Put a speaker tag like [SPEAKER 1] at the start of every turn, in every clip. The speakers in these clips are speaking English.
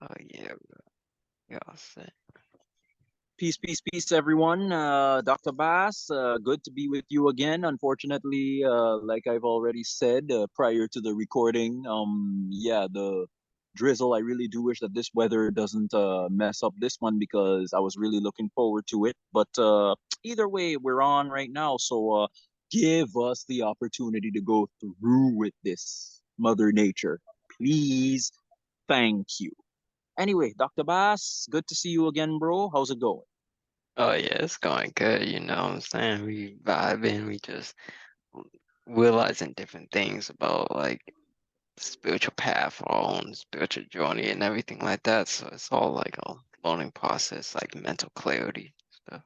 [SPEAKER 1] Oh yeah, yeah.
[SPEAKER 2] Peace, peace, peace, everyone. Dr. Bass, good to be with you again. Unfortunately, like I've already said prior to the recording, yeah, the drizzle, I really do wish that this weather doesn't mess up this one because I was really looking forward to it. But either way, we're on right now. So give us the opportunity to go through with this, Mother Nature. Please, thank you. Anyway, Dr. Bass, good to see you again, bro. How's it going?
[SPEAKER 1] Oh yeah, it's going good. You know what I'm saying? We vibing. We just realizing different things about like spiritual path, our own spiritual journey, and everything like that. So it's all like a learning process, like mental clarity stuff.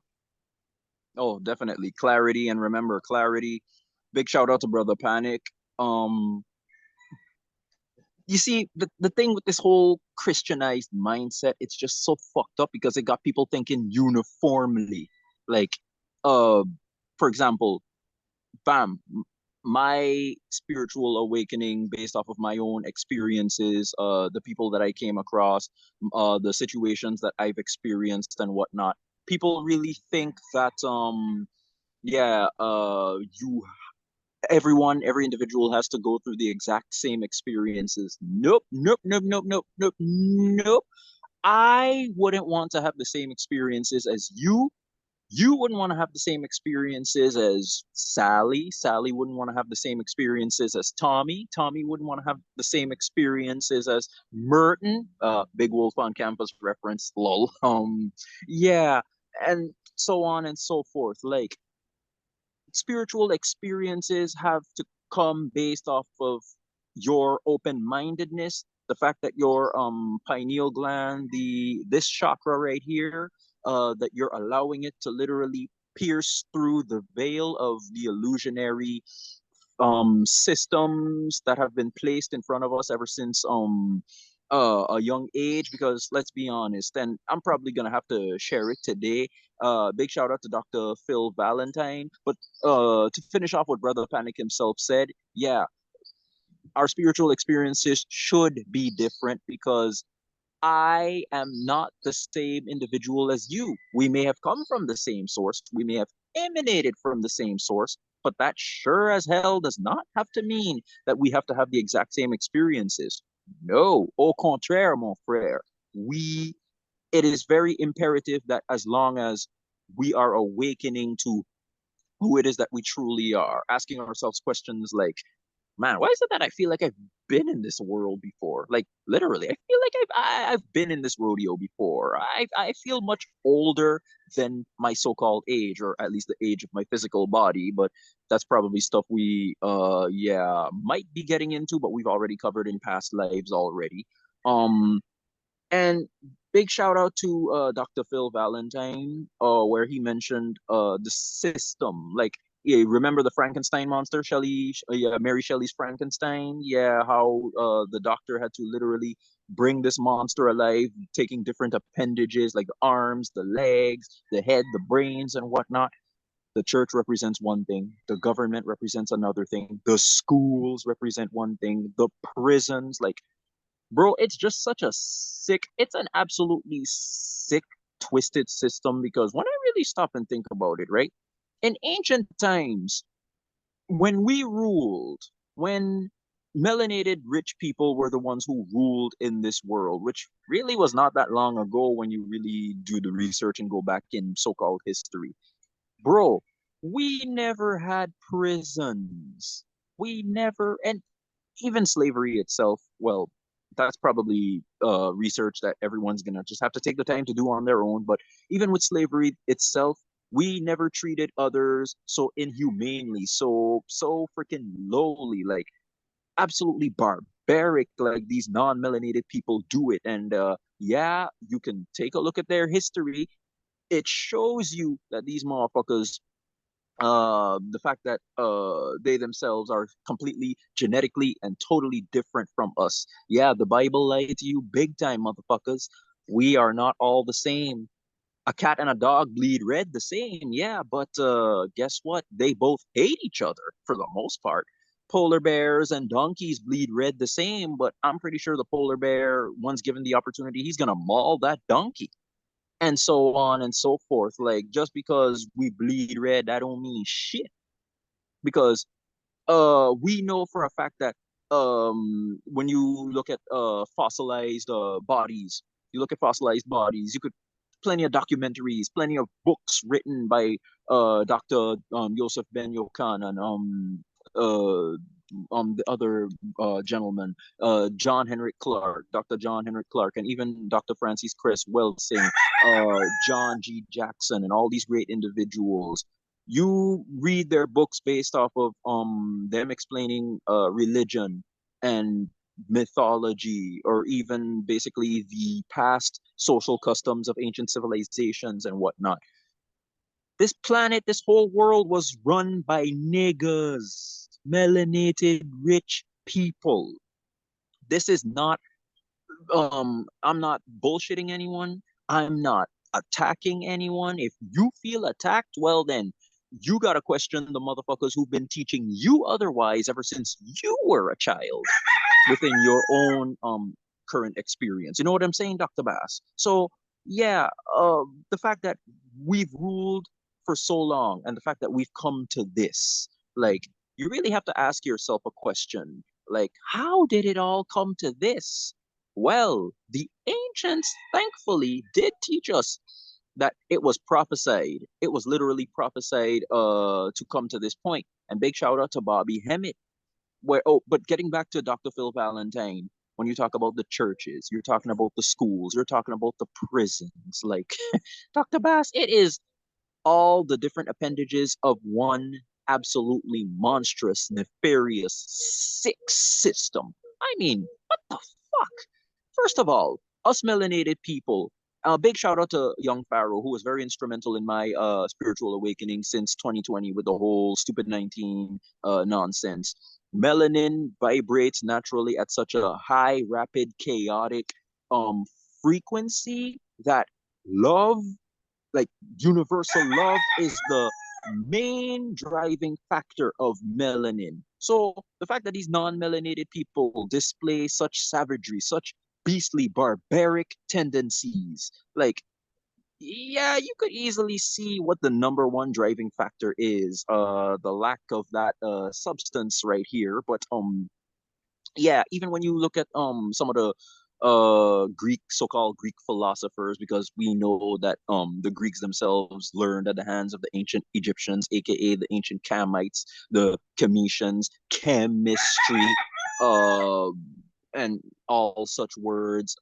[SPEAKER 2] Oh, definitely clarity, and remember clarity. Big shout out to Brother Panic. Um, you see, the thing with this whole Christianized mindset, it's just so fucked up because it got people thinking uniformly. Like, uh, for example, bam, my spiritual awakening based off of my own experiences, the people that I came across, the situations that I've experienced and whatnot. People really think that yeah, you everyone, every individual has to go through the exact same experiences. Nope, nope, nope, nope, nope, nope, nope. I wouldn't want to have the same experiences as you. You wouldn't want to have the same experiences as Sally. Sally wouldn't want to have the same experiences as Tommy. Tommy wouldn't want to have the same experiences as Merton. Big Wolf on Campus reference, lol. Yeah, and so on and so forth. Like spiritual experiences have to come based off of your open-mindedness, the fact that your pineal gland, the this chakra right here, that you're allowing it to literally pierce through the veil of the illusionary systems that have been placed in front of us ever since a young age, because let's be honest, and I'm probably gonna have to share it today. Big shout out to Dr. Phil Valentine. But to finish off what Brother Panic himself said, yeah, our spiritual experiences should be different because I am not the same individual as you. We may have come from the same source, we may have emanated from the same source, but that sure as hell does not have to mean that we have to have the exact same experiences. No, au contraire, mon frère. We, it is very imperative that as long as we are awakening to who it is that we truly are, asking ourselves questions like, man, why is it that I feel like I've been in this world before? Like literally, I feel like I've been in this rodeo before. I feel much older than my so-called age, or at least the age of my physical body. But that's probably stuff we yeah might be getting into, but we've already covered in past lives already. Um, and big shout out to Dr. Phil Valentine, where he mentioned the system. Like, yeah, remember the Frankenstein monster, Shelley, yeah, Mary Shelley's Frankenstein? Yeah, how the doctor had to literally bring this monster alive, taking different appendages like the arms, the legs, the head, the brains, and whatnot. The church represents one thing, the government represents another thing, the schools represent one thing, the prisons, like bro, it's just such a sick, it's an absolutely sick, twisted system because when I really stop and think about it, right? In ancient times, when we ruled, when melanated rich people were the ones who ruled in this world, which really was not that long ago when you really do the research and go back in so-called history. Bro, we never had prisons. We never, and even slavery itself, well, that's probably research that everyone's gonna just have to take the time to do on their own. But even with slavery itself, we never treated others so inhumanely, so freaking lowly, like absolutely barbaric, like these non-melanated people do it. And yeah, you can take a look at their history. It shows you that these motherfuckers, the fact that they themselves are completely genetically and totally different from us. Yeah, the Bible lied to you big time, motherfuckers. We are not all the same. A cat and a dog bleed red the same, yeah, but guess what? They both hate each other for the most part. polar bears and donkeys bleed red the same, but I'm pretty sure the polar bear, once given the opportunity, he's gonna maul that donkey, and so on and so forth. Like, just because we bleed red, that don't mean shit. Because we know for a fact that when you look at fossilized bodies, you could plenty of documentaries, plenty of books written by Dr. Joseph Ben Yokan and uh the other gentleman, John Henrik Clark, Dr. John Henrik Clark, and even Dr. Francis Cress Welsing, John G. Jackson, and all these great individuals. You read their books based off of them explaining religion and mythology, or even basically the past social customs of ancient civilizations and whatnot. This planet, this whole world was run by niggas, melanated rich people. This is not I'm not bullshitting anyone. I'm not attacking anyone. If you feel attacked, well then you gotta question the motherfuckers who've been teaching you otherwise ever since you were a child within your own current experience. You know what I'm saying, Dr. Bass? So yeah, the fact that we've ruled for so long and the fact that we've come to this, like, you really have to ask yourself a question. Like, how did it all come to this? Well, the ancients thankfully did teach us that it was prophesied. It was literally prophesied to come to this point. And big shout out to Bobby Hemmett. Where, oh, but getting back to Dr. Phil Valentine, when you talk about the churches, you're talking about the schools, you're talking about the prisons, like Dr. Bass, it is all the different appendages of one absolutely monstrous, nefarious, sick system. I mean, what the fuck? First of all, us melanated people. Big shout out to Young Pharaoh, who was very instrumental in my spiritual awakening since 2020 with the whole stupid 19 nonsense. Melanin vibrates naturally at such a high, rapid, chaotic um frequency that love, like universal love, is the main driving factor of melanin. So the fact that these non-melanated people display such savagery, such beastly, barbaric tendencies, like, yeah, you could easily see what the number one driving factor is. The lack of that substance right here. But yeah, even when you look at some of the Greek, so-called Greek philosophers, because we know that the Greeks themselves learned at the hands of the ancient Egyptians, aka the ancient Kamites, the Cometians, chemistry, uh and all such words,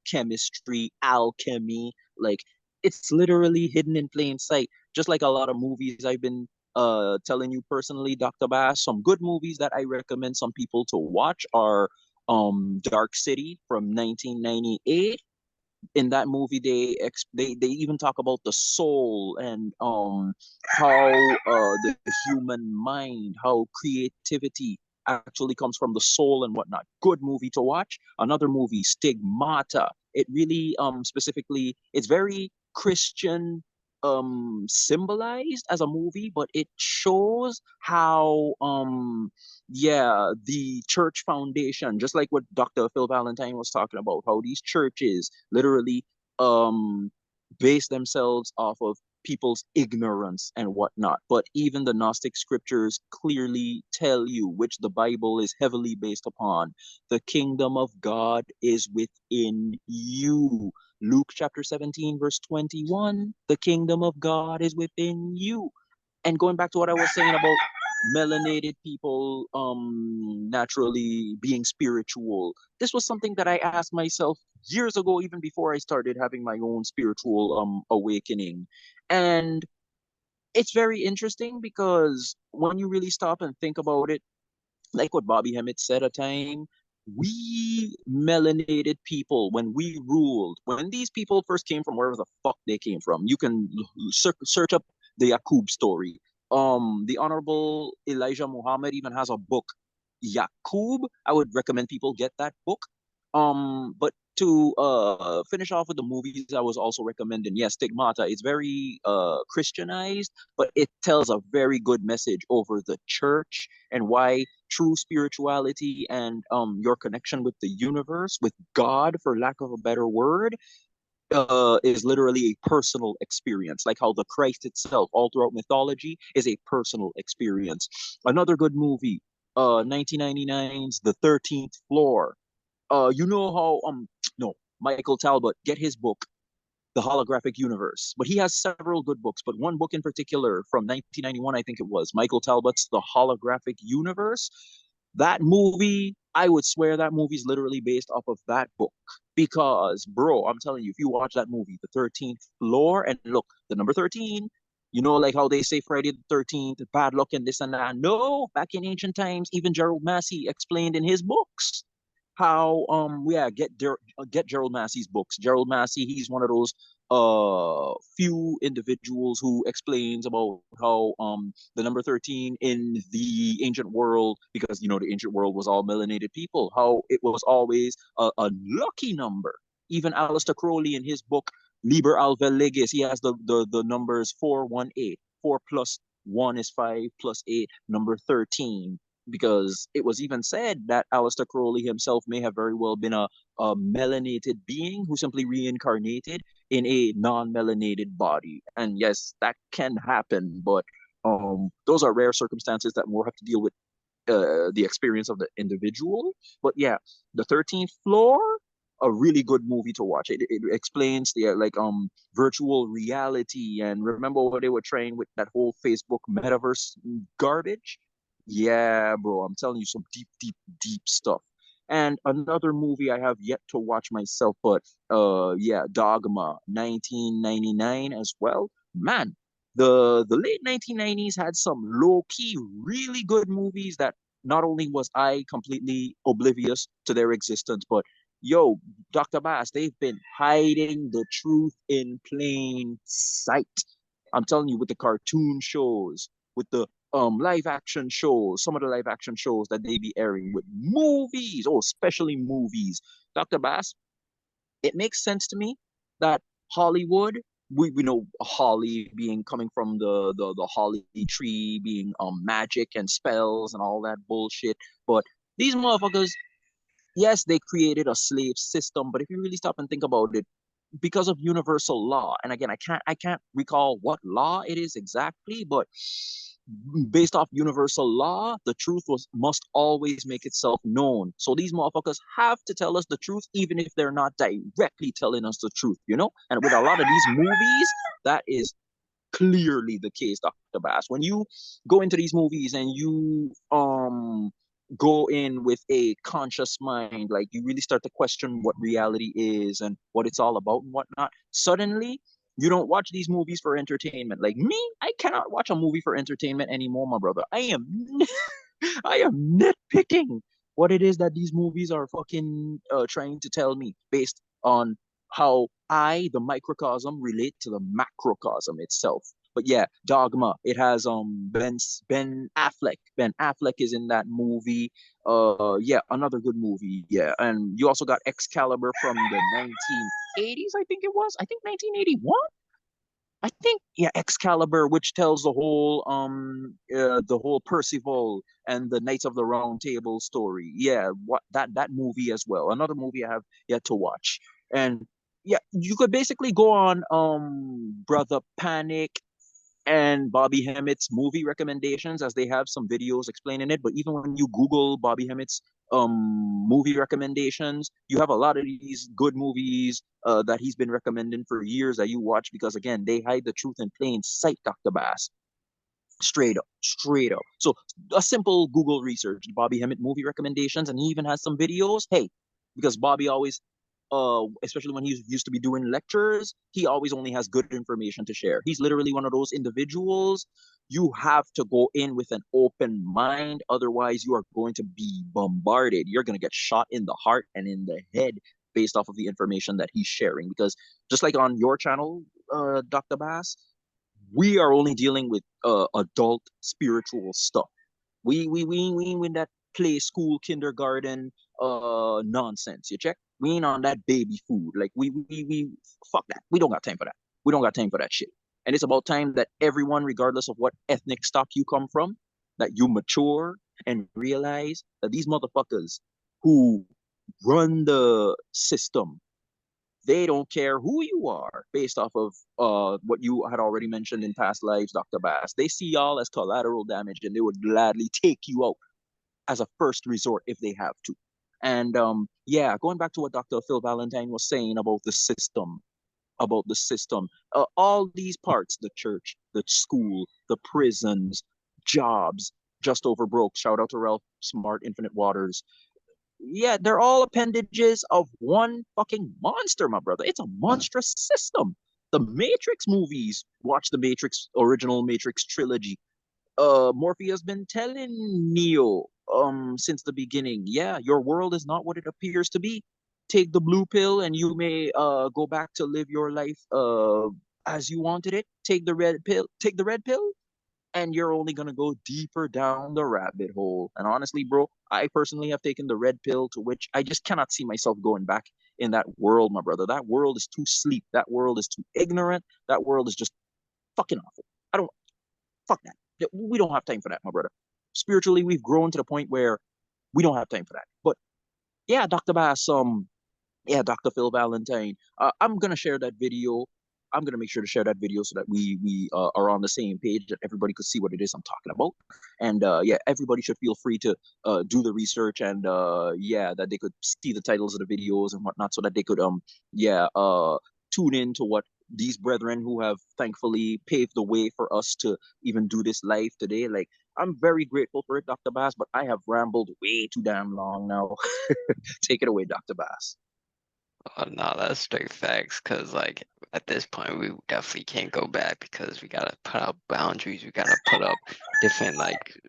[SPEAKER 2] chemistry, alchemy, like, it's literally hidden in plain sight. Just like a lot of movies I've been telling you personally, Dr. Bass, some good movies that I recommend some people to watch are Dark City from 1998. In that movie, they even talk about the soul and how the human mind, how creativity actually comes from the soul and whatnot. Good movie to watch. Another movie, Stigmata. It really specifically, it's very Christian symbolized as a movie, but it shows how yeah, the church foundation, just like what Dr. Phil Valentine was talking about, how these churches literally um base themselves off of people's ignorance and whatnot. But even the Gnostic scriptures clearly tell you, which the Bible is heavily based upon, the kingdom of God is within you. Luke chapter 17, verse 21, the kingdom of God is within you. And going back to what I was saying about melanated people naturally being spiritual, this was something that I asked myself years ago, even before I started having my own spiritual awakening. And it's very interesting because when you really stop and think about it, like what Bobby Hemmett said a time, we melanated people, when we ruled, when these people first came from wherever the fuck they came from, you can search up the Yaqub story. The Honorable Elijah Muhammad even has a book, Yaqub. I would recommend people get that book. But to finish off with the movies I was also recommending, yes, Stigmata. It's very Christianized, but it tells a very good message over the church and why true spirituality and your connection with the universe, with God, for lack of a better word, is literally a personal experience, like how the Christ itself, all throughout mythology, is a personal experience. Another good movie, 1999's The 13th Floor. You know how no, Michael Talbot, get his book, The Holographic Universe. But he has several good books, but one book in particular from 1991, I think it was, Michael Talbot's The Holographic Universe. That movie, I would swear that movie is literally based off of that book. Because, bro, I'm telling you, if you watch that movie, The 13th Floor, and look, the number 13, you know, like how they say Friday the 13th, bad luck and this and that. No, back in ancient times, even Gerald Massey explained in his books how yeah, get Gerald Massey's books. Gerald Massey, he's one of those few individuals who explains about how the number 13 in the ancient world, because you know the ancient world was all melanated people, how it was always a lucky number. Even Aleister Crowley in his book Liber Alve Legis, he has the numbers 418. 4 plus 1 is 5 plus 8, number 13, because it was even said that Aleister Crowley himself may have very well been a melanated being who simply reincarnated in a non-melanated body. And yes, that can happen, but those are rare circumstances that more have to deal with the experience of the individual. But yeah, the 13th Floor, a really good movie to watch. It explains the like virtual reality, and remember what they were trying with that whole Facebook metaverse garbage. Yeah, bro, I'm telling you some deep, deep, deep stuff. And another movie I have yet to watch myself, but yeah, Dogma, 1999 as well. Man, the late 1990s had some low key, really good movies that not only was I completely oblivious to their existence, but yo, Dr. Bass, they've been hiding the truth in plain sight. I'm telling you, with the cartoon shows, with the live action shows, some of the live action shows that they be airing, with movies, oh, especially movies. Dr. Bass, it makes sense to me that Hollywood, we know Holly being coming from the holly tree, being magic and spells and all that bullshit. But these motherfuckers, yes, they created a slave system, but if you really stop and think about it, because of universal law, and again, I can't recall what law it is exactly, but based off universal law, the truth was must always make itself known. So these motherfuckers have to tell us the truth, even if they're not directly telling us the truth, you know? And with a lot of these movies, that is clearly the case, Dr. Bass. When you go into these movies and you go in with a conscious mind, like you really start to question what reality is and what it's all about and whatnot, suddenly you don't watch these movies for entertainment. Like me, I cannot watch a movie for entertainment anymore, my brother. I am nitpicking what it is that these movies are fucking trying to tell me based on how I, the microcosm, relate to the macrocosm itself. But yeah, Dogma. It has Ben Affleck. Ben Affleck is in that movie. Yeah, another good movie. Yeah, and you also got Excalibur from the 1980s. I think it was. I think 1981. I think yeah, Excalibur, which tells the whole Percival and the Knights of the Round Table story. Yeah, what that movie as well. Another movie I have yet to watch. And yeah, you could basically go on Brother Panic and Bobby Hemmett's movie recommendations, as they have some videos explaining it. But even when you Google Bobby Hemmett's movie recommendations, you have a lot of these good movies that he's been recommending for years that you watch, because again, they hide the truth in plain sight, Dr. Bass. Straight up, straight up. So a simple Google research, Bobby Hemmett movie recommendations, and he even has some videos. Hey, because Bobby always, especially when he used to be doing lectures, he always only has good information to share. He's literally one of those individuals. You have to go in with an open mind, otherwise you are going to be bombarded. You're going to get shot in the heart and in the head based off of the information that he's sharing. Because just like on your channel, Dr. Bass, we are only dealing with adult spiritual stuff. We in that play school, kindergarten, nonsense. You check? We ain't on that baby food. Like we fuck that. We don't got time for that. We don't got time for that shit. And it's about time that everyone, regardless of what ethnic stock you come from, that you mature and realize that these motherfuckers who run the system, they don't care who you are based off of what you had already mentioned in past lives, Dr. Bass. They see y'all as collateral damage and they would gladly take you out as a first resort if they have to. And yeah, going back to what Dr. Phil Valentine was saying about the system, all these parts, the church, the school, the prisons, jobs, just over broke. Shout out to Ralph Smart, Infinite Waters. Yeah, they're all appendages of one fucking monster, my brother. It's a monstrous system. The Matrix movies, watch the Matrix original Matrix trilogy. Morpheus been telling Neo since the beginning, yeah, your world is not what it appears to be. Take the blue pill and you may go back to live your life as you wanted it. Take the red pill, and you're only gonna go deeper down the rabbit hole. And honestly, bro, I personally have taken the red pill, to which I just cannot see myself going back in that world, my brother. That world is too sleep. That world is too ignorant. That world is just fucking awful. I don't fuck that. We don't have time for that, my brother. Spiritually, we've grown to the point where we don't have time for that. But yeah, Dr. Bass, yeah, Dr. Phil Valentine. I'm gonna share that video. I'm gonna make sure to share that video so that we are on the same page, that everybody could see what it is I'm talking about. And yeah, everybody should feel free to do the research, and yeah, that they could see the titles of the videos and whatnot, so that they could yeah tune in to what these brethren who have thankfully paved the way for us to even do this live today. Like, I'm very grateful for it, Dr. Bass, but I have rambled way too damn long now. Take it away, Dr. Bass.
[SPEAKER 1] Oh, no, that's straight facts. Cause like at this point, we definitely can't go back because we gotta put up boundaries. We gotta put up different like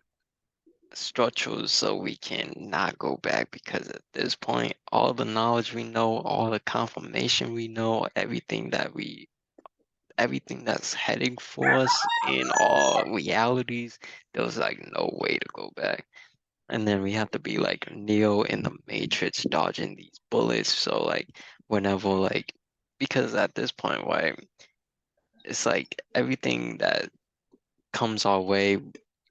[SPEAKER 1] structures so we can not go back. Because at this point, all the knowledge we know, all the confirmation we know, everything that's heading for us in all realities, there's like no way to go back. And then we have to be like Neo in the Matrix dodging these bullets. So like whenever like because at this point, right, it's like everything that comes our way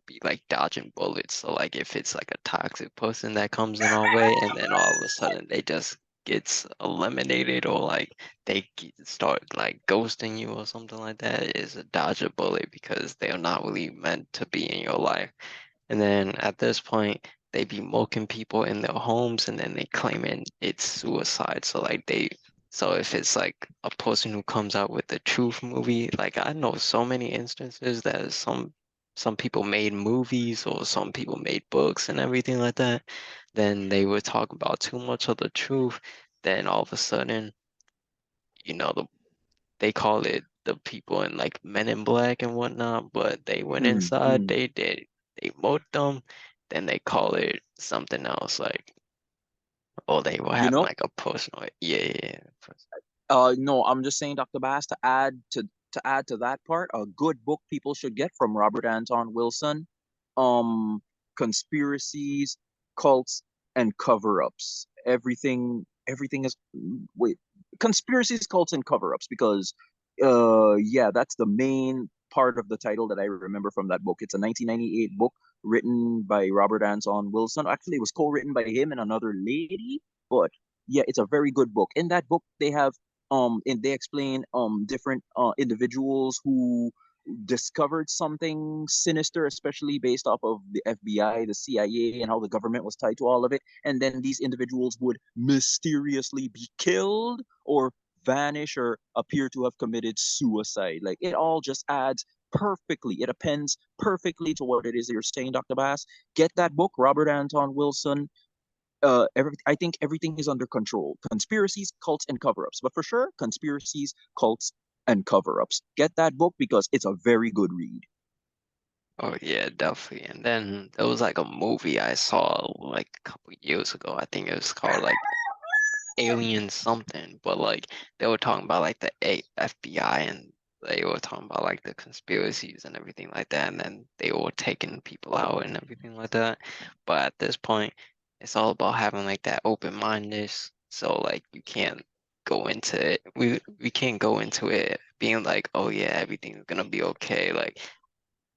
[SPEAKER 1] be like dodging bullets. So like if it's like a toxic person that comes in our way and then all of a sudden they just gets eliminated or like start like ghosting you or something like that, is a dodge a bullet because they're not really meant to be in your life. And then at this point, they be milking people in their homes and then they claiming it's suicide. So if it's like a person who comes out with the truth movie, like I know so many instances that some people made movies or some people made books and everything like that, then they would talk about too much of the truth, then all of a sudden, the they call it the people in like Men in Black and whatnot, but they went
[SPEAKER 2] Mm,
[SPEAKER 1] inside,
[SPEAKER 2] mm.
[SPEAKER 1] they mowed them, then they call it something else, like, oh, they were
[SPEAKER 2] You
[SPEAKER 1] having
[SPEAKER 2] know,
[SPEAKER 1] like a personal, yeah, yeah, yeah.
[SPEAKER 2] no, I'm just saying, Dr. Bass, to add to that part, a good book people should get from Robert Anton Wilson, um, conspiracies, cults, and cover-ups. Everything is wait, conspiracies, cults, and cover-ups, because yeah, that's the main part of the title that I remember from that book. It's a 1998 book written by Robert Anton Wilson. Actually, it was co-written by him and another lady, but yeah, it's a very good book. In that book, they have and they explain different individuals who discovered something sinister, especially based off of the FBI, the CIA, and how the government was tied to all of it. And then these individuals would mysteriously be killed or vanish or appear to have committed suicide. Like, it all just adds perfectly. It appends perfectly to what it is that you're saying, Dr. Bass. Get that book, Robert Anton Wilson. I think everything is under control. Conspiracies, cults, and cover-ups. But for sure, conspiracies, cults, and cover-ups. Get that book because it's a very good read.
[SPEAKER 1] Oh yeah, definitely. And then there was like a movie I saw like a couple years ago. I think it was called like Alien something, but like they were talking about like the FBI and they were talking about like the conspiracies and everything like that, and then they were taking people out and everything like that. But at this point, it's all about having like that open mindedness. So like you can't go into it. We can't go into it being like, oh yeah, everything's gonna be okay. Like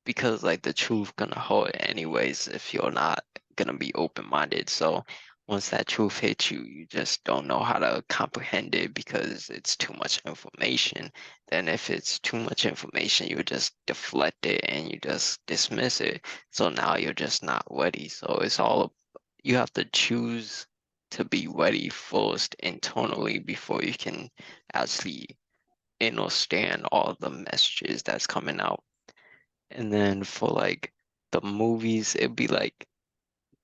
[SPEAKER 1] because like the truth gonna hold it anyways if you're not gonna be open-minded. So once that truth hits you, you just don't know how to comprehend it because it's too much information. Then if it's too much information, you just deflect it and you just dismiss it. So now you're just not ready. So it's all you have to choose to be ready first internally before you can actually understand all the messages that's coming out. And then for like the movies, it'd be like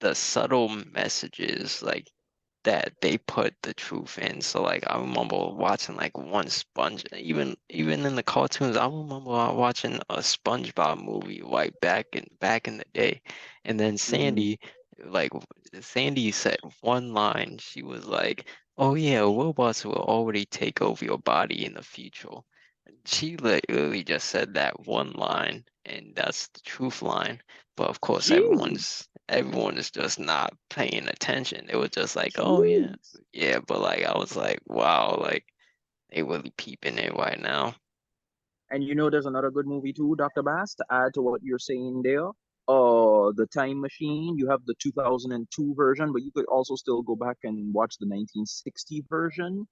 [SPEAKER 1] the subtle messages like that they put the truth in. So like I remember watching like one Sponge, even in the cartoons, I remember watching a SpongeBob movie like back in the day. And then
[SPEAKER 2] Mm-hmm.
[SPEAKER 1] like Sandy said one line. She was like, "Oh yeah, robots will already take over your body in the future." She literally just said that one line, and that's the truth line. But of course,
[SPEAKER 2] Jeez,
[SPEAKER 1] everyone is just not paying attention. It was just like, oh yeah,
[SPEAKER 2] jeez.
[SPEAKER 1] yeah. But like, I was like, wow, like they really peeping it right now.
[SPEAKER 2] And you know, there's another good movie too, Dr. Bass, to add to what you're saying there. The Time Machine. You have the 2002 version, but you could also still go back and watch the 1960 version,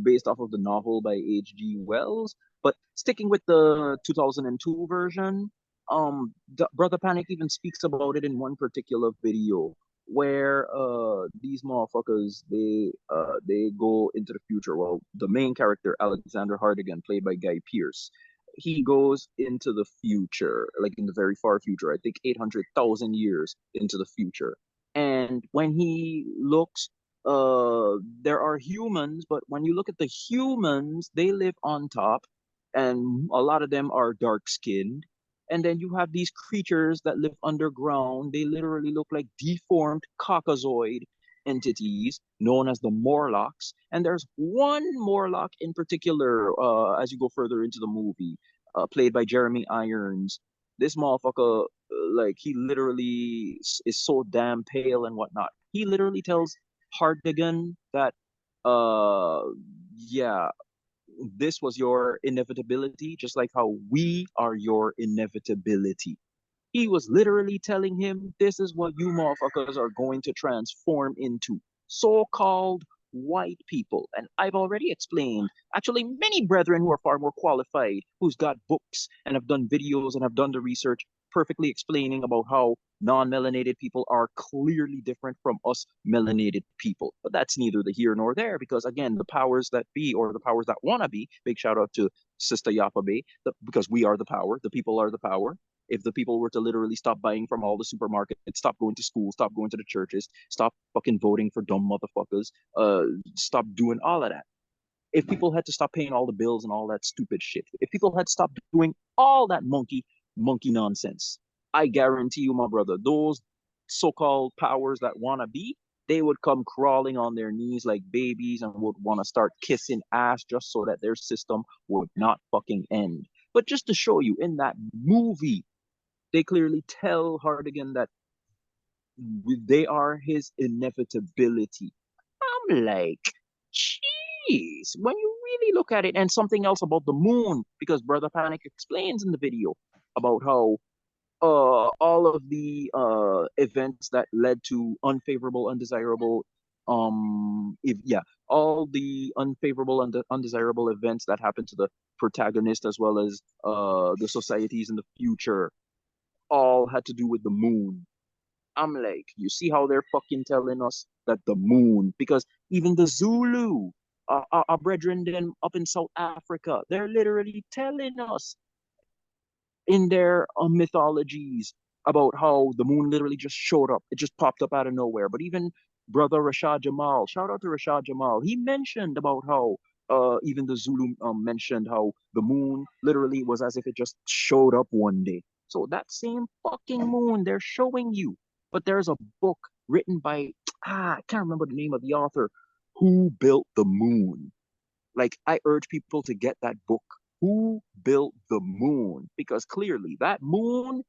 [SPEAKER 2] based off of the novel by H.G. Wells. But sticking with the 2002 version, Brother Panic even speaks about it in one particular video where these motherfuckers they go into the future. Well, the main character Alexander Hardigan, played by Guy Pearce, he goes into the future, like in the very far future, I think 800,000 years into the future. And when he looks, there are humans, but when you look at the humans, they live on top, and a lot of them are dark skinned. And then you have these creatures that live underground. They literally look like deformed caucasoid entities known as the Morlocks. And there's one Morlock in particular, as you go further into the movie, played by Jeremy Irons. This motherfucker, like, he literally is so damn pale and whatnot. He literally tells Hardigan that, uh, yeah, this was your inevitability, just like how we are your inevitability. He was literally telling him, this is what you motherfuckers are going to transform into. So called white people. And I've already explained, actually, many brethren who are far more qualified, who's got books and have done videos and have done the research, perfectly explaining about how non melanated people are clearly different from us melanated people. But that's neither the here nor there because, again, the powers that be or the powers that want to be, big shout out to Sister Yapa Bay, because we are the power, the people are the power. If the people were to literally stop buying from all the supermarkets, stop going to school, stop going to the churches, stop fucking voting for dumb motherfuckers, stop doing all of that. If people had to stop paying all the bills and all that stupid shit, if people had stopped doing all that monkey nonsense, I guarantee you, my brother, those so-called powers that wanna be, they would come crawling on their knees like babies and would want to start kissing ass just so that their system would not fucking end. But just to show you, in that movie, they clearly tell Hardigan that they are his inevitability. I'm like, jeez, when you really look at it, and something else about the moon, because Brother Panic explains in the video about how all of the events that led to unfavorable, undesirable, if yeah, all the unfavorable and undesirable events that happen to the protagonist as well as the societies in the future all had to do with the moon. I'm like, you see how they're fucking telling us that the moon, because even the Zulu, our brethren then up in South Africa, they're literally telling us in their mythologies about how the moon literally just showed up. It just popped up out of nowhere. But even brother Rashad Jamal, shout out to Rashad Jamal, he mentioned about how even the Zulu mentioned how the moon literally was as if it just showed up one day. So that same fucking moon they're showing you. But there's a book written by I can't remember the name of the author who built the moon. Like, I urge people to get that book. Who built the moon? Because clearly that moon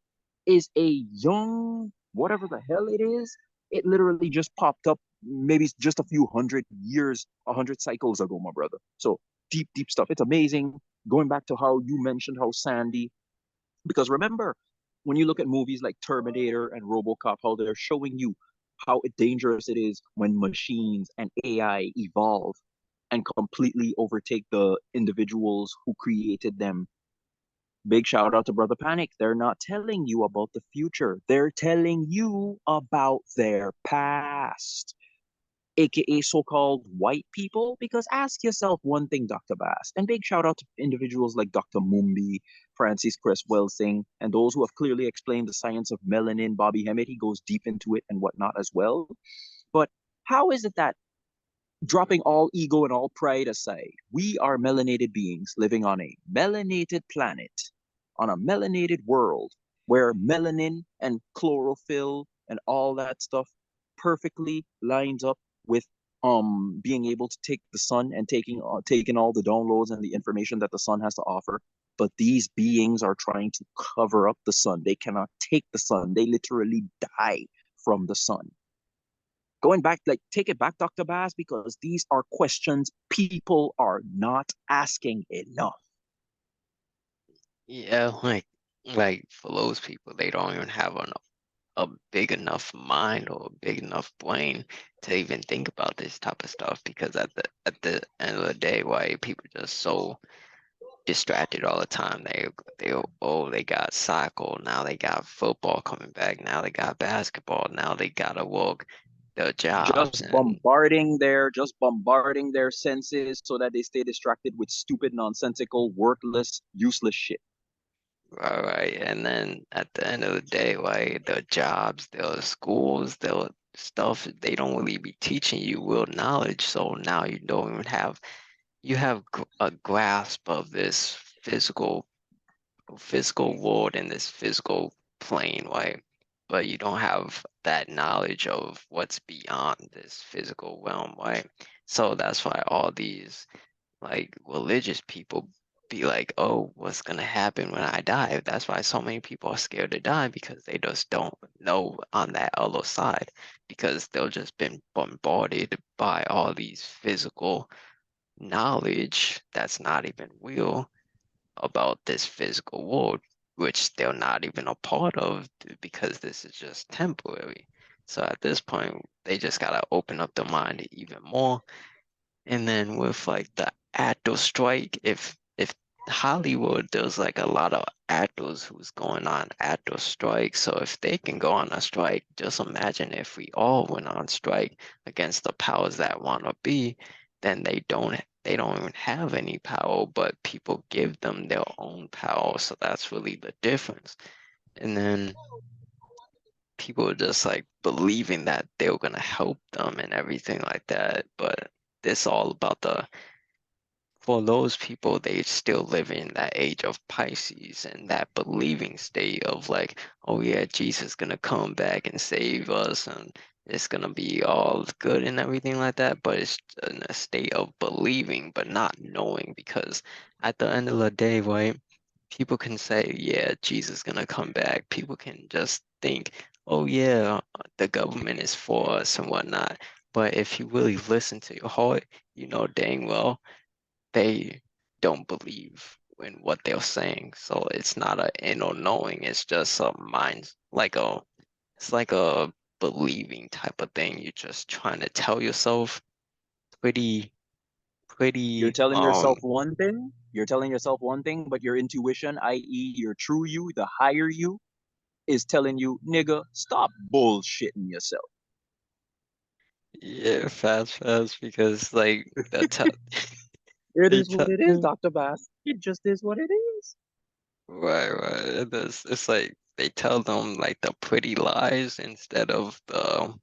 [SPEAKER 2] is a young, whatever the hell it is. It literally just popped up maybe just a few hundred years, 100 cycles ago, my brother. So deep, deep stuff. It's amazing. Going back to how you mentioned how Sandy, because remember, when you look at movies like Terminator and RoboCop, how they're showing you how dangerous it is when machines and AI evolve and completely overtake the individuals who created them. Big shout out to Brother Panic. They're not telling you about the future. They're telling you about their past, aka so-called white people. Because ask yourself one thing, Dr. Bass, and big shout out to individuals like Dr. Mumbi, Francis Cresswell Singh, and those who have clearly explained the science of melanin. Bobby Hemmett, he goes deep into it and whatnot as well. But how is it that, dropping all ego and all pride aside, we are melanated beings living on a melanated planet, on a melanated world where melanin and chlorophyll and all that stuff perfectly lines up with being able to take the sun and taking all the downloads and the information that the sun has to offer. But these beings are trying to cover up the sun. They cannot take the sun. They literally die from the sun. Going back, like, take it back, Dr. Bass, because these are questions people are not asking enough.
[SPEAKER 1] Yeah, like for those people, they don't even have a big enough mind or a big enough brain to even think about this type of stuff because at the end of the day, why people just so distracted all the time. They got soccer, now they got football coming back, now they got basketball, now they gotta work their
[SPEAKER 2] just
[SPEAKER 1] jobs and
[SPEAKER 2] bombarding their just bombarding their senses so that they stay distracted with stupid, nonsensical, worthless, useless shit.
[SPEAKER 1] right, and then at the end of the day, like their jobs, their schools, their stuff, they don't really be teaching you real knowledge. So now you don't even have you have a grasp of this physical world in this physical plane, right? But you don't have that knowledge of what's beyond this physical realm, right? So that's why all these like religious people be like, oh, what's gonna happen when I die? That's why so many people are scared to die because they just don't know on that other side because they'll just been bombarded by all these physical knowledge that's not even real about this physical world, which they're not even a part of because this is just temporary. So at this point, they just gotta open up their mind even more. And then with like the actor strike, if Hollywood, there's like a lot of actors who's going on actor strike. So if they can go on a strike, just imagine if we all went on strike against the powers that want to be, then they don't even have any power, but people give them their own power. So that's really the difference. And then people just like believing that they were gonna help them and everything like that. But it's all about the for those people, they still live in that age of Pisces and that believing state of like, oh yeah, Jesus gonna come back and save us and it's gonna be all good and everything like that. But it's in a state of believing, but not knowing because at the end of the day, right, people can say, yeah, Jesus gonna come back. People can just think, oh yeah, the government is for us and whatnot. But if you really listen to your heart, you know dang well they don't believe in what they're saying. So it's not a inner knowing, it's just a mind it's like a believing type of thing. You're just trying to tell yourself pretty
[SPEAKER 2] You're
[SPEAKER 1] pretty
[SPEAKER 2] telling yourself one thing, but your intuition, i.e., your true you, the higher you, is telling you, nigga, stop bullshitting yourself.
[SPEAKER 1] yeah, fast because like the te
[SPEAKER 2] It
[SPEAKER 1] they
[SPEAKER 2] is what
[SPEAKER 1] tell
[SPEAKER 2] it is, Dr. Bass. It just is what it is.
[SPEAKER 1] right. It's like they tell them like the pretty lies instead of the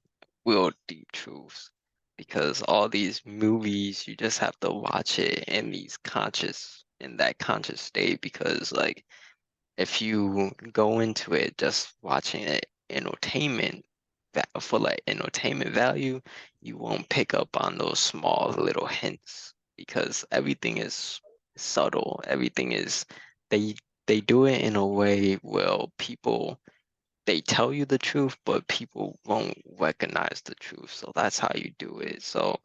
[SPEAKER 1] real deep truths. Because all these movies, you just have to watch it in that conscious state. Because like if you go into it just watching it for like entertainment value, you won't pick up on those small little hints because everything is subtle. Everything is they they do it in a way where people they tell you the truth, but people won't recognize the truth. So that's how you do it. So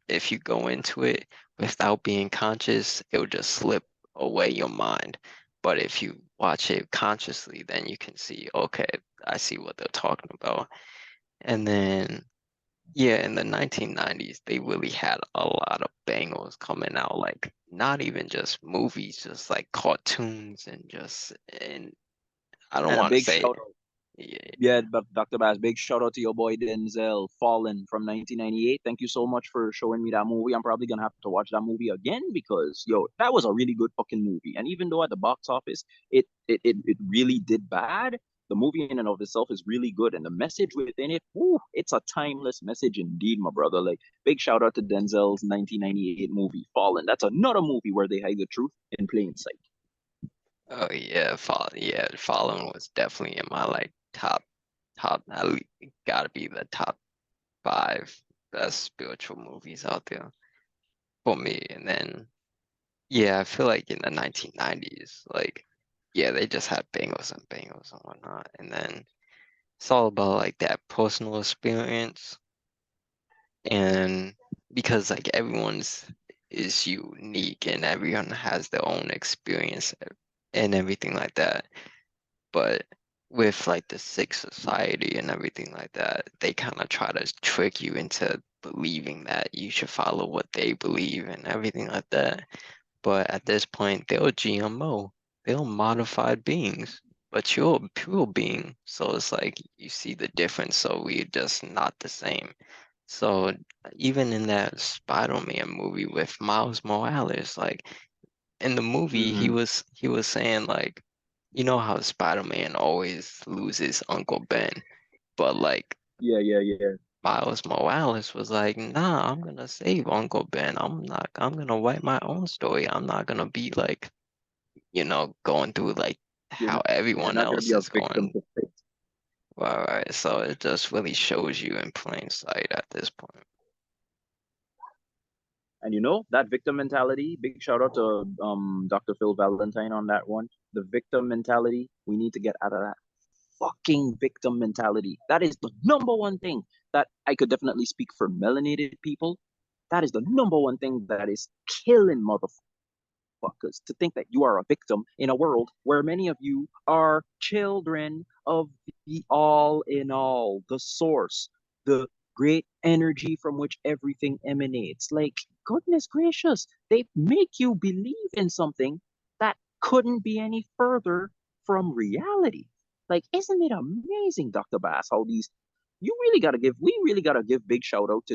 [SPEAKER 1] if you go into it without being conscious, it'll just slip away your mind. But if you watch it consciously, then you can see, okay, I see what they're talking about. And then, yeah, in the 1990s, they really had a lot of bangers coming out, like not even just movies, just like cartoons and I don't
[SPEAKER 2] And a
[SPEAKER 1] want to
[SPEAKER 2] big
[SPEAKER 1] say,
[SPEAKER 2] shout out.
[SPEAKER 1] yeah,
[SPEAKER 2] Yeah, but Dr. Bass, big shout out to your boy Denzel, Fallen from 1998. Thank you so much for showing me that movie. I'm probably gonna have to watch that movie again because yo, that was a really good fucking movie. And even though at the box office it really did bad, the movie in and of itself is really good, and the message within it, woo, it's a timeless message indeed, my brother. Like big shout out to Denzel's 1998 movie, Fallen. That's another movie where they hide the truth in plain sight.
[SPEAKER 1] oh yeah, Fallen was definitely in my like top at least gotta be the top five best spiritual movies out there for me. And then yeah, I feel like in the 1990s, like yeah, they just had bangles and bangles and whatnot. And then it's all about like that personal experience and because like everyone's is unique and everyone has their own experience and everything like that. But with like the sick society and everything like that, they kind of try to trick you into believing that you should follow what they believe and everything like that. But at this point, they're GMO, they're modified beings, but you're a pure being. So it's like you see the difference, so we're just not the same. So even in that Spider-Man movie with Miles Morales, like in the movie
[SPEAKER 2] Mm-hmm.
[SPEAKER 1] he was saying like you know how Spider-Man always loses Uncle Ben, but like
[SPEAKER 2] Yeah, yeah, yeah.
[SPEAKER 1] Miles Morales was like, nah, I'm gonna save Uncle Ben. I'm gonna write my own story. I'm not gonna be like, going through like
[SPEAKER 2] You're
[SPEAKER 1] how
[SPEAKER 2] not, you're
[SPEAKER 1] everyone
[SPEAKER 2] not gonna
[SPEAKER 1] else
[SPEAKER 2] be a
[SPEAKER 1] is
[SPEAKER 2] victim
[SPEAKER 1] going.
[SPEAKER 2] to fate.
[SPEAKER 1] Right. So it just really shows you in plain sight at this point.
[SPEAKER 2] And you know, that victim mentality, big shout out to Dr. Phil Valentine on that one. The victim mentality, we need to get out of that fucking victim mentality. That is the number one thing that I could definitely speak for melanated people. That is the number one thing that is killing motherfuckers to think that you are a victim in a world where many of you are children of the all in all, the source, the great energy from which everything emanates. Like, goodness gracious, they make you believe in something that couldn't be any further from reality. Like, isn't it amazing, Dr. Bass, how we really gotta give big shout out to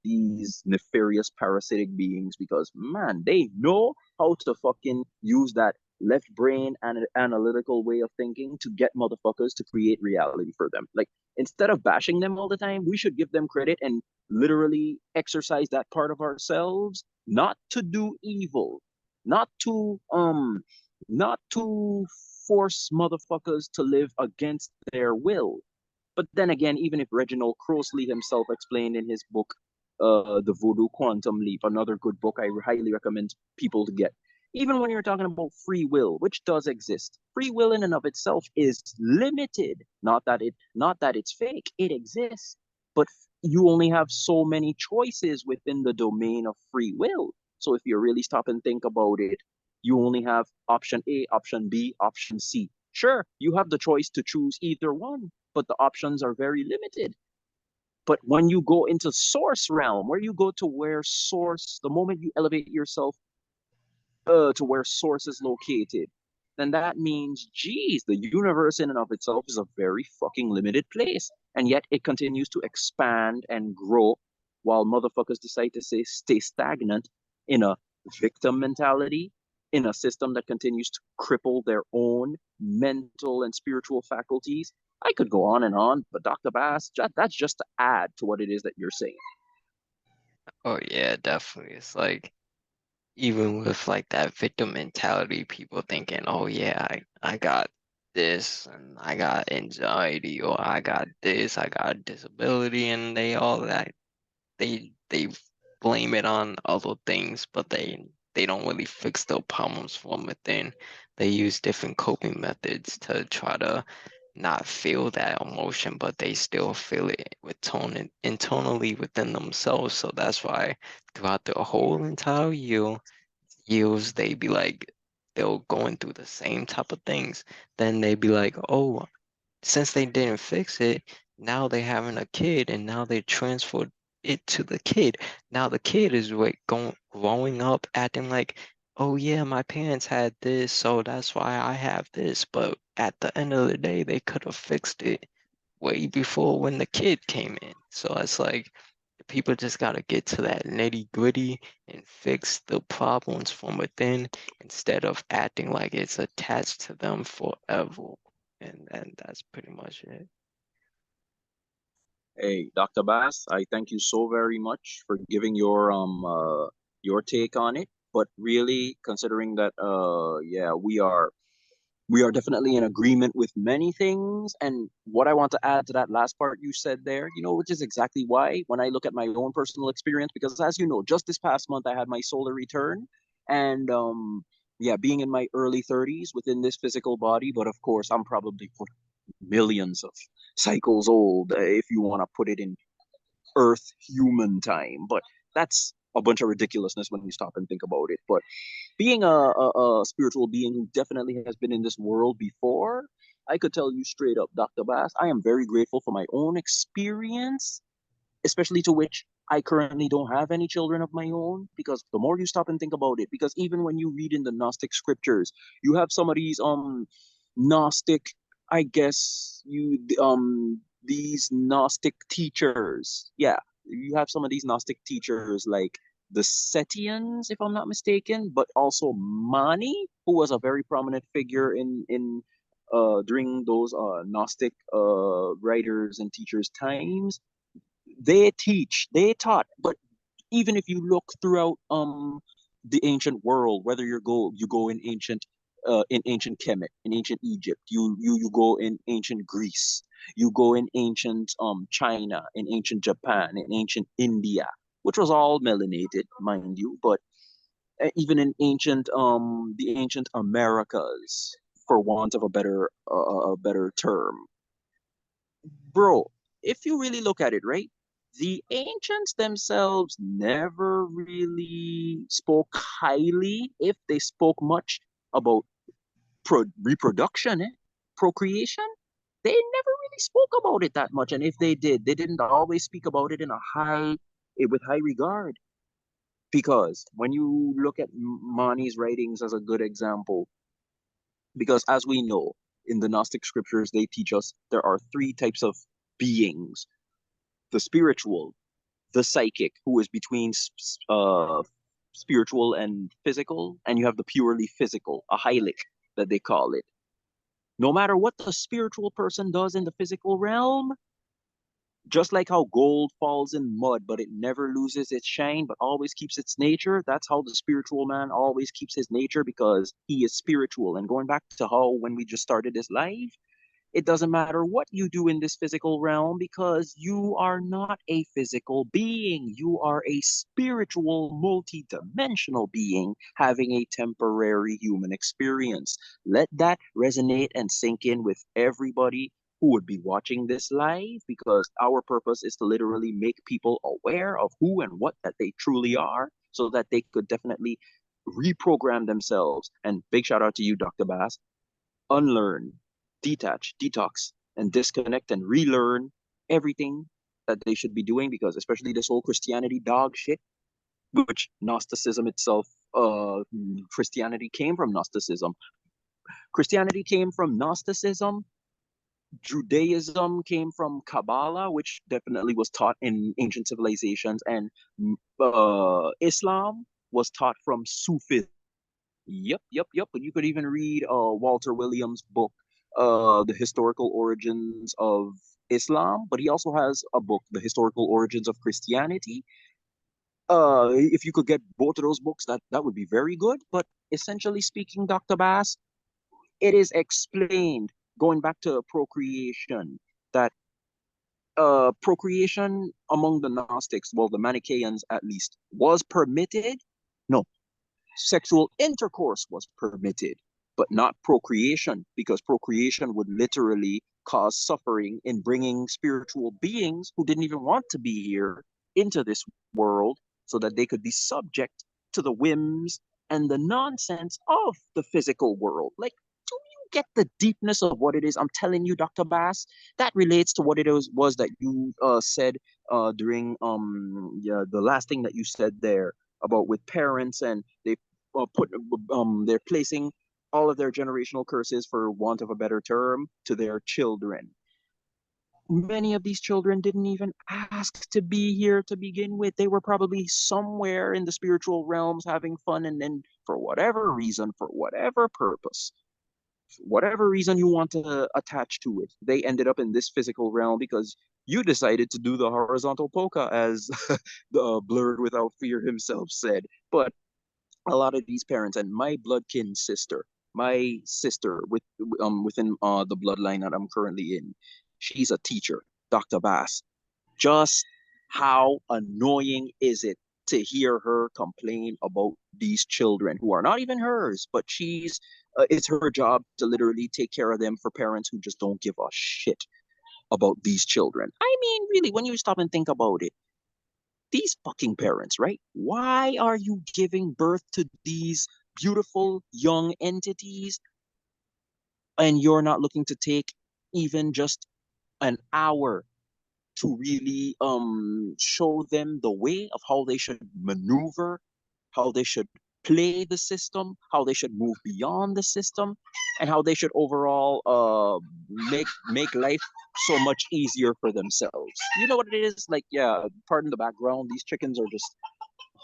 [SPEAKER 2] these nefarious parasitic beings because man, they know how to fucking use that left brain and analytical way of thinking to get motherfuckers to create reality for them. Like instead of bashing them all the time, we should give them credit and literally exercise that part of ourselves, not to do evil, not to not to force motherfuckers to live against their will. But then again, even if Reginald Crossley himself explained in his book, The Voodoo Quantum Leap, another good book I highly recommend people to get. Even when you're talking about free will, which does exist, free will in and of itself is limited. Not that it's fake, it exists. But you only have so many choices within the domain of free will. So if you really stop and think about it, you only have option A, option B, option C. Sure, you have the choice to choose either one, but the options are very limited. But when you go into source realm, where you go to where source, the moment you elevate yourself to where source is located, then that means, geez, the universe in and of itself is a very fucking limited place. And yet it continues to expand and grow while motherfuckers decide to stay stagnant in a victim mentality, in a system that continues to cripple their own mental and spiritual faculties. I could go on, but Dr. Bass, that's just to add to what it is that you're saying.
[SPEAKER 1] Oh yeah, definitely. It's like even with like that victim mentality, people thinking, oh yeah, I got this and I got anxiety or I got this, I got disability and they all that they blame it on other things, but they don't really fix their problems from within. They use different coping methods to try to not feel that emotion, but they still feel it with internally within themselves. So that's why throughout the whole entire years, they be like, they'll going through the same type of things. Then they be like, oh, since they didn't fix it, now they having a kid, and now they transferred it to the kid. Now the kid is going growing up acting like, oh yeah, my parents had this, so that's why I have this. But at the end of the day, they could have fixed it way before when the kid came in. So it's like people just gotta get to that nitty gritty and fix the problems from within instead of acting like it's attached to them forever. And that's pretty much it.
[SPEAKER 2] Hey, Dr. Bass, I thank you so very much for giving your take on it. But really, considering that yeah, we are definitely in agreement with many things. And what I want to add to that last part you said there, which is exactly why when I look at my own personal experience, because as you know, just this past month I had my solar return, and yeah, being in my early 30s within this physical body, but of course I'm probably millions of cycles old, if you want to put it in Earth human time. But that's a bunch of ridiculousness when you stop and think about it. But being a spiritual being who definitely has been in this world before, I could tell you straight up, Dr. Bass, I am very grateful for my own experience, especially to which I currently don't have any children of my own. Because the more you stop and think about it, because even when you read in the Gnostic scriptures, you have some of these Gnostic, I guess these Gnostic teachers. Yeah, you have some of these Gnostic teachers like the Setians, if I'm not mistaken, but also Mani, who was a very prominent figure in during those Gnostic writers and teachers' times. They taught, but even if you look throughout the ancient world, whether you go in ancient Kemet, in ancient Egypt, you go in ancient Greece, you go in ancient China, in ancient Japan, in ancient India, which was all melanated, mind you, but even in the ancient Americas, for want of a better term, bro, if you really look at it, right, the ancients themselves never really spoke highly, if they spoke much, about reproduction, procreation. They never really spoke about it that much, and if they did, they didn't always speak about it with high regard. Because when you look at Mani's writings as a good example, because as we know, in the Gnostic scriptures, they teach us there are three types of beings: the spiritual, the psychic, who is between spiritual and physical, and you have the purely physical, a hylic that they call it. No matter what the spiritual person does in the physical realm, just like how gold falls in mud, but it never loses its shine, but always keeps its nature, that's how the spiritual man always keeps his nature, because he is spiritual. And going back to how when we just started this live, it doesn't matter what you do in this physical realm, because you are not a physical being. You are a spiritual, multi-dimensional being having a temporary human experience. Let that resonate and sink in with everybody who would be watching this live, because our purpose is to literally make people aware of who and what that they truly are, so that they could definitely reprogram themselves. And big shout out to you, Dr. Bass. Unlearn, detach, detox, and disconnect and relearn everything that they should be doing, because especially this whole Christianity dog shit, which Gnosticism itself, Christianity came from Gnosticism. Christianity came from Gnosticism. Judaism came from Kabbalah, which definitely was taught in ancient civilizations, and Islam was taught from Sufism. Yep, yep, yep. But you could even read Walter Williams' book, The Historical Origins of Islam. But he also has a book, The Historical Origins of Christianity. If you could get both of those books, that would be very good. But essentially speaking, Dr. Bass, it is explained, going back to procreation, that procreation among the Gnostics, well, the Manichaeans at least, was permitted. No, sexual intercourse was permitted, but not procreation, because procreation would literally cause suffering in bringing spiritual beings who didn't even want to be here into this world so that they could be subject to the whims and the nonsense of the physical world. Like, do you get the deepness of what it is? I'm telling you, Dr. Bass, that relates to what it was that you said during yeah, the last thing that you said there about with parents, and they put they're placing all of their generational curses, for want of a better term, to their children. Many of these children didn't even ask to be here to begin with. They were probably somewhere in the spiritual realms having fun, and then for whatever reason, for whatever purpose, whatever reason you want to attach to it, they ended up in this physical realm because you decided to do the horizontal polka, as the Blurred Without Fear himself said. But a lot of these parents, and my bloodkin sister, my sister within the bloodline that I'm currently in, she's a teacher, Dr. Bass. Just how annoying is it to hear her complain about these children who are not even hers, but it's her job to literally take care of them for parents who just don't give a shit about these children. I mean, really, when you stop and think about it, these fucking parents, right? Why are you giving birth to these beautiful young entities and you're not looking to take even just an hour to really show them the way of how they should maneuver, how they should play the system, how they should move beyond the system, and how they should overall make life so much easier for themselves. You know what it is? Like, yeah, pardon the background, these chickens are just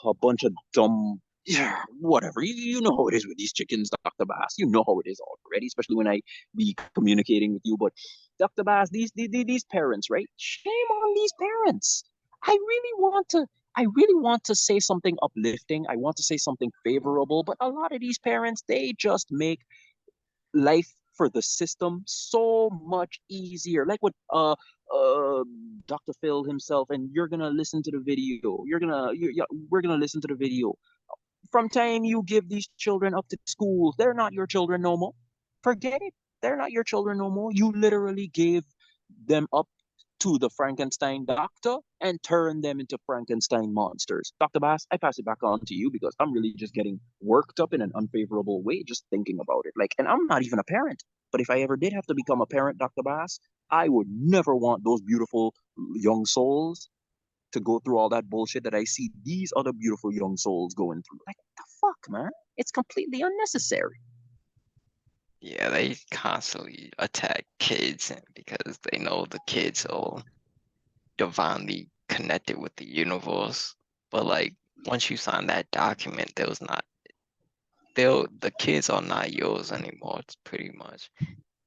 [SPEAKER 2] a bunch of dumb, yeah, whatever. You know how it is with these chickens, Dr. Bass. You know how it is already, especially when I be communicating with you. But Dr. Bass, these parents, right? Shame on these parents. I really want to say something uplifting. I want to say something favorable, but a lot of these parents, they just make life for the system so much easier. Like what uh Dr. Phil himself, and you're gonna listen to the video. Yeah, we're gonna listen to the video. From time you give these children up to schools, they're not your children no more. Forget it. They're not your children no more. You literally gave them up to the Frankenstein doctor and turned them into Frankenstein monsters. Dr. Bass, I pass it back on to you because I'm really just getting worked up in an unfavorable way just thinking about it. Like, and I'm not even a parent, but if I ever did have to become a parent, Dr. Bass, I would never want those beautiful young souls to go through all that bullshit that I see these other beautiful young souls going through. Like, what the fuck, man? It's completely unnecessary.
[SPEAKER 1] Yeah, they constantly attack kids because they know the kids are divinely connected with the universe. But like once you sign that document, the kids are not yours anymore. It's pretty much.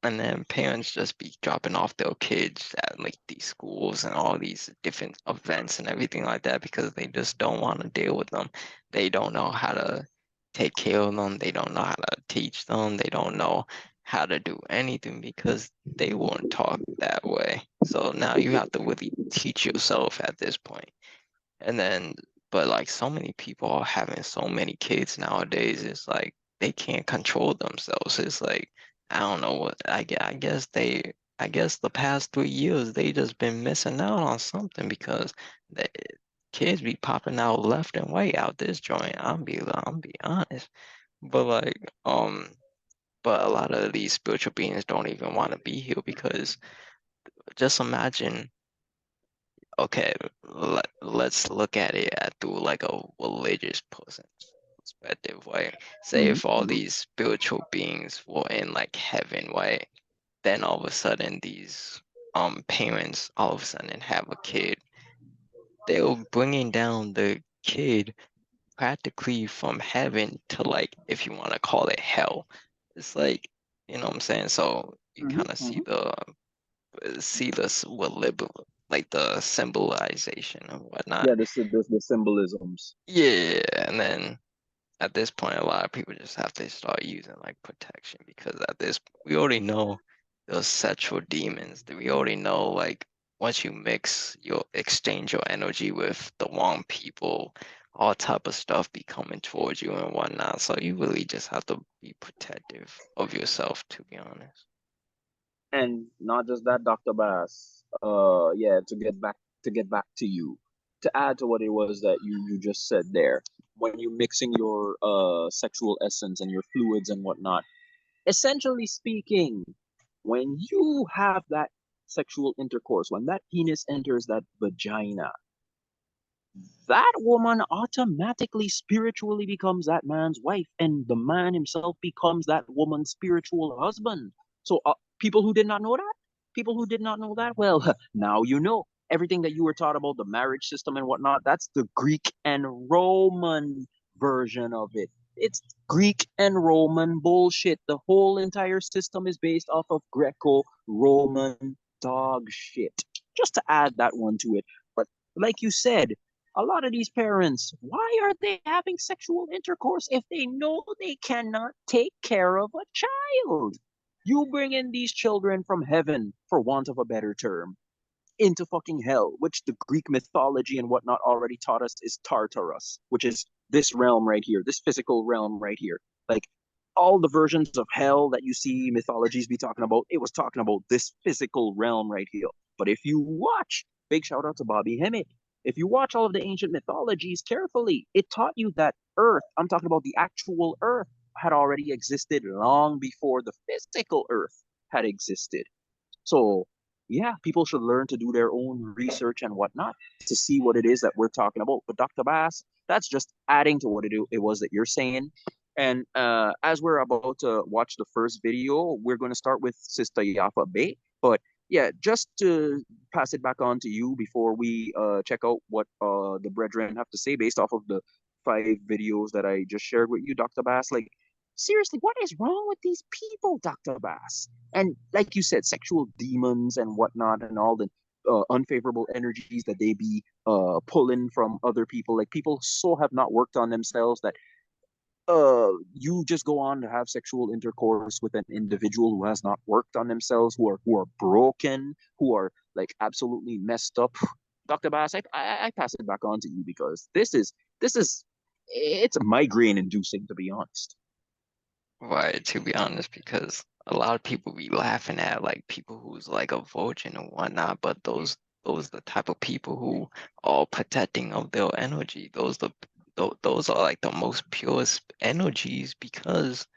[SPEAKER 1] And then parents just be dropping off their kids at like these schools and all these different events and everything like that because they just don't want to deal with them. They don't know how to take care of them. They don't know how to teach them. They don't know how to do anything because they weren't taught that way. So now you have to really teach yourself at this point. And then, but like so many people are having so many kids nowadays, it's like they can't control themselves. It's like, I don't know what, I guess the past 3 years they just been missing out on something because the kids be popping out left and right out this joint. I'll be honest. But like, but a lot of these spiritual beings don't even want to be here because just imagine okay, let's look at it through like a religious person perspective, right? Say
[SPEAKER 2] Mm-hmm,
[SPEAKER 1] if all
[SPEAKER 2] mm-hmm.
[SPEAKER 1] these spiritual beings were in like heaven, right? Then all of a sudden these parents all of a sudden have a kid. They're bringing down the kid practically from heaven to like if you want to call it hell. It's like, you know what I'm saying? So you
[SPEAKER 2] Mm-hmm,
[SPEAKER 1] kind of
[SPEAKER 2] mm-hmm.
[SPEAKER 1] see this with liberal like the symbolization and whatnot.
[SPEAKER 2] Yeah, the symbolisms.
[SPEAKER 1] Yeah, and then at this point, a lot of people just have to start using like protection because at this, we already know those sexual demons. That we already know like once you mix your exchange your energy with the wrong people, all type of stuff be coming towards you and whatnot. So you really just have to be protective of yourself, to be honest.
[SPEAKER 2] And not just that, Dr. Bass. Yeah, to get back to you, to add to what it was that you just said there, when you mixing your sexual essence and your fluids and whatnot, essentially speaking, when you have that sexual intercourse, when that penis enters that vagina, that woman automatically spiritually becomes that man's wife, and the man himself becomes that woman's spiritual husband. So, people who did not know that, people who did not know that, well, now you know. Everything that you were taught about the marriage system and whatnot, that's the Greek and Roman version of it. It's Greek and Roman bullshit. The whole entire system is based off of Greco Roman dog shit. Just to add that one to it. But like you said, a lot of these parents, why are they having sexual intercourse if they know they cannot take care of a child? You bring in these children from heaven, for want of a better term, into fucking hell, which the Greek mythology and whatnot already taught us is Tartarus, which is this realm right here, this physical realm right here. Like all the versions of hell that you see mythologies be talking about, it was talking about this physical realm right here. But if you watch, big shout out to Bobby Hemmett, if you watch all of the ancient mythologies carefully, it taught you that Earth, I'm talking about the actual Earth, had already existed long before the physical Earth had existed. So, yeah, people should learn to do their own research and whatnot to see what it is that we're talking about. But Dr. Bass, that's just adding to what it was that you're saying. And as we're about to watch the first video, we're going to start with Sister Yafa Bay. But yeah, just to pass it back on to you before we check out what the brethren have to say based off of the 5 videos that I just shared with you, Dr. Bass. Like, seriously, what is wrong with these people, Dr. Bass? And like you said, sexual demons and whatnot, and all the unfavorable energies that they be pulling from other people. Like people so have not worked on themselves that you just go on to have sexual intercourse with an individual who has not worked on themselves, who are broken, who are like absolutely messed up. Dr. Bass, I pass it back on to you because this is it's migraine inducing to be honest.
[SPEAKER 1] Right, to be honest, because a lot of people be laughing at like people who's like a virgin and whatnot, but those the type of people who are protecting of their energy. Those are like the most purest energies because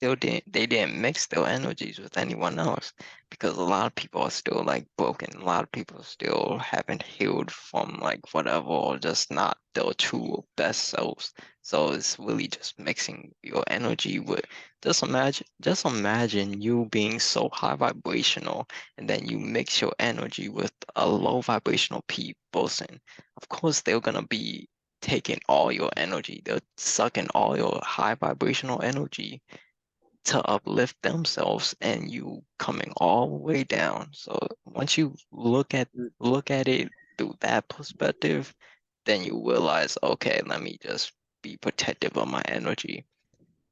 [SPEAKER 1] they didn't mix their energies with anyone else because a lot of people are still like broken. A lot of people still haven't healed from like whatever or just not their true best selves. So it's really just mixing your energy with just imagine you being so high vibrational and then you mix your energy with a low vibrational person. Of course they're gonna be taking all your energy. They're sucking all your high vibrational energy to uplift themselves and you coming all the way down. So once you look at it through that perspective, then you realize, okay, let me just be protective of my energy.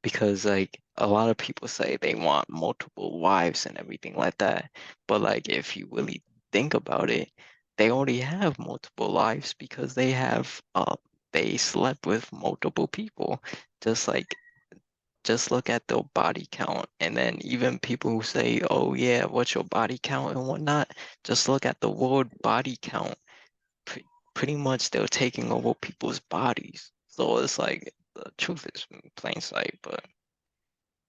[SPEAKER 1] Because like a lot of people say they want multiple wives and everything like that. But like if you really think about it, they already have multiple lives because they slept with multiple people. Just like just look at the body count. And then even people who say, oh yeah, what's your body count and whatnot, just look at the word body count. Pre Pretty much they're taking over people's bodies. So it's like the truth is in plain sight, but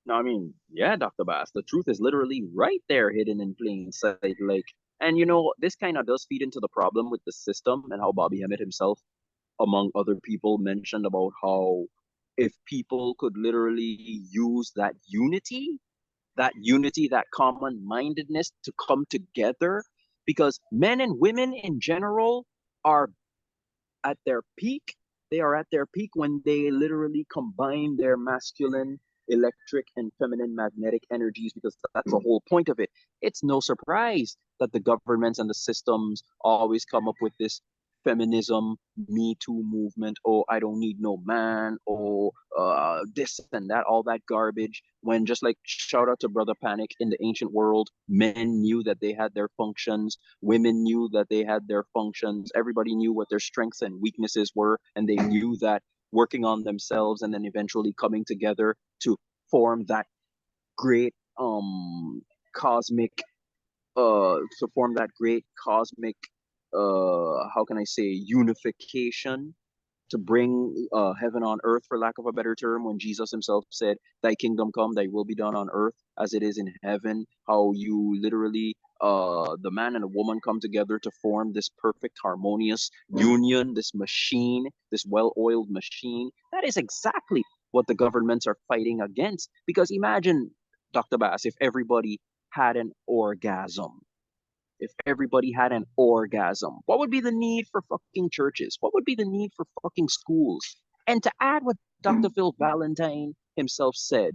[SPEAKER 2] No, I mean, yeah, Dr. Bass, the truth is literally right there hidden in plain sight. Like, and this kind of does feed into the problem with the system and how Bobby Hemmett himself, among other people, mentioned about how if people could literally use that unity, that common mindedness to come together, because men and women in general are at their peak. They are at their peak when they literally combine their masculine, electric, and feminine magnetic energies, because that's the whole point of it. It's no surprise that the governments and the systems always come up with this feminism, Me Too movement, oh, I don't need no man, oh, this and that, all that garbage. When just like shout out to Brother Panic, in the ancient world, men knew that they had their functions, women knew that they had their functions, everybody knew what their strengths and weaknesses were, and they knew that working on themselves and then eventually coming together to form that great cosmic to form that great cosmic, how can I say, unification, to bring heaven on earth, for lack of a better term, when Jesus himself said, "Thy kingdom come, thy will be done on earth as it is in heaven." How you literally, the man and a woman come together to form this perfect, harmonious union, this machine, this well-oiled machine. That is exactly what the governments are fighting against. Because imagine, Dr. Bass, if everybody had an orgasm, if everybody had an orgasm, what would be the need for fucking churches? What would be the need for fucking schools? And to add what Dr. Phil Valentine himself said,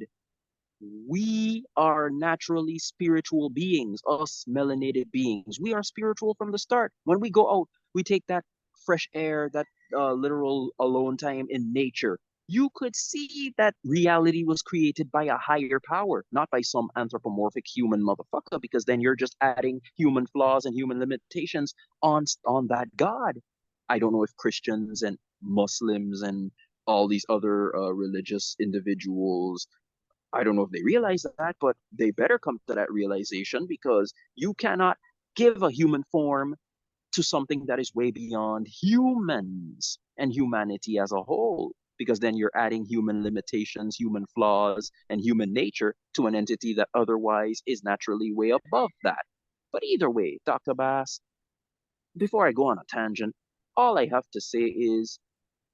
[SPEAKER 2] we are naturally spiritual beings, us melanated beings. We are spiritual from the start. When we go out, we take that fresh air, that literal alone time in nature. You could see that reality was created by a higher power, not by some anthropomorphic human motherfucker, because then you're just adding human flaws and human limitations on that God. I don't know if Christians and Muslims and all these other religious individuals, I don't know if they realize that, but they better come to that realization, because you cannot give a human form to something that is way beyond humans and humanity as a whole, because then you're adding human limitations, human flaws, and human nature to an entity that otherwise is naturally way above that. But either way, Dr. Bass, before I go on a tangent, all I have to say is,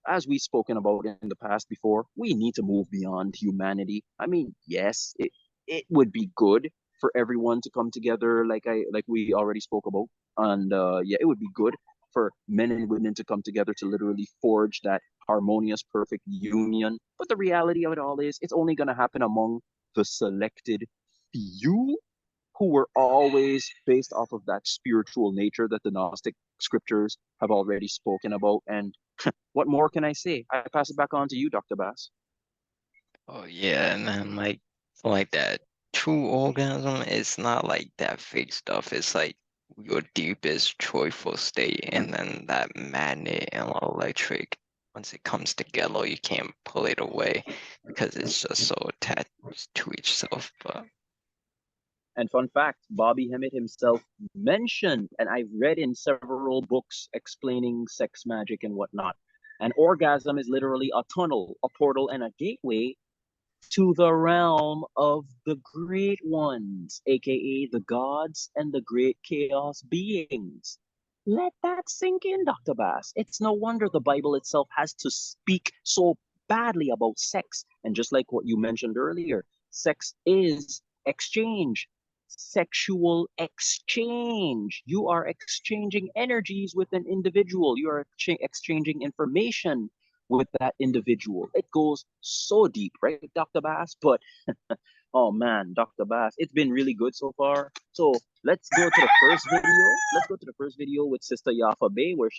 [SPEAKER 2] as we've spoken about in the past before, we need to move beyond humanity. I mean, yes, it would be good for everyone to come together, like we already spoke about, and yeah, it would be good for men and women to come together to literally forge that harmonious, perfect union. But the reality of it all is, it's only going to happen among the selected few, who were always based off of that spiritual nature that the Gnostic scriptures have already spoken about. And what more can I say? I pass it back on to you, Dr. Bass.
[SPEAKER 1] Oh yeah, man, like that true orgasm, it's not like that fake stuff. It's like your deepest joyful state, and then that magnet and electric, once it comes together, you can't pull it away because it's just so attached to itself. But
[SPEAKER 2] And fun fact, Bobby Hemmett himself mentioned, and I've read in several books explaining sex magic and whatnot, an orgasm is literally a tunnel, a portal, and a gateway to the realm of the great ones, aka the gods and the great chaos beings. Let that sink in, Dr. Bass. It's no wonder the Bible itself has to speak so badly about sex. And just like what you mentioned earlier, sex is exchange, sexual exchange. You are exchanging energies with an individual, you are exchanging information with that individual. It goes so deep, right, Dr. Bass? But oh man, Dr. Bass, it's been really good so far. So let's go to the first video. Let's go to the first video with Sister Yafa Bay, where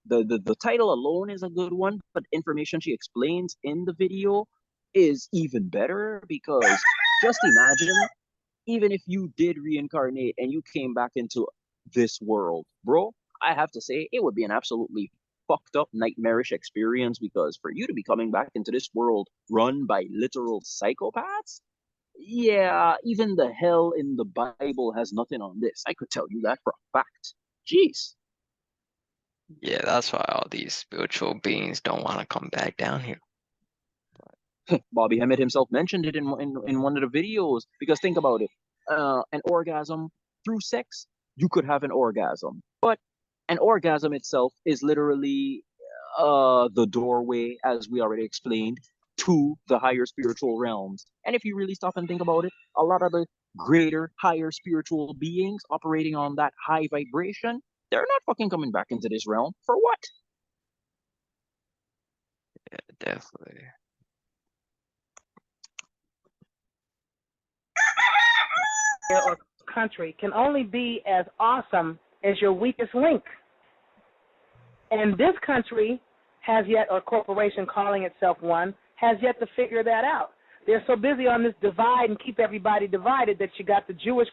[SPEAKER 2] the title alone is a good one, but information she explains in the video is even better, because just imagine, even if you did reincarnate and you came back into this world, bro, I have to say it would be an absolutely fucked up, nightmarish experience, because for you to be coming back into this world run by literal psychopaths, yeah, even the hell in the Bible has nothing on this. I could tell you that for a fact. Jeez.
[SPEAKER 1] yeah, that's why all these spiritual beings don't want to come back down here.
[SPEAKER 2] Bobby Hemmett himself mentioned it in one of the videos, because think about it. An orgasm through sex, you could have an orgasm. But an orgasm itself is literally the doorway, as we already explained, to the higher spiritual realms. And if you really stop and think about it, a lot of the greater, higher spiritual beings operating on that high vibration, they're not fucking coming back into this realm. For what?
[SPEAKER 1] Yeah, definitely.
[SPEAKER 3] Or country can only be as awesome as your weakest link. And this country has yet, or corporation calling itself one, has yet to figure that out. They're so busy on this divide and keep everybody divided that you got the Jewish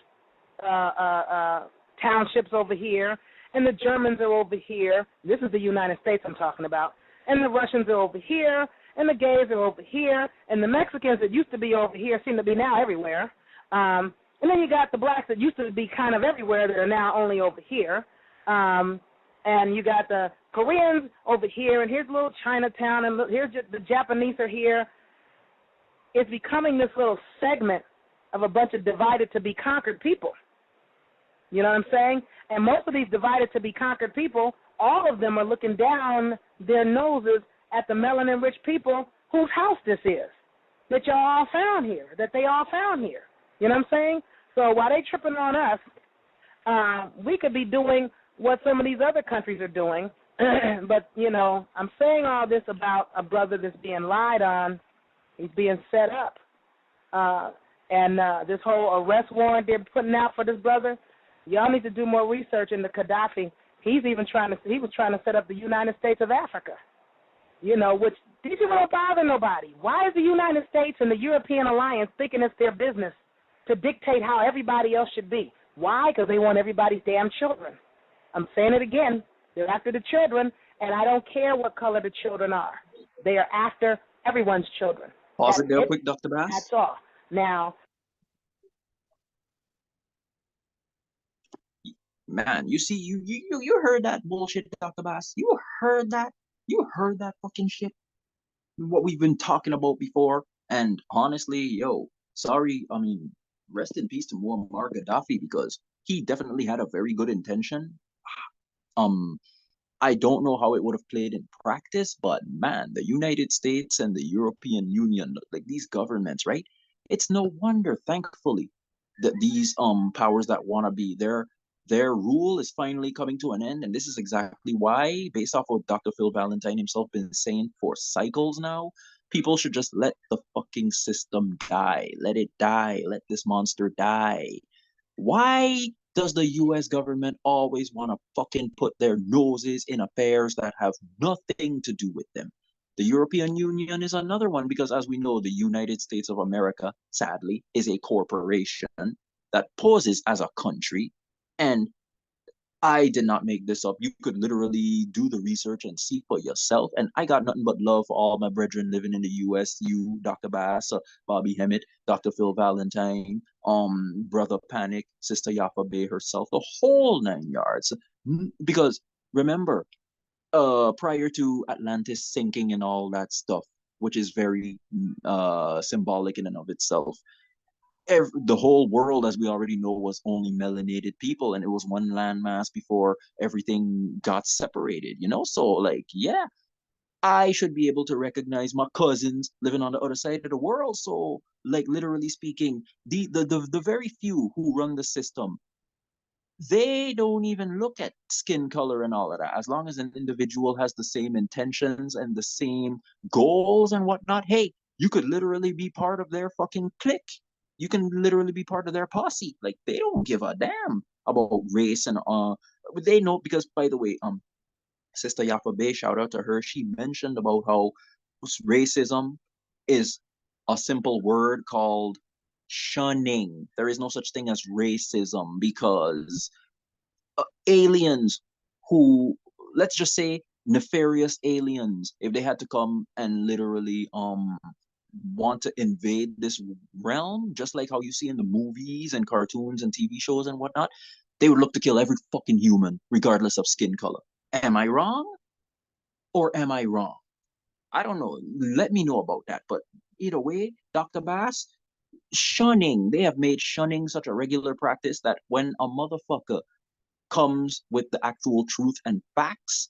[SPEAKER 3] townships over here, and the Germans are over here. This is the United States I'm talking about. And the Russians are over here, and the gays are over here, and the Mexicans that used to be over here seem to be now everywhere. And then you got the blacks that used to be kind of everywhere that are now only over here. And you got the Koreans over here, and here's little Chinatown, and look, here's the Japanese are here. It's becoming this little segment of a bunch of divided to be conquered people. You know what I'm saying? And most of these divided to be conquered people, all of them are looking down their noses at the melanin-rich people whose house this is, that y'all all found here, that they all found here. You know what I'm saying? So while they tripping on us, we could be doing what some of these other countries are doing. But, you know, I'm saying all this about a brother that's being lied on. He's being set up. And this whole arrest warrant they're putting out for this brother, y'all need to do more research into Gaddafi. He was trying to set up the United States of Africa. You know, which these people don't bother nobody. Why is the United States and the European alliance thinking it's their business to dictate how everybody else should be? Why? Because they want everybody's damn children. I'm saying it again. They're after the children, and I don't care what color the children are. They are after everyone's children.
[SPEAKER 2] Pause it there quick, Dr. Bass.
[SPEAKER 3] That's all. Now,
[SPEAKER 2] man, you see, you heard that bullshit, Dr. Bass. You heard that? You heard that fucking shit? What we've been talking about before. And honestly, yo, sorry, I mean, rest in peace to Muammar Gaddafi, because he definitely had a very good intention. I don't know how it would have played in practice, but man, the United States and the European Union, like these governments, right? It's no wonder, thankfully, that these powers that want to be there, their rule is finally coming to an end. And this is exactly why, based off of Dr. Phil Valentine himself been saying for cycles now, people should just let the fucking system die. Let it die. Let this monster die. Why does the US government always want to fucking put their noses in affairs that have nothing to do with them? The European Union is another one, because as we know, the United States of America, sadly, is a corporation that poses as a country. And I did not make this up. You could literally do the research and see for yourself. And I got nothing but love for all my brethren living in the US. You, Dr. Bass, Bobby Hemmett, Dr. Phil Valentine, Brother Panic, Sister Yafa Bay herself, the whole 9 yards. Because remember, prior to Atlantis sinking and all that stuff, which is very symbolic in and of itself, the whole world, as we already know, was only melanated people, and it was one landmass before everything got separated, you know? So, like, yeah, I should be able to recognize my cousins living on the other side of the world. So, like, literally speaking, the very few who run the system, they don't even look at skin color and all of that. As long as an individual has the same intentions and the same goals and whatnot, hey, you could literally be part of their fucking clique. You can literally be part of their posse. Like, they don't give a damn about race and they know, because by the way, Sister Yafa Bay, shout out to her, she mentioned about how racism is a simple word called shunning. There is no such thing as racism, because aliens who, let's just say, nefarious aliens, if they had to come and literally want to invade this realm, just like how you see in the movies and cartoons and TV shows and whatnot, they would look to kill every fucking human, regardless of skin color. Am I wrong? Or am I wrong? I don't know. Let me know about that. But either way, Dr. Bass, shunning, they have made shunning such a regular practice that when a motherfucker comes with the actual truth and facts,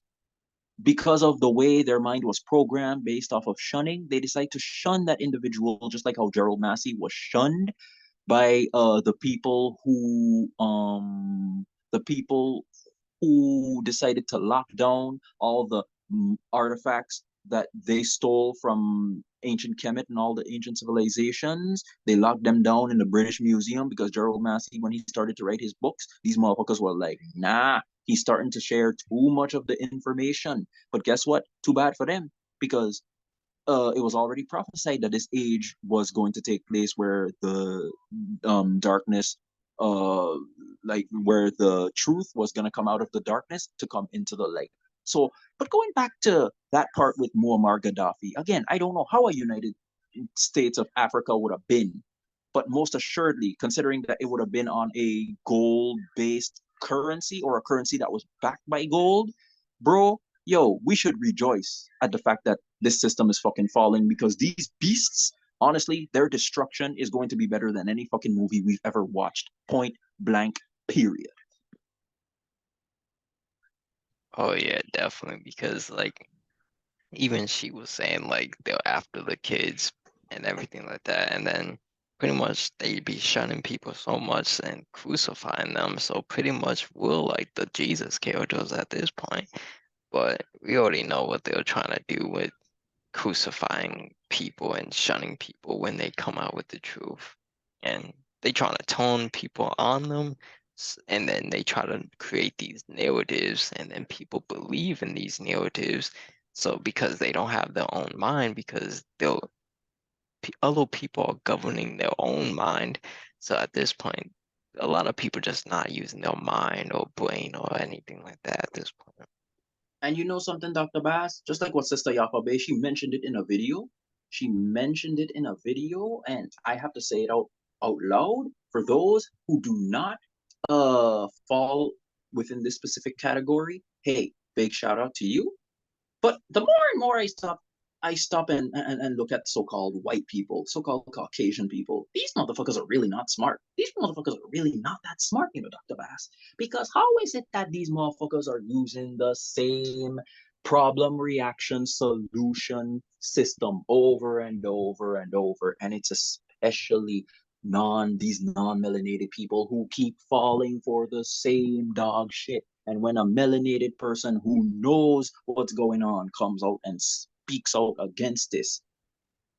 [SPEAKER 2] because of the way their mind was programmed based off of shunning, they decide to shun that individual, just like how Gerald Massey was shunned by the people who decided to lock down all the artifacts that they stole from ancient Kemet and all the ancient civilizations. They locked them down in the British Museum because Gerald Massey, when he started to write his books, these motherfuckers were like, nah, he's starting to share too much of the information. But guess what? Too bad for them, because it was already prophesied that this age was going to take place where the darkness, like where the truth was going to come out of the darkness to come into the light. So, but going back to that part with Muammar Gaddafi, again, I don't know how a United States of Africa would have been, But most assuredly, considering that it would have been on a gold-based currency or a currency that was backed by gold, bro, yo, we should rejoice at the fact that this system is fucking falling because these beasts, honestly, their destruction is going to be better than any fucking movie we've ever watched. Point blank, period.
[SPEAKER 1] Oh yeah, definitely. Because like even she was saying like they're after the kids and everything like that, and then pretty much they be shunning people so much and crucifying them. So pretty much we're like the Jesus characters at this point. But we already know what they're trying to do with crucifying people and shunning people when they come out with the truth. And they trying to tone people on them, and then they try to create these narratives, and then people believe in these narratives. So because they don't have their own mind, because they'll other people are governing their own mind. So at this point, a lot of people just not using their mind or brain or anything like that at this point.
[SPEAKER 2] And you know something, Dr. Bass? Just like what Sister Yafabe, she mentioned it in a video. She mentioned it in a video, and I have to say it out loud for those who do not fall within this specific category. Hey, big shout out to you. But the more and more I stop and look at so-called white people, so-called Caucasian people. These motherfuckers are really not smart. These motherfuckers are really not that smart, Dr. Bass. Because how is it that these motherfuckers are using the same problem reaction solution system over and over and over? And it's especially these non-melanated people who keep falling for the same dog shit. And when a melanated person who knows what's going on comes out and speaks out against this,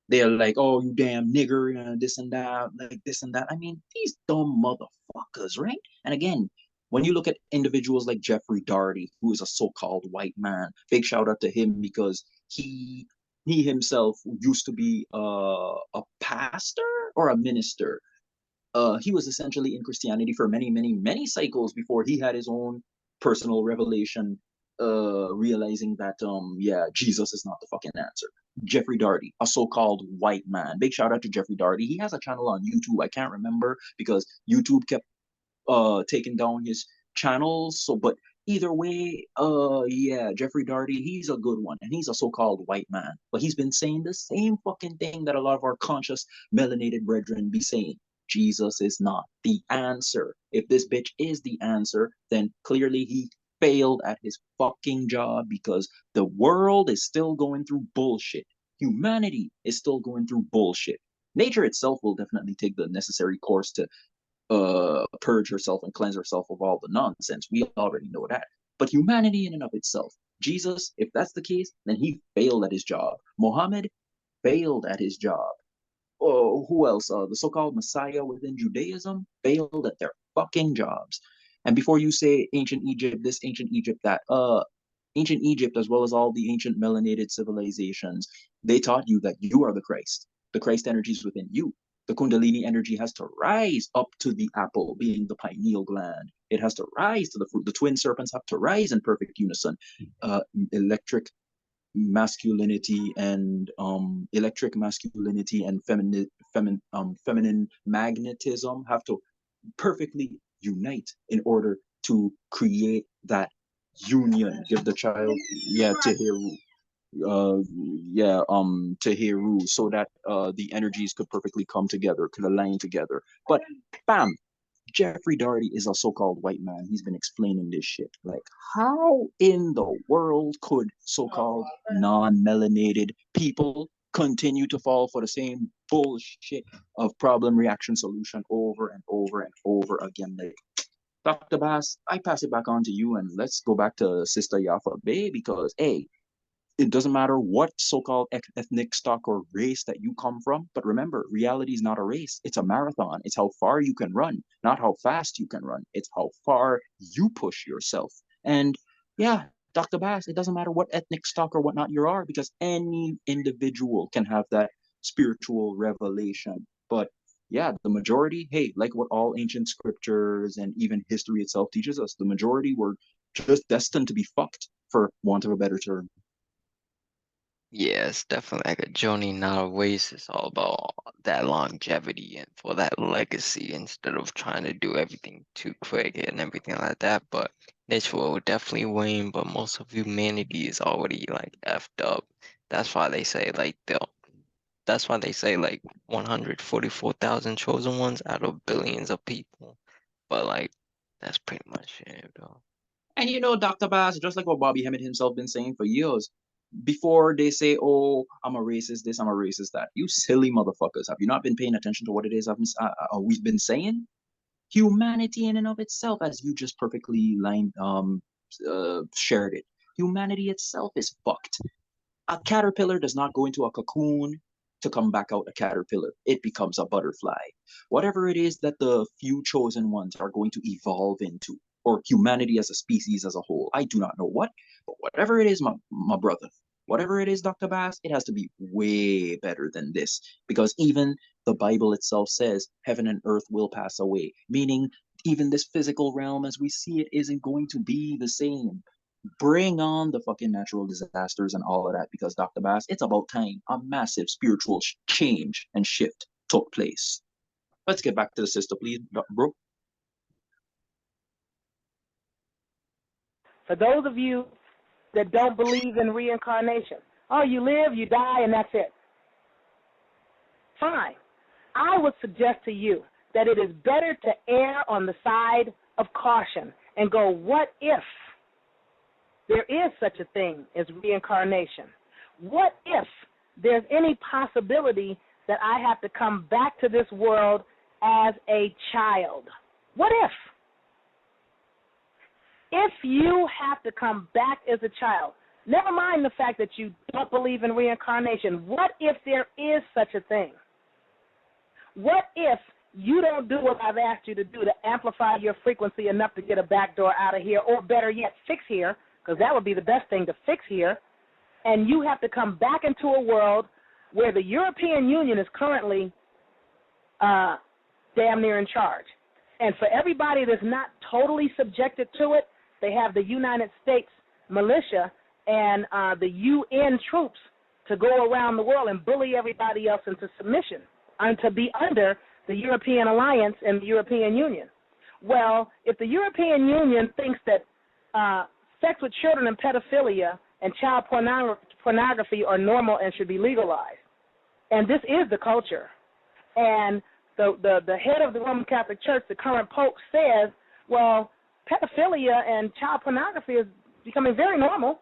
[SPEAKER 2] they're like, oh, you damn nigger, and this and that, like this and that. I mean, these dumb motherfuckers, right? And again, when you look at individuals like Jeffrey Darty, who is a so-called white man, big shout out to him because he himself used to be a pastor or a minister. He was essentially in Christianity for many, many, many cycles before he had his own personal revelation, realizing that yeah, Jesus is not the fucking answer. Jeffrey Darty, a so-called white man. Big shout out to Jeffrey Darty. He has a channel on YouTube. I can't remember because YouTube kept taking down his channels. So, but either way, yeah, Jeffrey Darty, he's a good one, and he's a so-called white man. But he's been saying the same fucking thing that a lot of our conscious melanated brethren be saying. Jesus is not the answer. If this bitch is the answer, then clearly he failed at his fucking job because the world is still going through bullshit. Humanity is still going through bullshit. Nature itself will definitely take the necessary course to purge herself and cleanse herself of all the nonsense. We already know that. But humanity in and of itself, Jesus, if that's the case, then he failed at his job. Muhammad failed at his job. Oh, who else? The so-called Messiah within Judaism failed at their fucking jobs. And before you say ancient Egypt, this ancient Egypt, that ancient Egypt, as well as all the ancient melanated civilizations, they taught you that you are the Christ. The Christ energy is within you. The Kundalini energy has to rise up to the apple, being the pineal gland. It has to rise to the fruit. The twin serpents have to rise in perfect unison. Electric masculinity and feminine magnetism have to perfectly unite in order to create that union. Give the child, yeah, Tehiru, uh, yeah, Tehiru, so that the energies could perfectly come together, could align together. But bam, Jeffrey Darty is a so-called white man. He's been explaining this shit. Like, how in the world could so-called non-melanated people continue to fall for the same bullshit of problem reaction solution over and over and over again? Like, Dr. Bass, I pass it back on to you, and let's go back to Sister Yafa Bay because, hey, it doesn't matter what so-called ethnic stock or race that you come from, but remember, reality is not a race. It's a marathon. It's how far you can run, not how fast you can run. It's how far you push yourself. And yeah, Dr. Bass, it doesn't matter what ethnic stock or whatnot you are, because any individual can have that spiritual revelation. But yeah, the majority, hey, like what all ancient scriptures and even history itself teaches us, the majority were just destined to be fucked, for want of a better term.
[SPEAKER 1] Yeah, it's definitely like a journey, not a race. It's all about that longevity and for that legacy instead of trying to do everything too quick and everything like that. But nature will definitely wane, but most of humanity is already like effed up. That's why they say like that's why they say like 144,000 chosen ones out of billions of people. But like that's pretty much it, though.
[SPEAKER 2] And you know, Dr. Bass, just like what Bobby Hemmett himself been saying for years, before they say, "Oh, I'm a racist this, I'm a racist that," you silly motherfuckers, have you not been paying attention to what it is we've been saying? Humanity in and of itself, as you just perfectly shared it, humanity itself is fucked. A caterpillar does not go into a cocoon to come back out a caterpillar. It becomes a butterfly. Whatever it is that the few chosen ones are going to evolve into, or humanity as a species as a whole, I do not know what, but whatever it is, my brother, whatever it is, Dr. Bass, it has to be way better than this. Because even the Bible itself says heaven and earth will pass away, meaning even this physical realm as we see it isn't going to be the same. Bring on the fucking natural disasters and all of that because Dr. Bass, it's about time a massive spiritual change and shift took place. Let's get back to the sister, please, bro.
[SPEAKER 3] For those of you that don't believe in reincarnation, oh, you live, you die, and that's it. Fine. I would suggest to you that it is better to err on the side of caution and go, what if there is such a thing as reincarnation? What if there's any possibility that I have to come back to this world as a child? What if? If you have to come back as a child, never mind the fact that you don't believe in reincarnation, what if there is such a thing? What if you don't do what I've asked you to do to amplify your frequency enough to get a back door out of here, or better yet, fix here, because that would be the best thing to fix here, and you have to come back into a world where the European Union is currently damn near in charge. And for everybody that's not totally subjected to it, they have the United States militia and the UN troops to go around the world and bully everybody else into submission and to be under the European Alliance and the European Union. Well, if the European Union thinks that sex with children and pedophilia and child pornography are normal and should be legalized, and this is the culture, and the head of the Roman Catholic Church, the current Pope, says, well, pedophilia and child pornography is becoming very normal.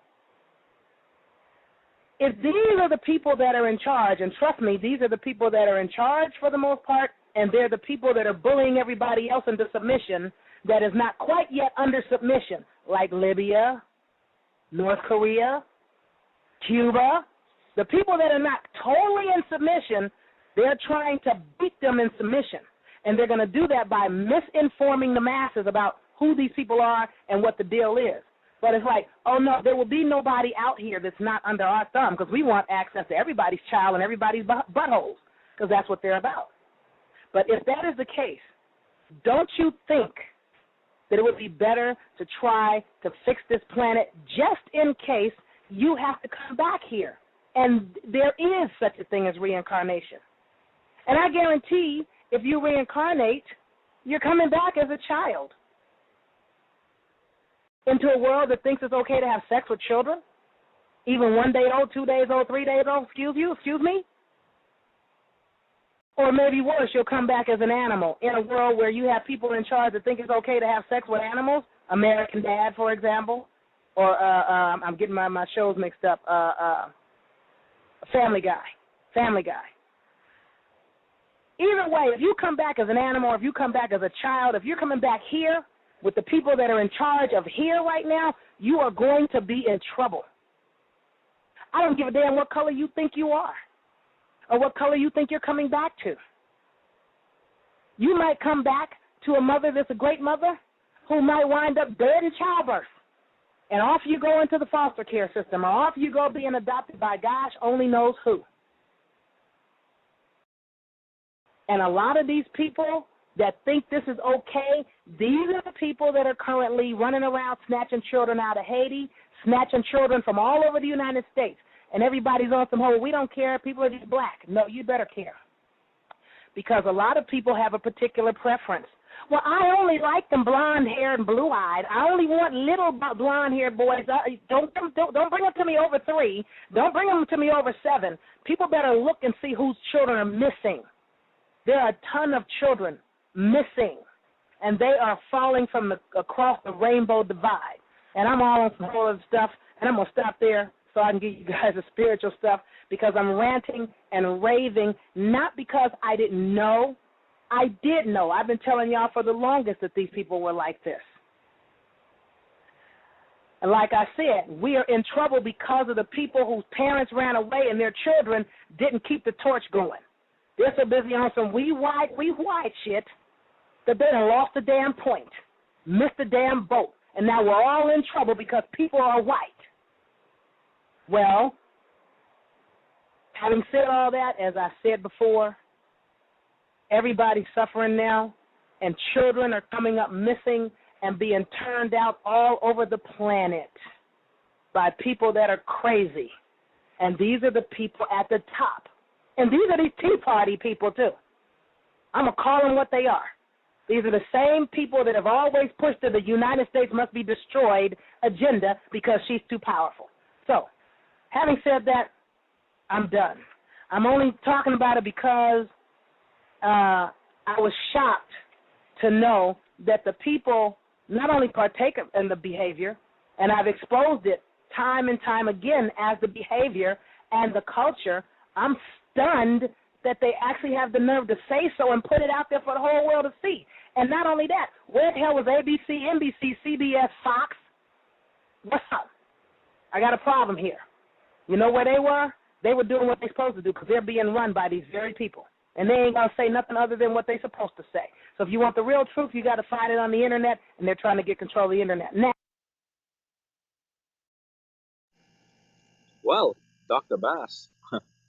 [SPEAKER 3] If these are the people that are in charge, and trust me, these are the people that are in charge for the most part, and they're the people that are bullying everybody else into submission that is not quite yet under submission, like Libya, North Korea, Cuba. The people that are not totally in submission, they're trying to beat them in submission. And they're going to do that by misinforming the masses about who these people are and what the deal is. But it's like, oh, no, there will be nobody out here that's not under our thumb because we want access to everybody's child and everybody's buttholes because that's what they're about. But if that is the case, don't you think that it would be better to try to fix this planet just in case you have to come back here? And there is such a thing as reincarnation. And I guarantee if you reincarnate, you're coming back as a child into a world that thinks it's okay to have sex with children, even 1 day old, 2 days old, 3 days old, excuse me? Or maybe worse, you'll come back as an animal in a world where you have people in charge that think it's okay to have sex with animals, American Dad, for example, or I'm getting my shows mixed up, Family Guy. Either way, if you come back as an animal, or if you come back as a child, if you're coming back here with the people that are in charge of here right now, you are going to be in trouble. I don't give a damn what color you think you are or what color you think you're coming back to. You might come back to a mother that's a great mother who might wind up dead in childbirth. And off you go into the foster care system, or off you go being adopted by gosh only knows who. And a lot of these people that think this is okay, these are the people that are currently running around snatching children out of Haiti, snatching children from all over the United States. and everybody's on some whole, we don't care, people are just black. No, you better care. Because a lot of people have a particular preference. Well, I only like them blonde-haired and blue-eyed. I only want little blonde-haired boys. Don't bring them to me over 3. Don't bring them to me over 7. People better look and see whose children are missing. There are a ton of children missing, and they are falling from across the rainbow divide. And I'm all on some whole other stuff, and I'm going to stop there so I can give you guys the spiritual stuff, because I'm ranting and raving, not because I didn't know. I did know. I've been telling y'all for the longest that these people were like this. And like I said, we are in trouble because of the people whose parents ran away and their children didn't keep the torch going. They're so busy on some we white shit that they done lost the damn point, missed the damn boat, and now we're all in trouble because people are white. Well, having said all that, as I said before, everybody's suffering now, and children are coming up missing and being turned out all over the planet by people that are crazy. And these are the people at the top. And these are these Tea Party people, too. I'm going to call them what they are. These are the same people that have always pushed the United States must be destroyed agenda because she's too powerful. So, having said that, I'm done. I'm only talking about it because I was shocked to know that the people not only partake in the behavior, and I've exposed it time and time again as the behavior and the culture. I'm stunned that they actually have the nerve to say so and put it out there for the whole world to see. And not only that, where the hell was ABC, NBC, CBS, Fox? What's up? I got a problem here. You know where they were? They were doing what they're supposed to do because they're being run by these very people. And they ain't going to say nothing other than what they're supposed to say. So if you want the real truth, you got to find it on the Internet, and they're trying to get control of the Internet. Now,
[SPEAKER 2] Well, Dr. Bass,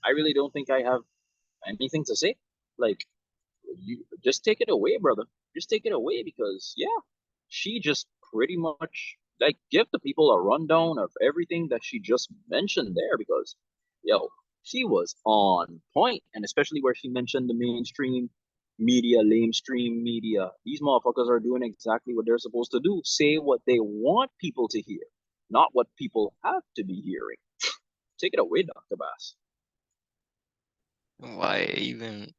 [SPEAKER 2] I really don't think I have anything to say. Like, you just take it away, brother. Just take it away because, yeah, she just pretty much, like, give the people a rundown of everything that she just mentioned there because, yo, she was on point. And especially where she mentioned the mainstream media, lamestream media. These motherfuckers are doing exactly what they're supposed to do. Say what they want people to hear, not what people have to be hearing. Take it away, Dr. Bass.
[SPEAKER 1] Why even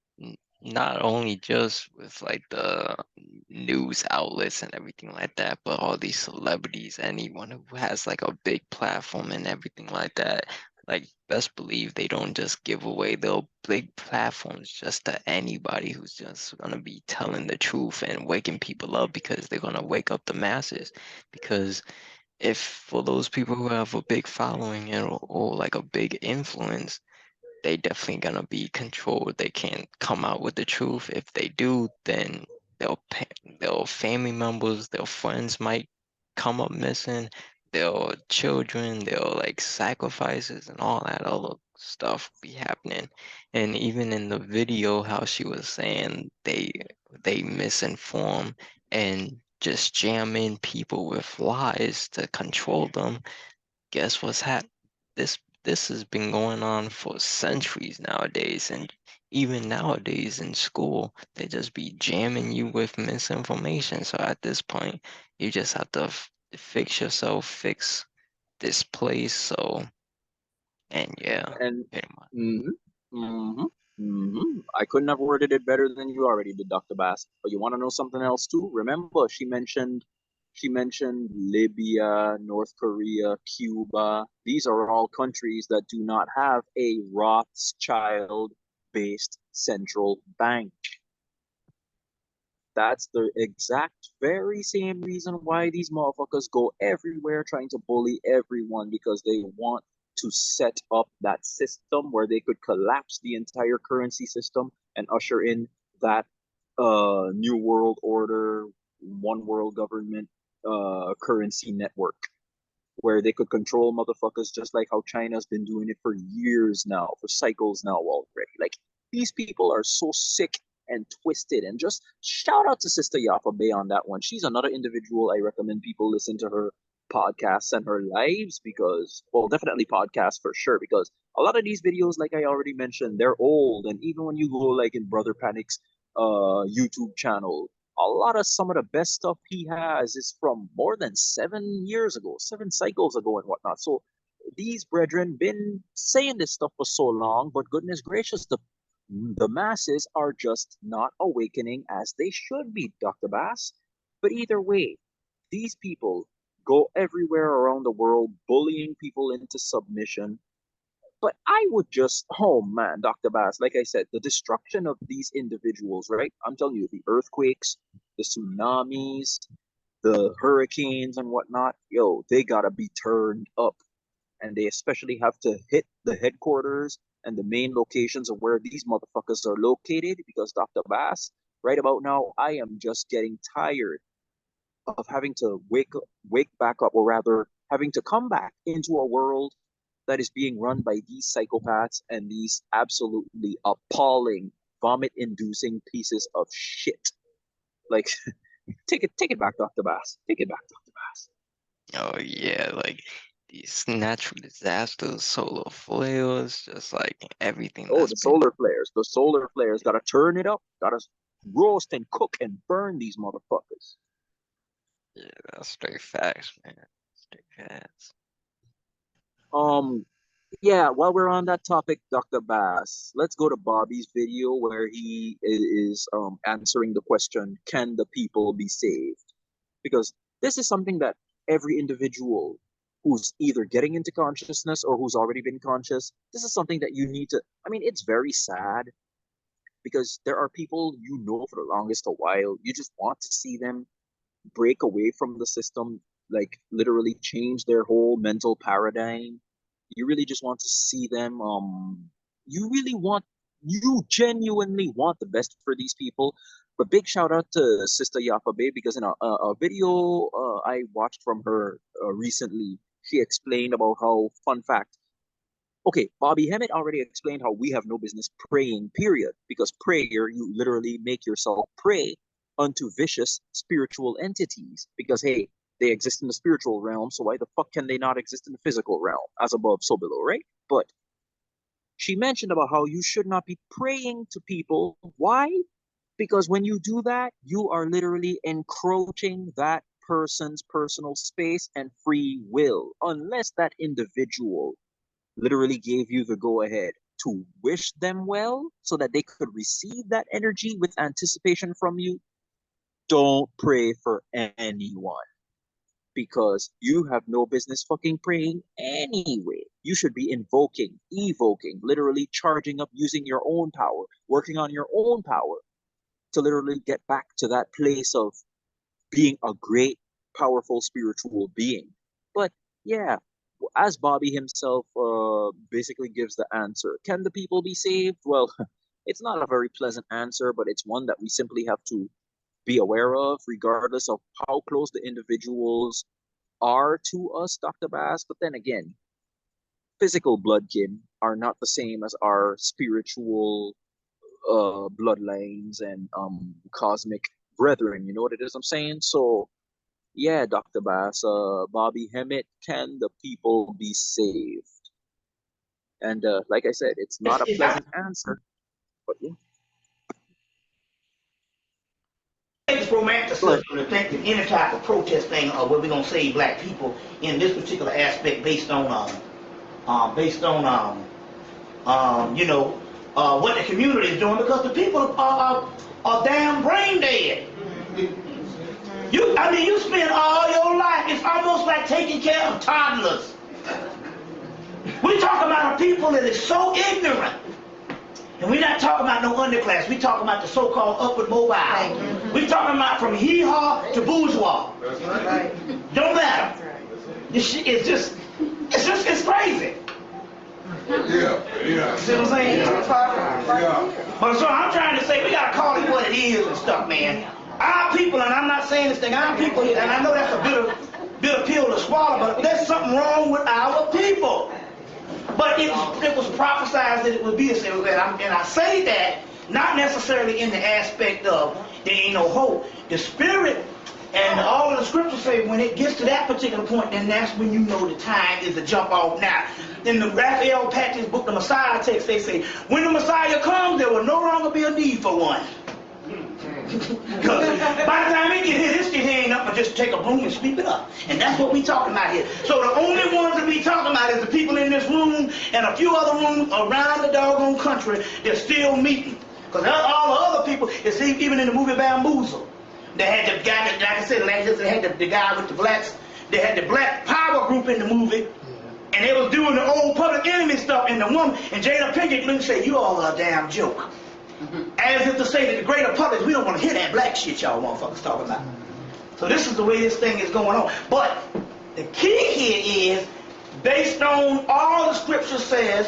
[SPEAKER 1] not only just with like the news outlets and everything like that, but all these celebrities, anyone who has like a big platform and everything like that, like best believe they don't just give away their big platforms just to anybody who's just gonna be telling the truth and waking people up because they're gonna wake up the masses. Because if for those people who have a big following or like a big influence, they definitely gonna be controlled. They can't come out with the truth. If they do, then their family members, their friends might come up missing. Their children, their like sacrifices and all that other stuff be happening. And even in the video, how she was saying they misinform and just jam in people with lies to control them. Guess what's happened? This has been going on for centuries nowadays, and even nowadays in school, they just be jamming you with misinformation. So at this point, you just have to fix yourself, fix this place. So, and yeah,
[SPEAKER 2] And
[SPEAKER 1] pretty much.
[SPEAKER 2] I couldn't have worded it better than you already did, Dr. Bass. But you want to know something else too? Remember, she mentioned Libya, North Korea, Cuba. These are all countries that do not have a Rothschild-based central bank. That's the exact very same reason why these motherfuckers go everywhere trying to bully everyone because they want to set up that system where they could collapse the entire currency system and usher in that new world order, one world government currency network where they could control motherfuckers just like how China's been doing it for years now, for cycles now already. Like these people are so sick and twisted. And just shout out to Sister Yafa Bay on that one. She's another individual I recommend people listen to her. podcasts and her lives because, well, definitely podcasts for sure, because a lot of these videos, like I already mentioned, they're old. And even when you go like in Brother Panic's YouTube channel, a lot of some of the best stuff he has is from more than 7 years ago, 7 cycles ago and whatnot. So these brethren been saying this stuff for so long, but goodness gracious, the masses are just not awakening as they should be, Dr. Bass. But either way, these people go everywhere around the world bullying people into submission. But I would just, oh man, Dr. Bass, like I said, the destruction of these individuals, right? I'm telling you, the earthquakes, the tsunamis, the hurricanes and whatnot, yo, they gotta be turned up. And they especially have to hit the headquarters and the main locations of where these motherfuckers are located because Dr. Bass, right about now, I am just getting tired of having to wake back up, or rather having to come back into a world that is being run by these psychopaths and these absolutely appalling, vomit-inducing pieces of shit. Like, take it back, Dr. Bass. Take it back, Dr. Bass.
[SPEAKER 1] Oh yeah, like these natural disasters, solar flares, just like everything
[SPEAKER 2] Oh,
[SPEAKER 1] that's
[SPEAKER 2] the
[SPEAKER 1] been.
[SPEAKER 2] solar flares. The solar flares. Gotta turn it up. Gotta roast and cook and burn these motherfuckers.
[SPEAKER 1] Yeah, that's straight facts, man. Straight facts.
[SPEAKER 2] Um, yeah, while we're on that topic, Dr. Bass, let's go to Bobby's video where he is answering the question, can the people be saved? Because this is something that every individual who's either getting into consciousness or who's already been conscious, this is something that you need to, I mean, it's very sad because there are people you know for the longest a while. You just want to see them break away from the system, like literally change their whole mental paradigm. You really just want to see them. You really want, you genuinely want the best for these people. But big shout out to Sister Yapabe because in a video I watched from her recently, she explained about how, fun fact, okay, Bobby Hemmett already explained how we have no business praying, period. Because prayer, you literally make yourself pray unto vicious spiritual entities. Because, hey, they exist in the spiritual realm, so why the fuck can they not exist in the physical realm? As above, so below, right? But she mentioned about how you should not be praying to people. Why? Because when you do that, you are literally encroaching that person's personal space and free will, unless that individual literally gave you the go ahead to wish them well so that they could receive that energy with anticipation from you. Don't pray for anyone because you have no business fucking praying anyway. You should be invoking, evoking, literally charging up using your own power, working on your own power to literally get back to that place of being a great, powerful spiritual being. But yeah, as Bobby himself basically gives the answer, can the people be saved? Well, it's not a very pleasant answer, but it's one that we simply have to be aware of, regardless of how close the individuals are to us, Dr. Bass. But then again, physical bloodkin are not the same as our spiritual bloodlines and cosmic brethren. You know what it is I'm saying? So yeah, Dr. Bass, Bobby Hemmett, can the people be saved? And like I said, it's not a pleasant answer, but yeah.
[SPEAKER 4] It's romanticism to think that any type of protest thing or where we're gonna save black people in this particular aspect based on what the community is doing because the people are damn brain dead. You spend all your life, it's almost like taking care of toddlers. We talk about a people that is so ignorant. And we're not talking about no underclass. We're talking about the so-called upward mobile. We're talking about from hee-haw to bourgeois. Right. Don't matter. This shit is it's crazy. Yeah. See what I'm saying? Yeah. But so I'm trying to say we gotta call it what it is and stuff, man. Our people, and I'm not saying this thing, our people, and I know that's a bitter pill to swallow, but there's something wrong with our people. But it was prophesied that it would be a sin. And I say that not necessarily in the aspect of there ain't no hope. The spirit And all of the scriptures say when it gets to that particular point, then that's when you know the time is to jump off now. In the Raphael Patch's book, the Messiah text, they say, when the Messiah comes, there will no longer be a need for one. Because by the time he get here, this shit ain't up, but just take a broom and sweep it up. And that's what we talking about here. So the only ones that we talking about is the people in this room and a few other rooms around the doggone country that's still meeting. Because all the other people, it's even in the movie Bamboozle. They had the guy, that, like I said, they had the guy with the blacks. They had the black power group in the movie. And they was doing the old public enemy stuff. And the woman, and Jada Pinkett looked and said, you all are a damn joke. As if to say that the greater public, we don't want to hear that black shit y'all motherfuckers talking about. So this is the way this thing is going on. But the key here is, based on all the scripture says,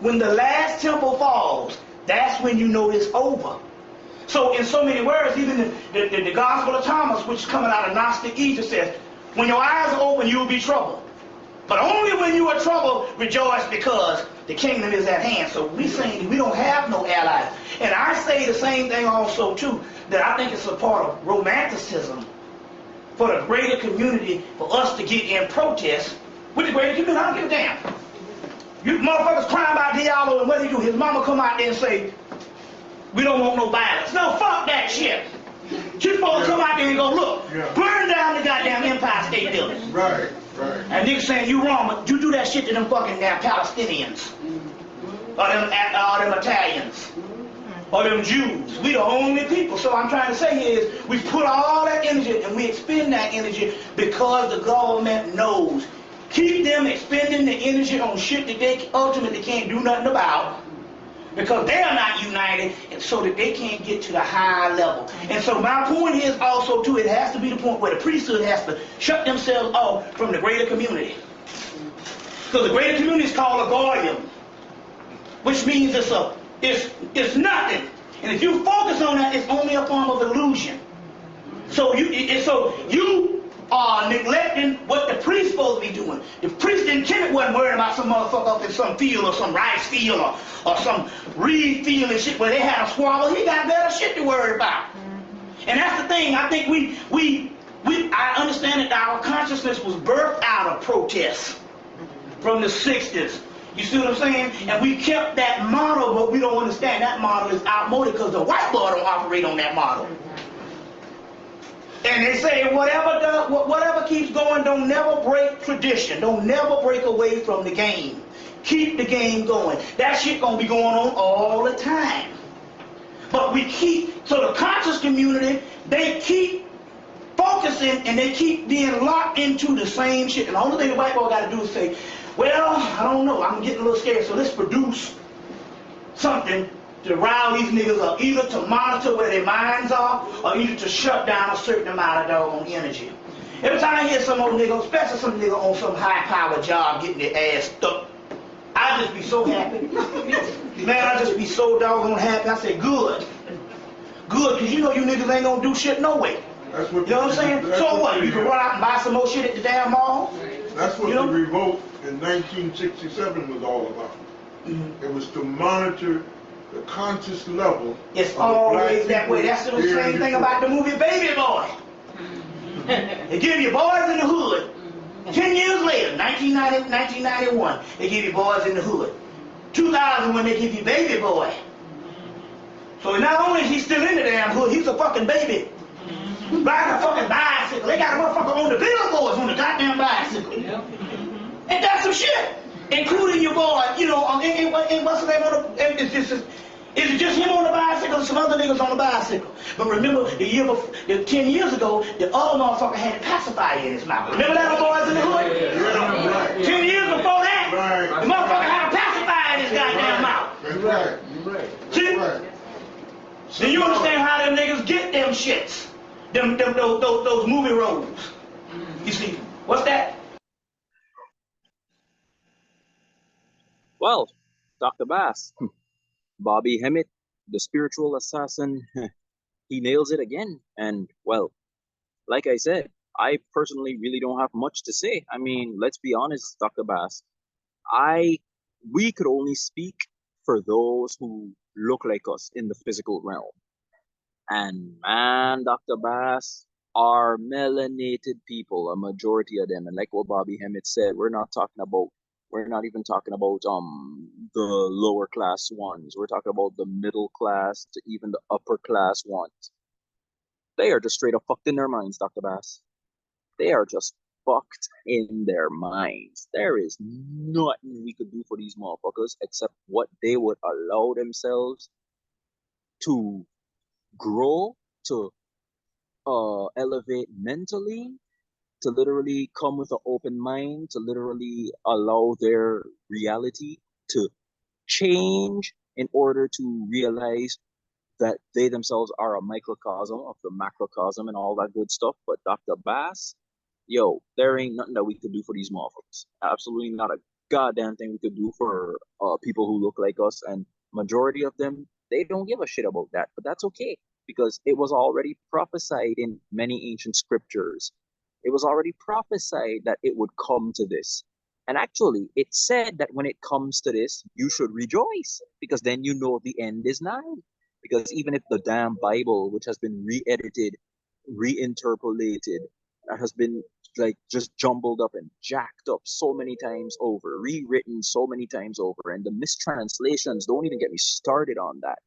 [SPEAKER 4] when the last temple falls, that's when you know it's over. So in so many words, even the Gospel of Thomas, which is coming out of Gnostic Egypt, says, when your eyes are open, you will be troubled. But only when you are troubled, rejoice, because the kingdom is at hand. So we saying we don't have no allies. And I say the same thing also too, that I think it's a part of romanticism for the greater community, for us to get in protest with the greater community. I don't give a damn. You motherfuckers crying about Diallo, and what he do? His mama come out there and say, we don't want no violence. No, fuck that shit. She's supposed to come out there and go, look, burn down the goddamn Empire State Building.
[SPEAKER 5] Right, right.
[SPEAKER 4] And niggas saying you wrong, but you do that shit to them fucking damn Palestinians. Or them Italians. Or them Jews. We the only people. So I'm trying to say here is, we put all that energy and we expend that energy because the government knows. Keep them expending the energy on shit that they ultimately can't do nothing about, because they are not united, and so that they can't get to the higher level. And so my point is also too, it has to be the point where the priesthood has to shut themselves off from the greater community. Because the greater community is called a goyim, which means it's nothing. And if you focus on that, it's only a form of illusion. So you are neglecting what the priest supposed to be doing. The priest in Kemet wasn't worried about some motherfucker up in some field or some rice field or some reed field and shit where they had a squabble. He got better shit to worry about. And that's the thing. I think I understand that our consciousness was birthed out of protests from the 60s. You see what I'm saying? And we kept that model, but we don't understand that model is outmoded because the white boy don't operate on that model. And they say whatever keeps going, don't never break tradition. Don't never break away from the game. Keep the game going. That shit gonna be going on all the time. But so the conscious community, they keep focusing and they keep being locked into the same shit. And the only thing the white boy gotta do is say, well, I don't know, I'm getting a little scared, so let's produce something to rile these niggas up, either to monitor where their minds are, or either to shut down a certain amount of doggone energy. Every time I hear some old nigga, especially some nigga on some high-powered job getting their ass stuck, I just be so happy. Man, I just be so doggone happy. I say, good. Good, because you know you niggas ain't gonna do shit no way.
[SPEAKER 5] That's what
[SPEAKER 4] you know what I'm saying? So what? You can run out and buy some more shit at the damn mall?
[SPEAKER 5] That's what the revolt in 1967 was all about. Mm-hmm. It was to monitor the conscious level.
[SPEAKER 4] It's always that way. That's the same thing about the movie Baby Boy. They give you Boys in the Hood. 10 years later, 1991, they give you Boys in the Hood. 2000 when they give you Baby Boy. So not only is he still in the damn hood, he's a fucking baby. Riding a fucking bicycle. They got a motherfucker on the billboards on the goddamn bicycle. And that's some shit. Including your boy, you know, and what's the name of the, is it just him on the bicycle or some other niggas on the bicycle? But remember, 10 years ago, the other motherfucker had a pacifier in his mouth. Remember that old Boys in the Hood? 10 years before that, the motherfucker had a pacifier in his goddamn mouth.
[SPEAKER 5] That's right. You're right.
[SPEAKER 4] See? Then you understand how them niggas get them shits. Those movie roles. You see, what's that?
[SPEAKER 2] Well, Dr. Bass, Bobby Hemmett, the spiritual assassin, he nails it again. And, well, like I said, I personally really don't have much to say. I mean, let's be honest, Dr. Bass. We could only speak for those who look like us in the physical realm. And man, Dr. Bass, are melanated people, a majority of them. And like what Bobby Hemmett said, we're not even talking about the lower class ones. We're talking about the middle class to even the upper class ones. They are just straight up fucked in their minds, Dr. Bass. They are just fucked in their minds. There is nothing we could do for these motherfuckers except what they would allow themselves to grow, to elevate mentally, to literally come with an open mind, to literally allow their reality to change in order to realize that they themselves are a microcosm of the macrocosm and all that good stuff. But Dr. Bass, yo, there ain't nothing that we could do for these motherfuckers. Absolutely not a goddamn thing we could do for people who look like us. And majority of them, they don't give a shit about that. But that's okay because it was already prophesied in many ancient scriptures. It was already prophesied that it would come to this. And actually, it said that when it comes to this, you should rejoice because then you know the end is nigh. Because even if the damn Bible, which has been re-edited, reinterpolated, that has been like just jumbled up and jacked up so many times over, rewritten so many times over, and the mistranslations, don't even get me started on that.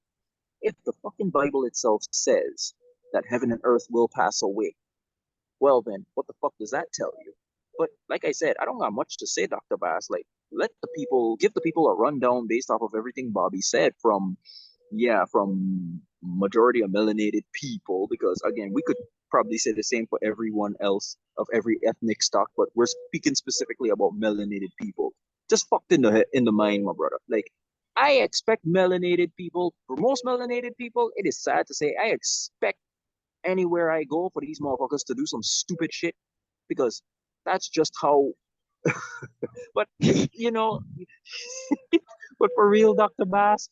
[SPEAKER 2] If the fucking Bible itself says that heaven and earth will pass away, well then, what the fuck does that tell you? But like I said, I don't got much to say, Dr. Bass. Like, give the people a rundown based off of everything Bobby said from majority of melanated people, because again, we could probably say the same for everyone else of every ethnic stock, but we're speaking specifically about melanated people. Just fucked in the mind, my brother. Like, I expect melanated people, for most melanated people, it is sad to say, I expect anywhere I go for these motherfuckers to do some stupid shit because that's just how. But you know, but for real, Dr. Bass,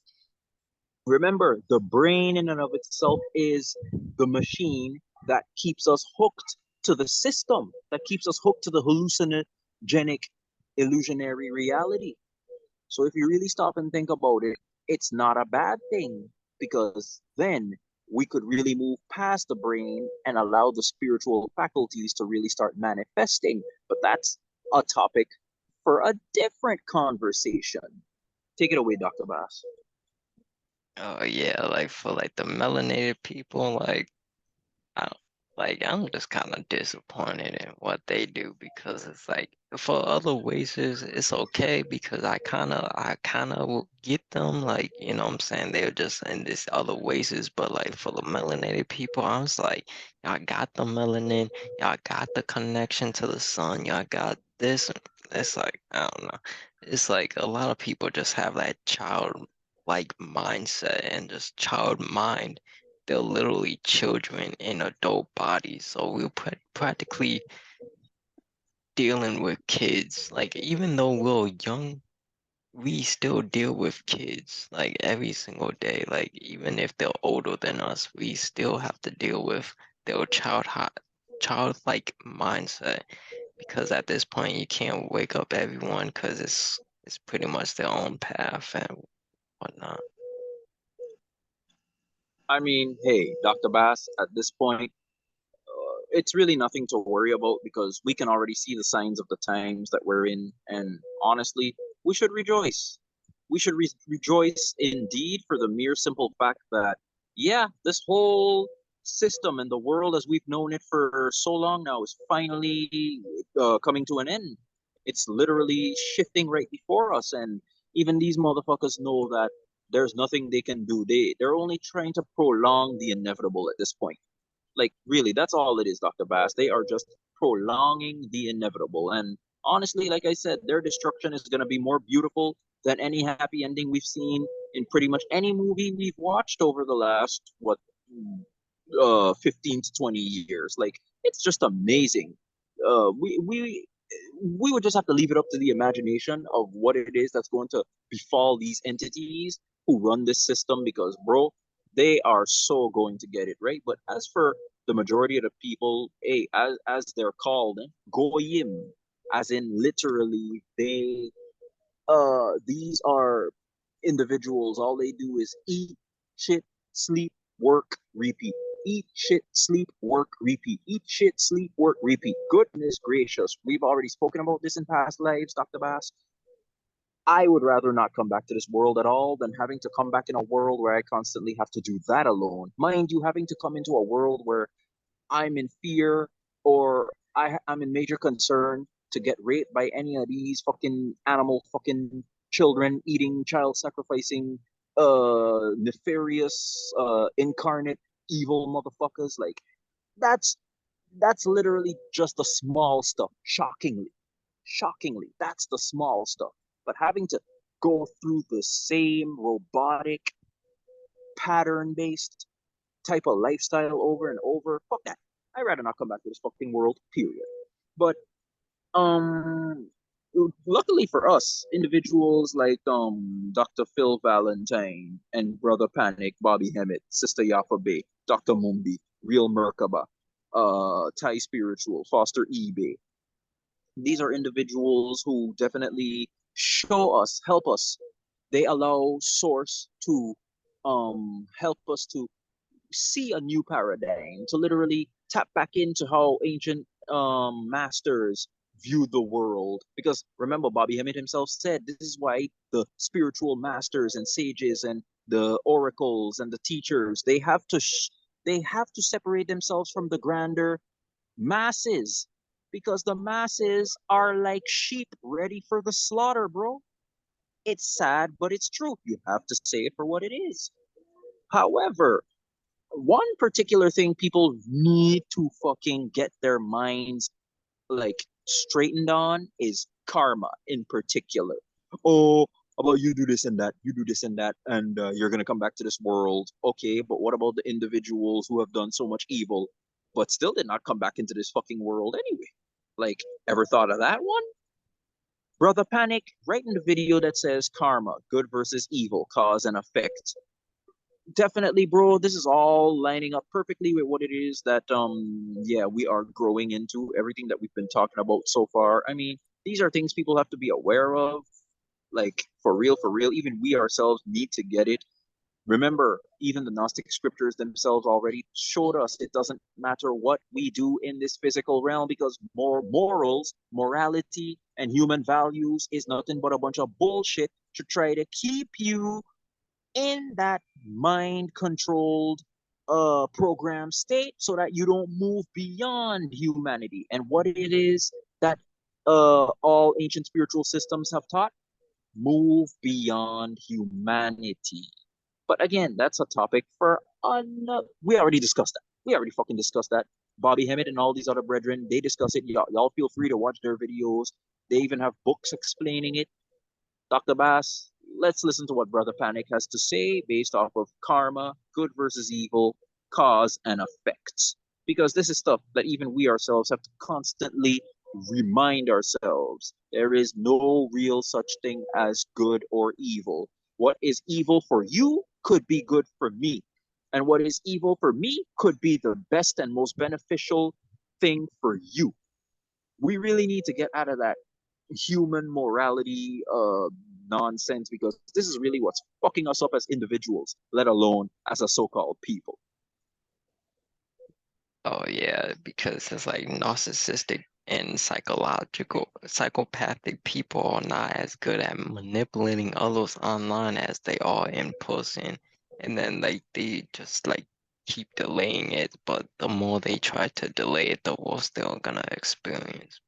[SPEAKER 2] remember, the brain in and of itself is the machine that keeps us hooked to the system, that keeps us hooked to the hallucinogenic, illusionary reality. So if you really stop and think about it, it's not a bad thing because then we could really move past the brain and allow the spiritual faculties to really start manifesting. But that's a topic for a different conversation. Take it away, Dr. Bass.
[SPEAKER 1] Oh yeah, like for like the melanated people, I don't, I'm just kind of disappointed in what they do because it's like for other races it's okay because I kind of get them, like, you know what I'm saying, they're just in this other races, but like for the melanated people I was like, y'all got the melanin, y'all got the connection to the sun, y'all got this. It's like, I don't know, it's like a lot of people just have that child like mindset and just child mind. They're literally children in adult bodies. So we're practically dealing with kids. Like, even though we're young, we still deal with kids like every single day. Like, even if they're older than us, we still have to deal with their childlike mindset. Because at this point, you can't wake up everyone because it's pretty much their own path and whatnot.
[SPEAKER 2] I mean, hey, Dr. Bass, at this point, it's really nothing to worry about because we can already see the signs of the times that we're in. And honestly, we should rejoice. We should rejoice indeed for the mere simple fact that, yeah, this whole system and the world as we've known it for so long now is finally coming to an end. It's literally shifting right before us. And even these motherfuckers know that there's nothing they can do. They're only trying to prolong the inevitable at this point. Like, really, that's all it is, Dr. Bass. They are just prolonging the inevitable. And honestly, like I said, their destruction is going to be more beautiful than any happy ending we've seen in pretty much any movie we've watched over the last, 15 to 20 years. Like, it's just amazing. Uh, we, we, we would just have to leave it up to the imagination of what it is that's going to befall these entities who run this system because, bro, they are so going to get it right. But as for the majority of the people, hey, as they're called, goyim, as in literally, these are individuals. All they do is eat, shit, sleep, work, repeat. Eat shit, sleep, work, repeat. Eat shit, sleep, work, repeat. Goodness gracious. We've already spoken about this in past lives, Dr. Bass. I would rather not come back to this world at all than having to come back in a world where I constantly have to do that alone. Mind you, having to come into a world where I'm in fear or I'm in major concern to get raped by any of these fucking animal fucking children eating, child sacrificing, nefarious, incarnate evil motherfuckers. Like that's that's literally just the small stuff. Shockingly, that's the small stuff. But having to go through the same robotic, pattern based type of lifestyle over and over, fuck that. I'd rather not come back to this fucking world, period. But um luckily for us, individuals like Dr. Phil Valentine and Brother Panic, Bobby Hemmett, Sister Yafa Bay, Dr. Mumbi, Real Merkaba, Thai Spiritual, Foster eBay, these are individuals who definitely show us, help us. They allow Source to help us to see a new paradigm, to literally tap back into how ancient masters viewed the world. Because remember, Bobby Hemmett himself said this is why the spiritual masters and sages and the oracles and the teachers they have to separate themselves from the grander masses, because the masses are like sheep ready for the slaughter, bro. It's sad, but it's true. You have to say it for what it is. However, one particular thing people need to fucking get their minds like straightened on is karma in particular. Oh, about you do this and that, you do this and that, and you're gonna come back to this world. Okay, but what about the individuals who have done so much evil, but still did not come back into this fucking world anyway? Like, ever thought of that one? Brother Panic, write in the video that says karma, good versus evil, cause and effect. Definitely, bro, this is all lining up perfectly with what it is that yeah, we are growing into, everything that we've been talking about so far. I mean, these are things people have to be aware of, like for real, even we ourselves need to get it. Remember, even the Gnostic scriptures themselves already showed us it doesn't matter what we do in this physical realm, because more morals, morality, and human values is nothing but a bunch of bullshit to try to keep you in that mind controlled program state so that you don't move beyond humanity. And what it is that all ancient spiritual systems have taught, move beyond humanity. But again, that's a topic for we already discussed that. We already fucking discussed that. Bobby Hemmett and all these other brethren, they discuss it. Y'all feel free to watch their videos. They even have books explaining it. Dr. Bass, let's listen to what Brother Panic has to say based off of karma, good versus evil, cause and effects. Because this is stuff that even we ourselves have to constantly remind ourselves. There is no real such thing as good or evil. What is evil for you could be good for me. And what is evil for me could be the best and most beneficial thing for you. We really need to get out of that human morality nonsense, because this is really what's fucking us up as individuals, let alone as a so-called people.
[SPEAKER 1] Oh yeah, because it's like narcissistic and psychopathic people are not as good at manipulating others online as they are in person. And then like they just like keep delaying it, but the more they try to delay it, the worse they're gonna experience.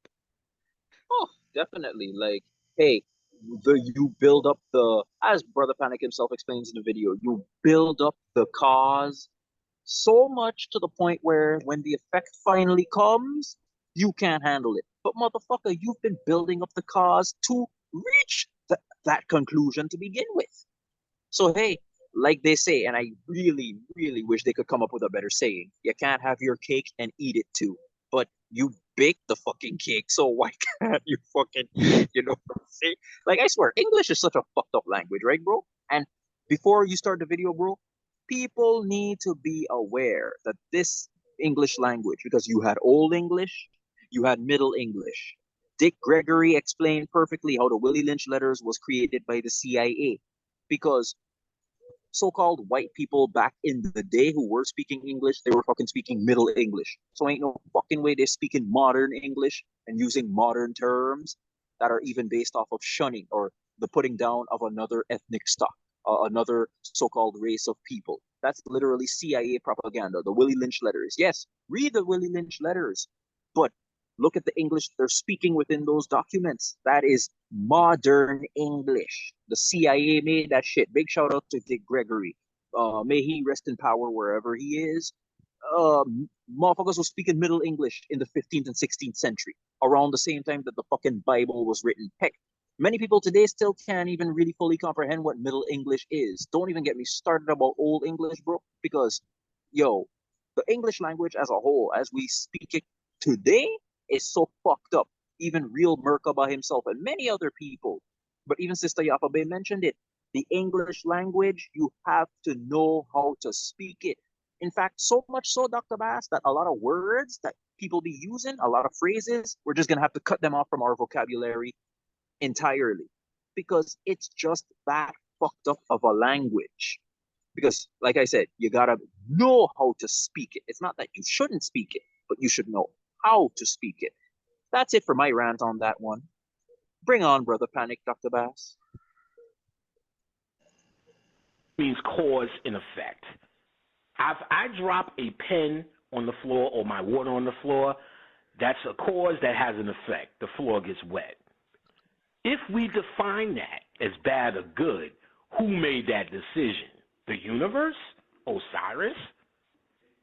[SPEAKER 2] Oh, definitely. Like, hey, you build up the, as Brother Panic himself explains in the video, you build up the cause so much to the point where when the effect finally comes, you can't handle it. But motherfucker, you've been building up the cause to reach that conclusion to begin with. So hey, like they say, and I really, really wish they could come up with a better saying. You can't have your cake and eat it too. But you baked the fucking cake, so why can't you fucking eat it? You know what I'm saying? Like I swear, English is such a fucked up language, right, bro? And before you start the video, bro, people need to be aware that this English language, because you had Old English, you had Middle English. Dick Gregory explained perfectly how the Willie Lynch letters was created by the CIA, because so-called white people back in the day who were speaking English, they were fucking speaking Middle English. So ain't no fucking way they're speaking modern English and using modern terms that are even based off of shunning or the putting down of another ethnic stock, another so-called race of people. That's literally CIA propaganda, the Willie Lynch letters. Yes, read the Willie Lynch letters, but look at the English they're speaking within those documents. That is modern English. The CIA made that shit. Big shout out to Dick Gregory. May he rest in power wherever he is. Motherfuckers were speaking Middle English in the 15th and 16th century, around the same time that the fucking Bible was written. Heck, many people today still can't even really fully comprehend what Middle English is. Don't even get me started about Old English, bro, because, yo, the English language as a whole, as we speak it today, is so fucked up. Even real Merkaba himself and many other people, but even Sister Yapabe mentioned it. The English language, you have to know how to speak it. In fact, so much so, Dr. Bass, that a lot of words that people be using, a lot of phrases, we're just going to have to cut them off from our vocabulary entirely because it's just that fucked up of a language. Because, like I said, you got to know how to speak it. It's not that you shouldn't speak it, but you should know how to speak it. That's it for my rant on that one. Bring on, Brother Panic, Dr. Bass.
[SPEAKER 6] Means cause and effect. If I drop a pen on the floor or my water on the floor, that's a cause that has an effect. The floor gets wet. If we define that as bad or good, who made that decision? The universe? Osiris?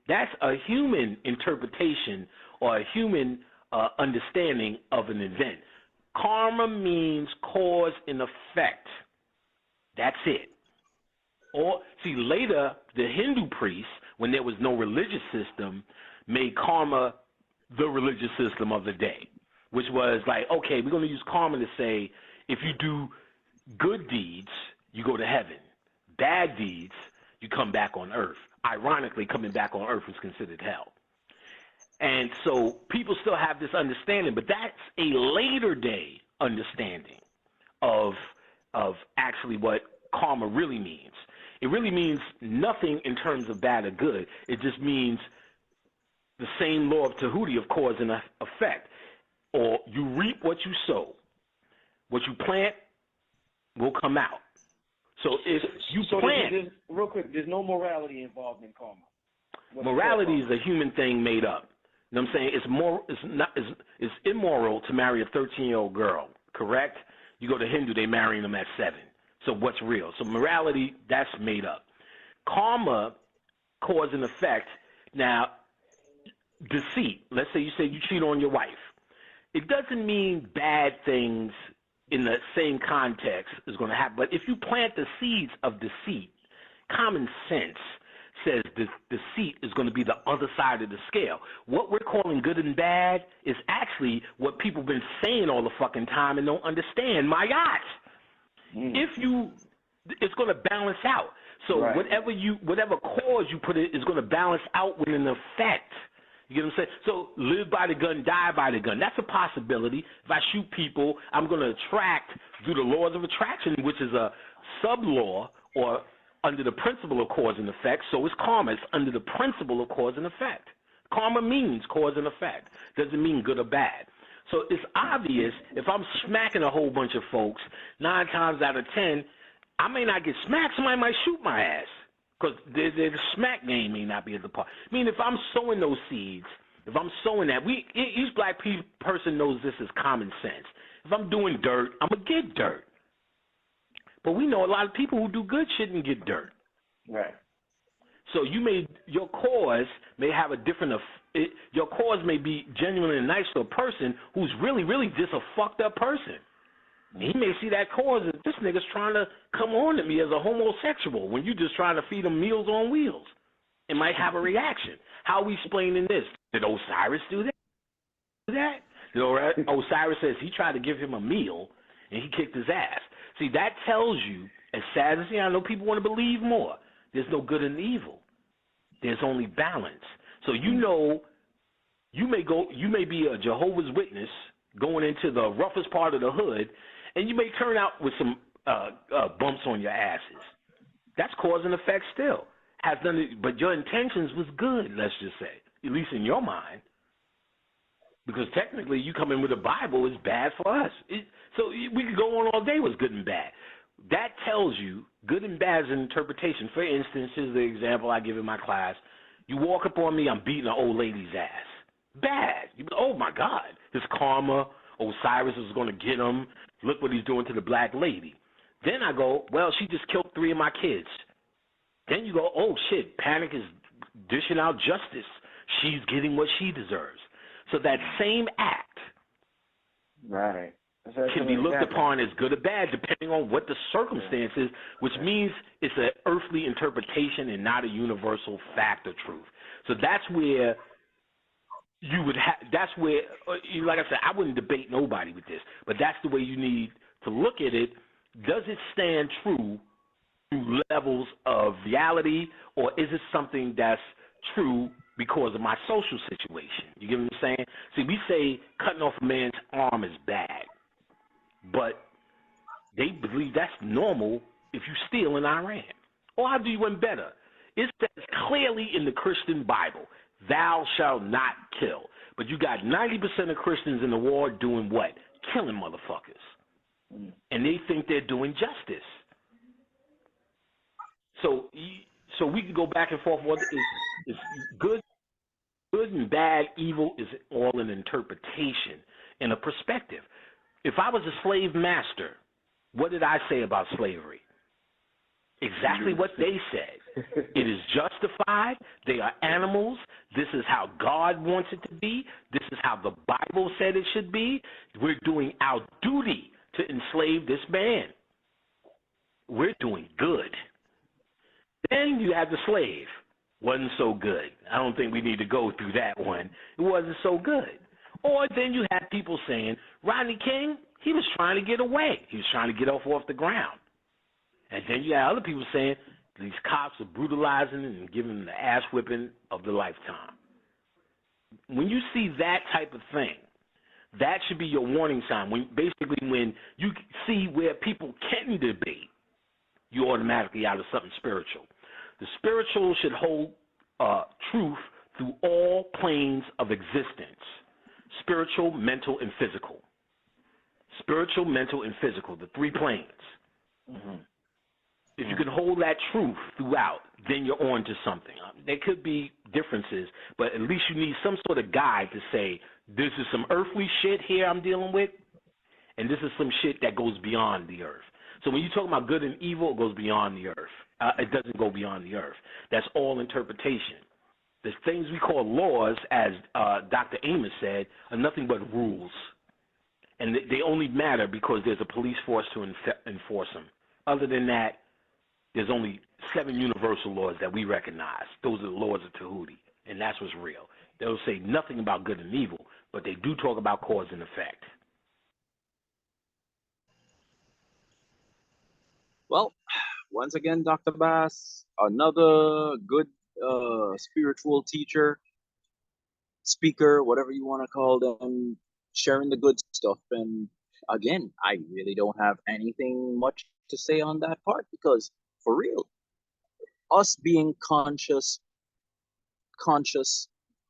[SPEAKER 6] That's a human interpretation or a human understanding of an event. Karma means cause and effect. That's it. Or see, later the Hindu priests, when there was no religious system, made karma the religious system of the day, which was like, okay, we're going to use karma to say if you do good deeds, you go to heaven. Bad deeds, you come back on earth. Ironically, coming back on earth was considered hell. And so people still have this understanding, but that's a later day understanding of actually what karma really means. It really means nothing in terms of bad or good. It just means the same law of Tahuti of cause and effect. Or you reap what you sow. What you plant will come out. So if you plant...
[SPEAKER 7] real quick, there's no morality involved in karma.
[SPEAKER 6] Morality is a human thing made up. You know what I'm saying? It's immoral to marry a 13-year-old girl, correct? You go to Hindu, they marrying them at 7. So what's real? So morality, that's made up. Karma, cause and effect. Now, deceit. Let's say you cheat on your wife. It doesn't mean bad things in the same context is going to happen. But if you plant the seeds of deceit, common sense says deceit is going to be the other side of the scale. What we're calling good and bad is actually what people have been saying all the fucking time and don't understand. My God. It's going to balance out. So
[SPEAKER 7] right.
[SPEAKER 6] whatever cause you put it is going to balance out with an effect. You get what I'm saying? So live by the gun, die by the gun. That's a possibility. If I shoot people, I'm going to attract through the laws of attraction, which is a sub-law or under the principle of cause and effect. So it's karma. It's under the principle of cause and effect. Karma means cause and effect. Doesn't mean good or bad. So it's obvious if I'm smacking a whole bunch of folks, 9 times out of 10, I may not get smacked. Somebody might shoot my ass because the smack game may not be at the part. I mean, if I'm sowing those seeds, if I'm sowing that, each black person knows this is common sense. If I'm doing dirt, I'm going to get dirt. But we know a lot of people who do good shouldn't get dirt.
[SPEAKER 7] Right.
[SPEAKER 6] So your cause may have a different, your cause may be genuinely nice to a person who's really, really just a fucked up person. He may see that cause as this nigga's trying to come on to me as a homosexual when you just trying to feed him Meals on Wheels. It might have a reaction. How are we explaining this? Did Osiris do that? Osiris says he tried to give him a meal and he kicked his ass. See, that tells you, as sad as I know people want to believe more, there's no good and evil. There's only balance. So you may be a Jehovah's Witness going into the roughest part of the hood, and you may turn out with some bumps on your asses. That's cause and effect still. Has done, but your intentions was good, let's just say, at least in your mind. Because technically, you come in with a Bible is bad for us. So we could go on all day with good and bad. That tells you good and bad is an interpretation. For instance, here's the example I give in my class. You walk up on me, I'm beating an old lady's ass. Bad. Oh, my God. His karma, Osiris is going to get him. Look what he's doing to the black lady. Then I go, well, she just killed 3 of my kids. Then you go, oh, shit, Panic is dishing out justice. She's getting what she deserves. So that same act
[SPEAKER 7] Right.
[SPEAKER 6] can be looked upon as good or bad depending on what the circumstance is, which means it's an earthly interpretation and not a universal fact or truth. So that's where you would that's where, like I said, I wouldn't debate nobody with this, but that's the way you need to look at it. Does it stand true through levels of reality, or is it something that's true because of my social situation? You get what I'm saying? See, we say cutting off a man's arm is bad, but they believe that's normal if you steal in Iran. Or I'll do you one better. It says clearly in the Christian Bible, thou shalt not kill. But you got 90% of Christians in the war doing what? Killing motherfuckers. And they think they're doing justice. So we can go back and forth. It's good and bad, evil is all an interpretation and a perspective. If I was a slave master, what did I say about slavery? Exactly what they said. It is justified. They are animals. This is how God wants it to be. This is how the Bible said it should be. We're doing our duty to enslave this man. We're doing good. Then you have the slave. Wasn't so good. I don't think we need to go through that one. It wasn't so good. Or then you have people saying, Rodney King, he was trying to get away. He was trying to get off the ground. And then you have other people saying, these cops are brutalizing and giving the ass whipping of the lifetime. When you see that type of thing, that should be your warning sign. When you see where people can debate, you automatically out of something spiritual. The spiritual should hold truth through all planes of existence: spiritual, mental, and physical. Spiritual, mental, and physical, the 3 planes. Mm-hmm. If you can hold that truth throughout, then you're on to something. There could be differences, but at least you need some sort of guide to say, this is some earthly shit here I'm dealing with, and this is some shit that goes beyond the earth. So when you talk about good and evil, it goes beyond the earth. It doesn't go beyond the earth. That's all interpretation. The things we call laws, as Dr. Amos said, are nothing but rules. And they only matter because there's a police force to enforce them. Other than that, there's only 7 universal laws that we recognize. Those are the laws of Tahuti, and that's what's real. They'll say nothing about good and evil, but they do talk about cause and effect.
[SPEAKER 2] Well, once again, Dr. Bass, another good spiritual teacher, speaker, whatever you want to call them, sharing the good stuff. And again, I really don't have anything much to say on that part because, for real, us being conscious,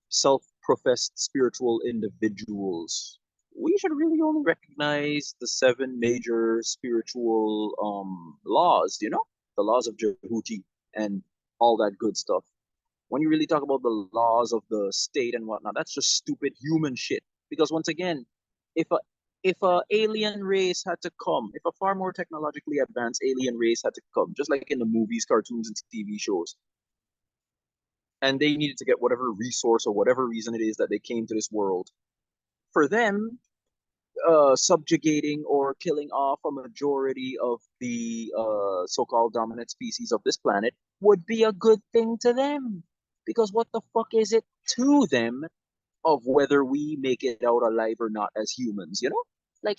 [SPEAKER 2] self-professed spiritual individuals, we should really only recognize the 7 major spiritual laws, the laws of Jehuti and all that good stuff. When you really talk about the laws of the state and whatnot, that's just stupid human shit. Because once again, if a alien race had to come, if a far more technologically advanced alien race had to come, just like in the movies, cartoons, and TV shows, and they needed to get whatever resource or whatever reason it is that they came to this world, for them, subjugating or killing off a majority of the so-called dominant species of this planet would be a good thing to them. Because what the fuck is it to them of whether we make it out alive or not as humans, Like,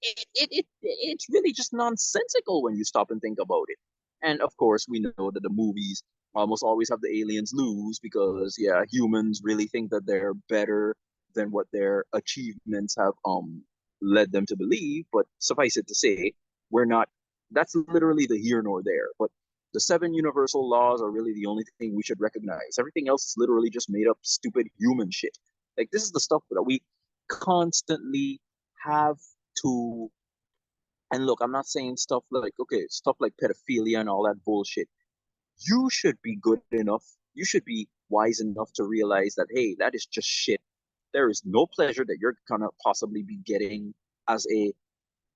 [SPEAKER 2] it's really just nonsensical when you stop and think about it. And of course, we know that the movies almost always have the aliens lose because, yeah, humans really think that they're better than what their achievements have led them to believe. But suffice it to say, we're not. That's literally the here nor there. But The seven universal laws are really the only thing we should recognize. Everything else is literally just made up stupid human shit. Like this is the stuff that we constantly have to. And look, I'm not saying stuff like, okay, stuff like pedophilia and all that bullshit. You should be good enough. You should be wise enough to realize that, hey, that is just shit. There is no pleasure that you're gonna possibly be getting as a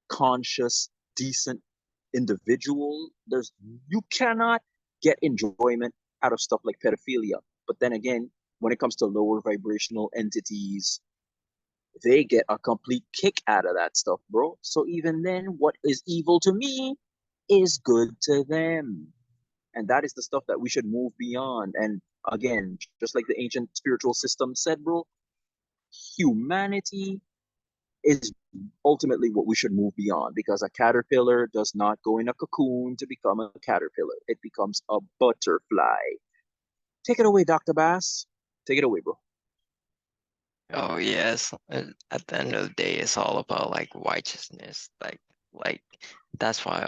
[SPEAKER 2] conscious, decent individual. You cannot get enjoyment out of stuff like pedophilia. But then again, when it comes to lower vibrational entities, they get a complete kick out of that stuff, bro. So even then, what is evil to me is good to them. And that is the stuff that we should move beyond. And again, just like the ancient spiritual system said, bro, humanity is ultimately what we should move beyond, because a caterpillar does not go in a cocoon to become a caterpillar. It becomes a butterfly. Take it away, Dr. Bass. Take it away, bro.
[SPEAKER 1] Oh yes, at the end of the day, it's all about like righteousness. Like that's why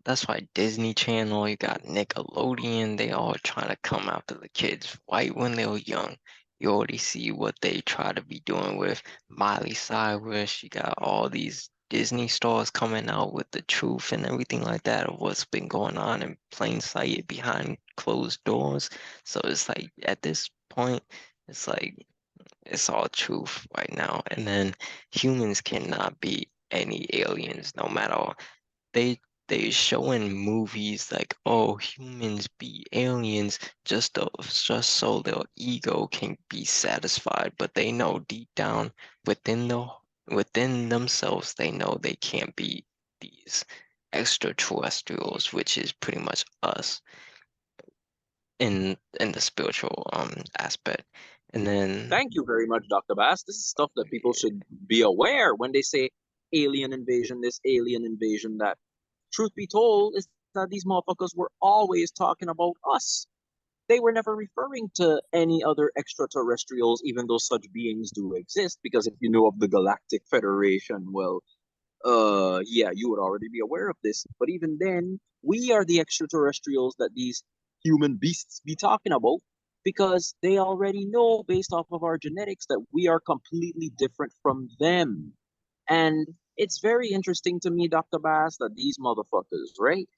[SPEAKER 1] that's why Disney Channel, you got Nickelodeon, they all trying to come after the kids right when they were young. You already see what they try to be doing with Miley Cyrus. You got all these Disney stars coming out with the truth and everything like that of what's been going on in plain sight behind closed doors. So it's like at this point, it's like it's all truth right now. And then humans cannot be any aliens, no matter they they show in movies like, oh, humans be aliens just so their ego can be satisfied, but they know deep down within themselves they know they can't be these extraterrestrials, which is pretty much us in the spiritual aspect. And then
[SPEAKER 2] Thank you very much, Dr. Bass. This is stuff that people should be aware when they say alien invasion, this alien invasion, that. Truth be told, is that these motherfuckers were always talking about us. They were never referring to any other extraterrestrials, even though such beings do exist. Because if you know of the Galactic Federation, well, yeah, you would already be aware of this. But even then, we are the extraterrestrials that these human beasts be talking about, because they already know based off of our genetics that we are completely different from them. And it's very interesting to me, Dr. Bass, that these motherfuckers, right?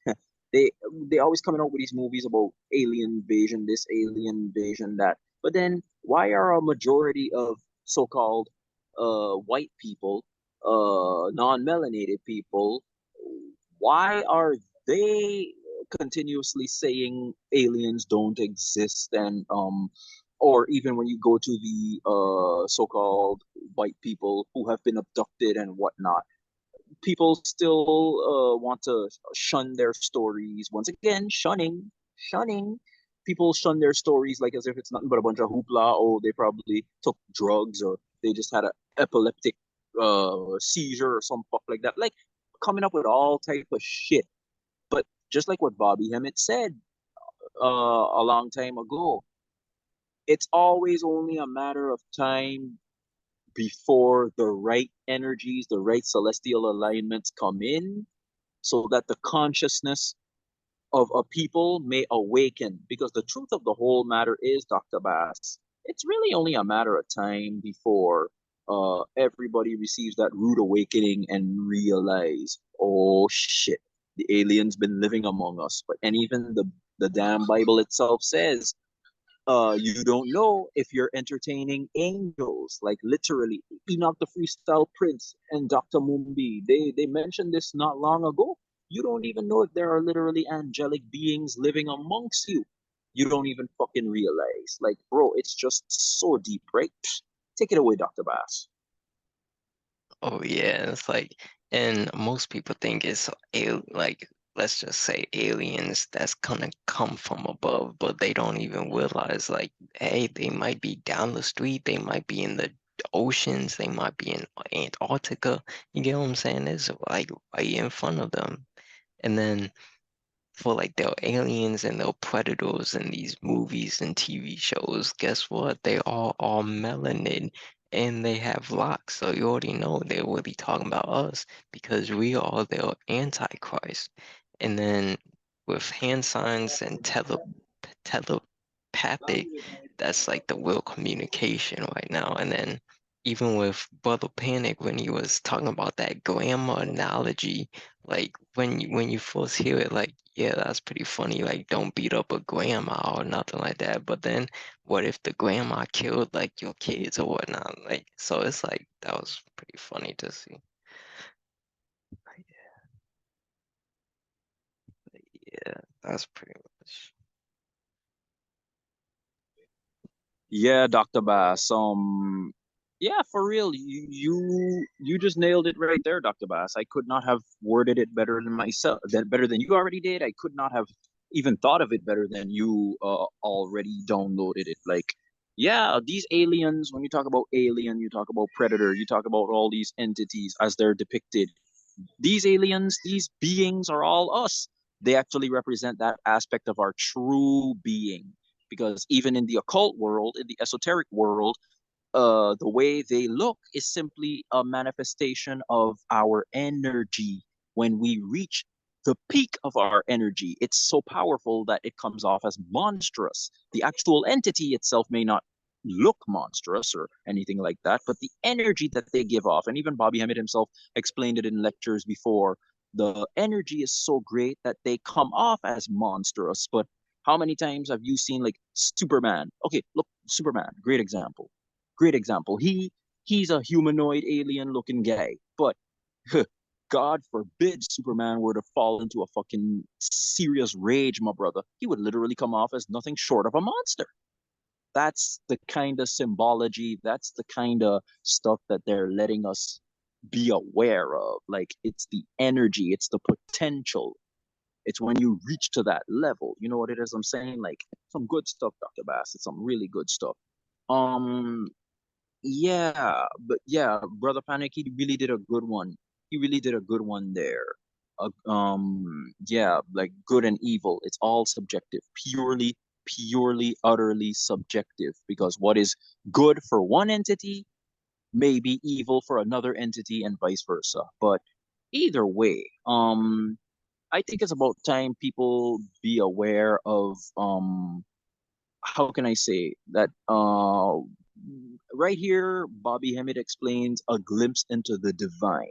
[SPEAKER 2] They they always coming out with these movies about alien invasion, this alien invasion, that. But then why are a majority of so-called white people, non-melanated people, why are they continuously saying aliens don't exist? And or even when you go to the so-called white people who have been abducted and whatnot, people still want to shun their stories. Once again, shunning. People shun their stories like as if it's nothing but a bunch of hoopla. Oh, they probably took drugs, or they just had an epileptic seizure or some fuck like that. Like coming up with all type of shit. But just like what Bobby Hemmett said a long time ago, it's always only a matter of time before the right energies, the right celestial alignments come in, so that the consciousness of a people may awaken. Because the truth of the whole matter is, Dr. Bass, it's really only a matter of time before everybody receives that rude awakening and realize, oh shit, the aliens been living among us. But and even the damn Bible itself says, you don't know if you're entertaining angels, like literally Enoch the Freestyle Prince and Dr. Mumbi. They mentioned this not long ago. You don't even know if there are literally angelic beings living amongst you. You don't even fucking realize. Like, bro, it's just so deep, right? Take it away, Dr. Bass.
[SPEAKER 1] oh yeah, it's like, and most people think it's like, let's just say aliens that's gonna come from above, but they don't even realize like, hey, they might be down the street, they might be in the oceans, they might be in Antarctica. You get what I'm saying? It's like right in front of them. And then for like their aliens and their predators in these movies and TV shows, guess what? They all melanin and they have locks. So you already know they will be talking about us because we are their antichrist. And then with hand signs and telepathic, that's like the will communication right now. And then even with Brother Panic, when he was talking about that grandma analogy, like when you first hear it, like, yeah, that's pretty funny. Like, don't beat up a grandma or nothing like that. But then, what if the grandma killed like your kids or whatnot? Like, so it's like that was pretty funny to see. Yeah, that's pretty much.
[SPEAKER 2] Yeah, Dr. Bass. Yeah, for real. You just nailed it right there, Dr. Bass. I could not have worded it better than myself, that better than you already did. I could not have even thought of it better than you already downloaded it. Like, yeah, these aliens, when you talk about alien, you talk about predator, you talk about all these entities as they're depicted. These aliens, these beings are all us. They actually represent that aspect of our true being. Because even in the occult world, in the esoteric world, the way they look is simply a manifestation of our energy. When we reach the peak of our energy, it's so powerful that it comes off as monstrous. The actual entity itself may not look monstrous or anything like that, but the energy that they give off, and even Bobby Hemmett himself explained it in lectures before, the energy is so great that they come off as monstrous. But how many times have you seen like Superman? Okay, look, Superman, great example. Great example. He's a humanoid alien looking guy, but God forbid Superman were to fall into a fucking serious rage, my brother. He would literally come off as nothing short of a monster. That's the kind of symbology, that's the kind of stuff that they're letting us be aware of. Like, it's the energy, it's the potential. It's when you reach to that level. You know what it is I'm saying? Like, some good stuff, Dr. Bass. It's some really good stuff. Um, yeah, but yeah, Brother Panic, he really did a good one. He really did a good one there. Yeah, like good and evil, it's all subjective, purely, utterly subjective. Because what is good for one entity may be evil for another entity, and vice versa. But either way, I think it's about time people be aware of how can I say that right here Bobby Hemmett explains a glimpse into the divine.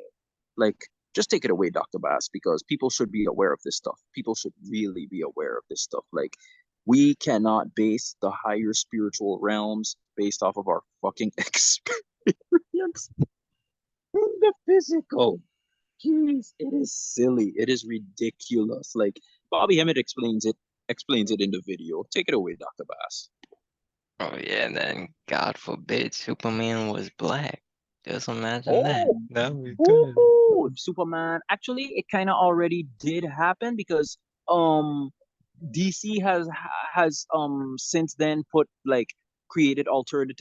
[SPEAKER 2] Like, just take it away, Dr. Bass, because people should be aware of this stuff. People should really be aware of this stuff. Like, we cannot base the higher spiritual realms based off of our fucking experience in the physical. Jeez, it is silly. It is ridiculous. Like, Bobby Hemmett explains it in the video. Take it away, Dr. Bass.
[SPEAKER 1] Oh yeah, and then God forbid Superman was black. Just imagine that.
[SPEAKER 2] Oh,
[SPEAKER 1] That would be good.
[SPEAKER 2] ooh, Superman. Actually, it kind of already did happen because um DC has since then put like created alternate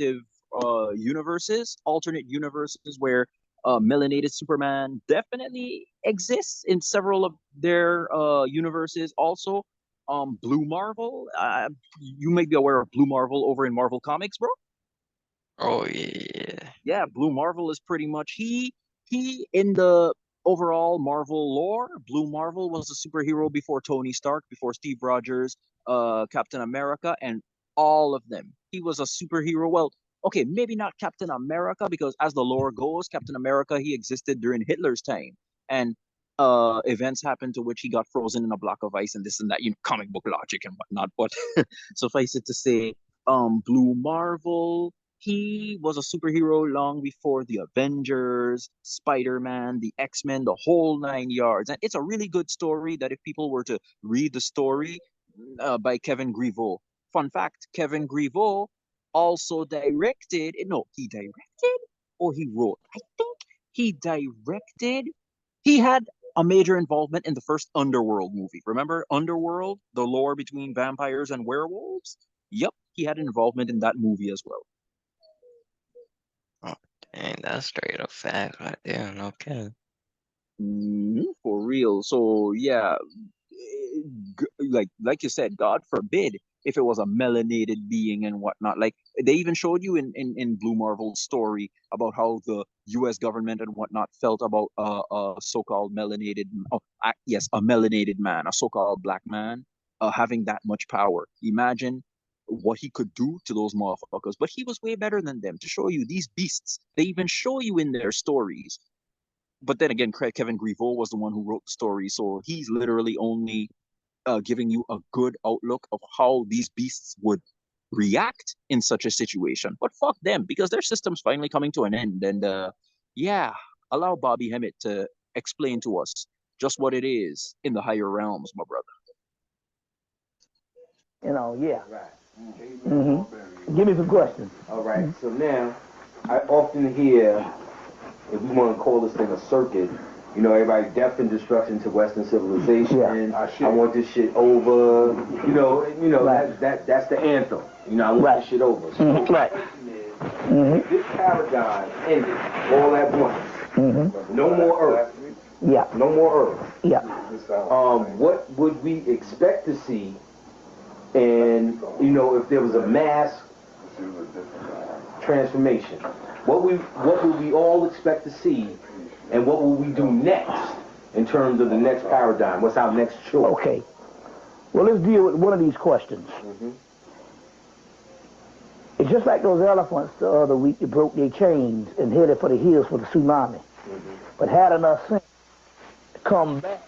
[SPEAKER 2] universes where melanated Superman definitely exists in several of their universes. Also, Blue Marvel. You may be aware of Blue Marvel over in Marvel Comics, bro.
[SPEAKER 1] Oh yeah.
[SPEAKER 2] Yeah, Blue Marvel is pretty much he in the overall Marvel lore. Blue Marvel was a superhero before Tony Stark, before Steve Rogers, Captain America, and all of them. He was a superhero. Well, okay, maybe not Captain America because as the lore goes, Captain America he existed during Hitler's time, and events happened to which he got frozen in a block of ice and this and that. You know, comic book logic and whatnot. But suffice it to say, Blue Marvel he was a superhero long before the Avengers, Spider-Man, the X-Men, the whole nine yards. And it's a really good story that if people were to read the story by Kevin Griveau. Fun fact, Kevin Griveau also directed, no, he directed or he wrote? I think he directed. He had a major involvement in the first Underworld movie. Remember Underworld, the lore between vampires and werewolves? Yep, he had an involvement in that movie as well.
[SPEAKER 1] Oh dang, that's straight up fact right there. Okay.
[SPEAKER 2] For real. So yeah, like you said, God forbid if it was a melanated being and whatnot. Like they even showed you in Blue Marvel's story about how the U.S. government and whatnot felt about a so-called melanated, yes, a melanated man, a so-called black man, having that much power. Imagine what he could do to those motherfuckers. But he was way better than them to show you these beasts. They even show you in their stories. But then again, Kevin Griveau was the one who wrote the story, so he's literally only giving you a good outlook of how these beasts would react in such a situation. But fuck them, because their system's finally coming to an end. And yeah, allow Bobby Hemmett to explain to us just what it is in the higher realms, my brother.
[SPEAKER 8] You know, yeah.
[SPEAKER 9] Right.
[SPEAKER 8] Mm-hmm. Give me some questions.
[SPEAKER 9] All right. So now, I often hear, if we want to call this thing a circuit, you know, everybody death and destruction to Western civilization.
[SPEAKER 8] Yeah.
[SPEAKER 9] I want this shit over. You know,
[SPEAKER 8] right.
[SPEAKER 9] that's the anthem. You know, I want this shit over. So
[SPEAKER 8] right.
[SPEAKER 9] If this paradigm ended all at once, no more Earth.
[SPEAKER 8] Yeah.
[SPEAKER 9] No more Earth.
[SPEAKER 8] Yeah.
[SPEAKER 9] What would we expect to see? And you know, if there was a mass transformation, what would we all expect to see? And what will we do next in terms of the next paradigm? What's our next choice?
[SPEAKER 8] Okay. Well, let's deal with one of these questions. It's just like those elephants the other week that broke their chains and headed for the hills for the tsunami. But had enough sense to come back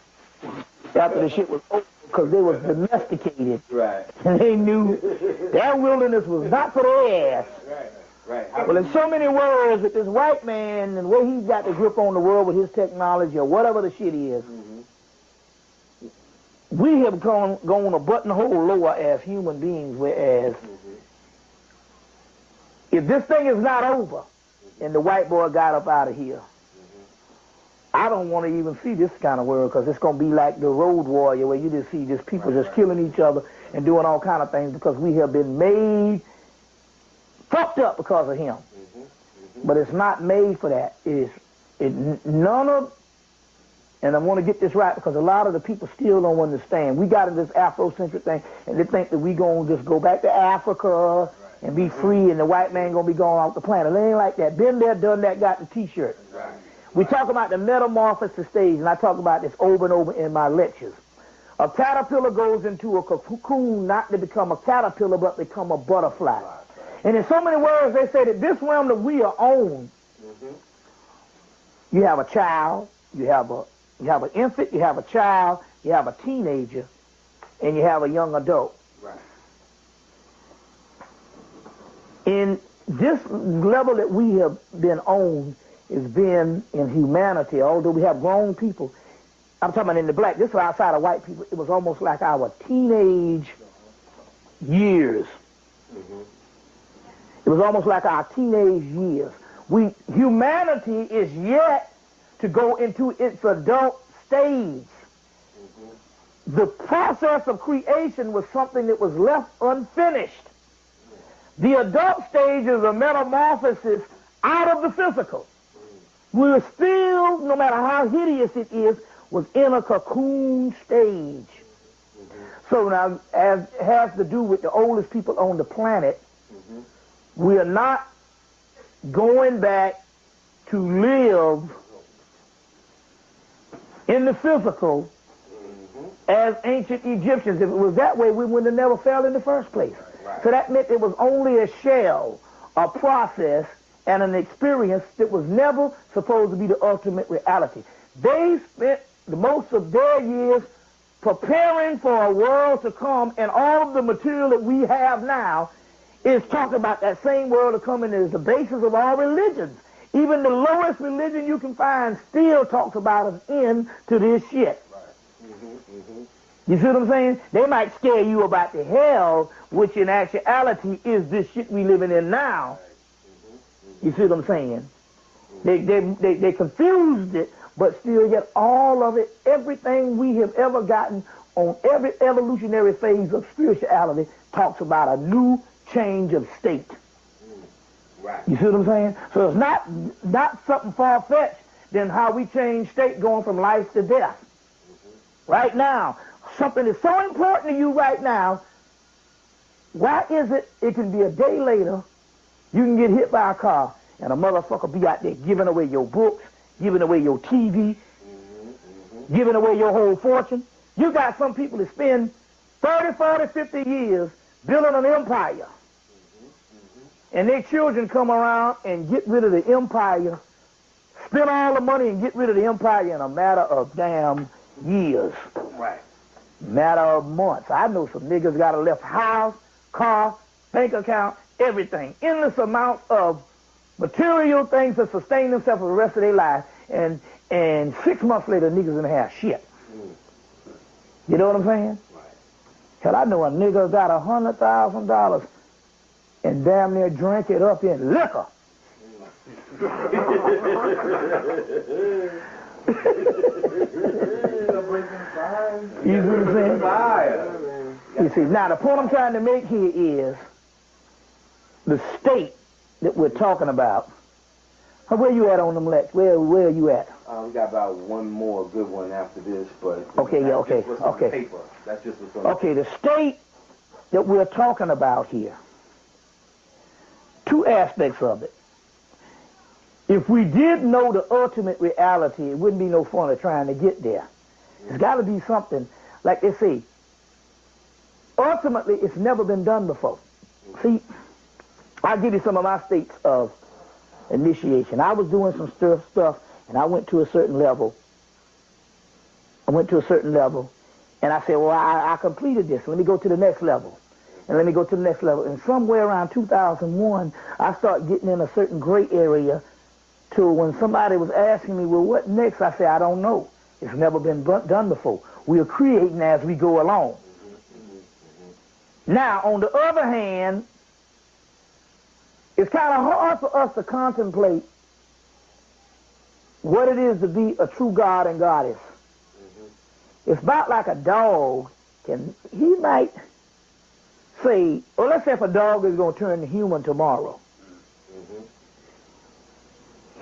[SPEAKER 8] after the shit was over because they was domesticated.
[SPEAKER 9] Right.
[SPEAKER 8] And they knew that wilderness was not for their ass.
[SPEAKER 9] Right.
[SPEAKER 8] Well, in so many words, that this white man and the way he's got the grip on the world with his technology or whatever the shit is, we have gone a buttonhole lower as human beings, whereas if this thing is not over and the white boy got up out of here, I don't want to even see this kind of world because it's going to be like the Road Warrior where you just see just people just killing each other and doing all kind of things because we have been made fucked up because of him. But it's not made for that. None of, and I want to get this right because a lot of the people still don't understand. We got in this Afrocentric thing and they think that we going to just go back to Africa and be free and the white man going to be going off the planet. It ain't like that. Been there, done that, got the t-shirt. We talk about the metamorphosis stage, and I talk about this over and over in my lectures. A caterpillar goes into a cocoon not to become a caterpillar, but become a butterfly. And in so many words, they say that this realm that we are on, you have a child, you have an infant, you have a child, you have a teenager, and you have a young adult. In this level that we have been on, has been in humanity, although we have grown people. I'm talking about in the black, this was outside of white people. It was almost like our teenage years. It was almost like our teenage years. Humanity is yet to go into its adult stage. The process of creation was something that was left unfinished. The adult stage is a metamorphosis out of the physical. We're still, no matter how hideous it is, was in a cocoon stage. So now, as it has to do with the oldest people on the planet, we are not going back to live in the physical as ancient Egyptians. If it was that way, we would have never fell in the first place. So that meant it was only a shell, a process, and an experience that was never supposed to be the ultimate reality. They spent the most of their years preparing for a world to come, and all of the material that we have now is talking about that same world to come, and is the basis of all religions. Even the lowest religion you can find still talks about an end to this shit. You see what I'm saying? They might scare you about the hell, which in actuality is this shit we living in now. You see what I'm saying? They confused it, but still yet all of it, everything we have ever gotten on every evolutionary phase of spirituality talks about a new change of state. You see what I'm saying? So it's not something far-fetched than how we change state going from life to death. Right now, something that's so important to you right now why is it can be a day later, you can get hit by a car, and a motherfucker be out there giving away your books, giving away your TV, giving away your whole fortune. You got some people that spend 30, 40, 50 years building an empire. And their children come around and get rid of the empire, spend all the money and get rid of the empire in a matter of damn years.
[SPEAKER 9] Right.
[SPEAKER 8] Matter of months. I know some niggas got a left house, car, bank account, everything. Endless amounts of material things to sustain themselves for the rest of their life. And 6 months later, niggas didn't have shit. You know what I'm saying?
[SPEAKER 9] Right.
[SPEAKER 8] Hell, I know a nigga got $100,000 and damn near drank it up in liquor. You see what I'm saying? You see, now the point I'm trying to make here is the state that we're talking about. Where you at on them lectures? Where are you at?
[SPEAKER 9] We got about one more good one after this, but
[SPEAKER 8] okay, yeah, okay,
[SPEAKER 9] just what's on
[SPEAKER 8] okay.
[SPEAKER 9] paper. That's just what's on
[SPEAKER 8] okay, the state that we're talking about here. Two aspects of it. If we did know the ultimate reality, it wouldn't be no fun of trying to get there. There's got to be something, like they say, ultimately it's never been done before. See, I'll give you some of my states of initiation. I was doing some stuff, and I went to a certain level. And I said, well, I completed this. Let me go to the next level. And let me go to the next level. And somewhere around 2001, I started getting in a certain gray area to when somebody was asking me, well, what next? I said, I don't know. It's never been done before. We are creating as we go along. Now, on the other hand, it's kind of hard for us to contemplate what it is to be a true God and goddess. It's about like a dog. He might say, well, let's say if a dog is going to turn human tomorrow.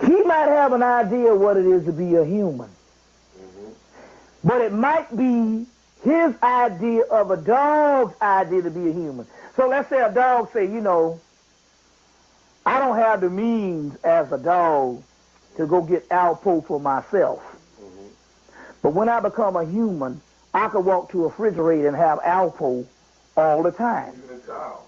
[SPEAKER 8] He might have an idea what it is to be a human. But it might be his idea of a dog's idea to be a human. So let's say a dog say, you know, I don't have the means as a dog to go get Alpo for myself. But when I become a human, I could walk to a refrigerator and have Alpo all the time.
[SPEAKER 5] Even a child.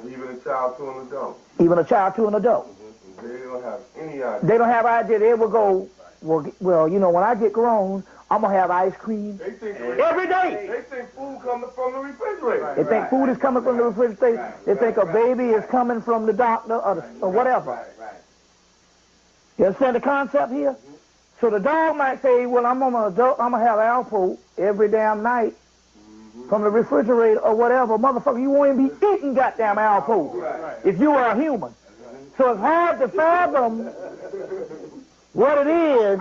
[SPEAKER 5] Even a child to an adult.
[SPEAKER 8] Even a child to an adult.
[SPEAKER 5] They don't have any idea.
[SPEAKER 8] They don't have idea. They will go, well, you know, when I get grown, I'm going to have ice cream every day.
[SPEAKER 5] They think food coming from the refrigerator.
[SPEAKER 8] They think food is coming from the refrigerator. They think a baby is coming from the doctor or whatever. You understand the concept here? So the dog might say, well, I'm going to have Alpo every damn night from the refrigerator or whatever. Motherfucker, you won't even be eating goddamn Alpo if you are a human. So it's hard to fathom what it is.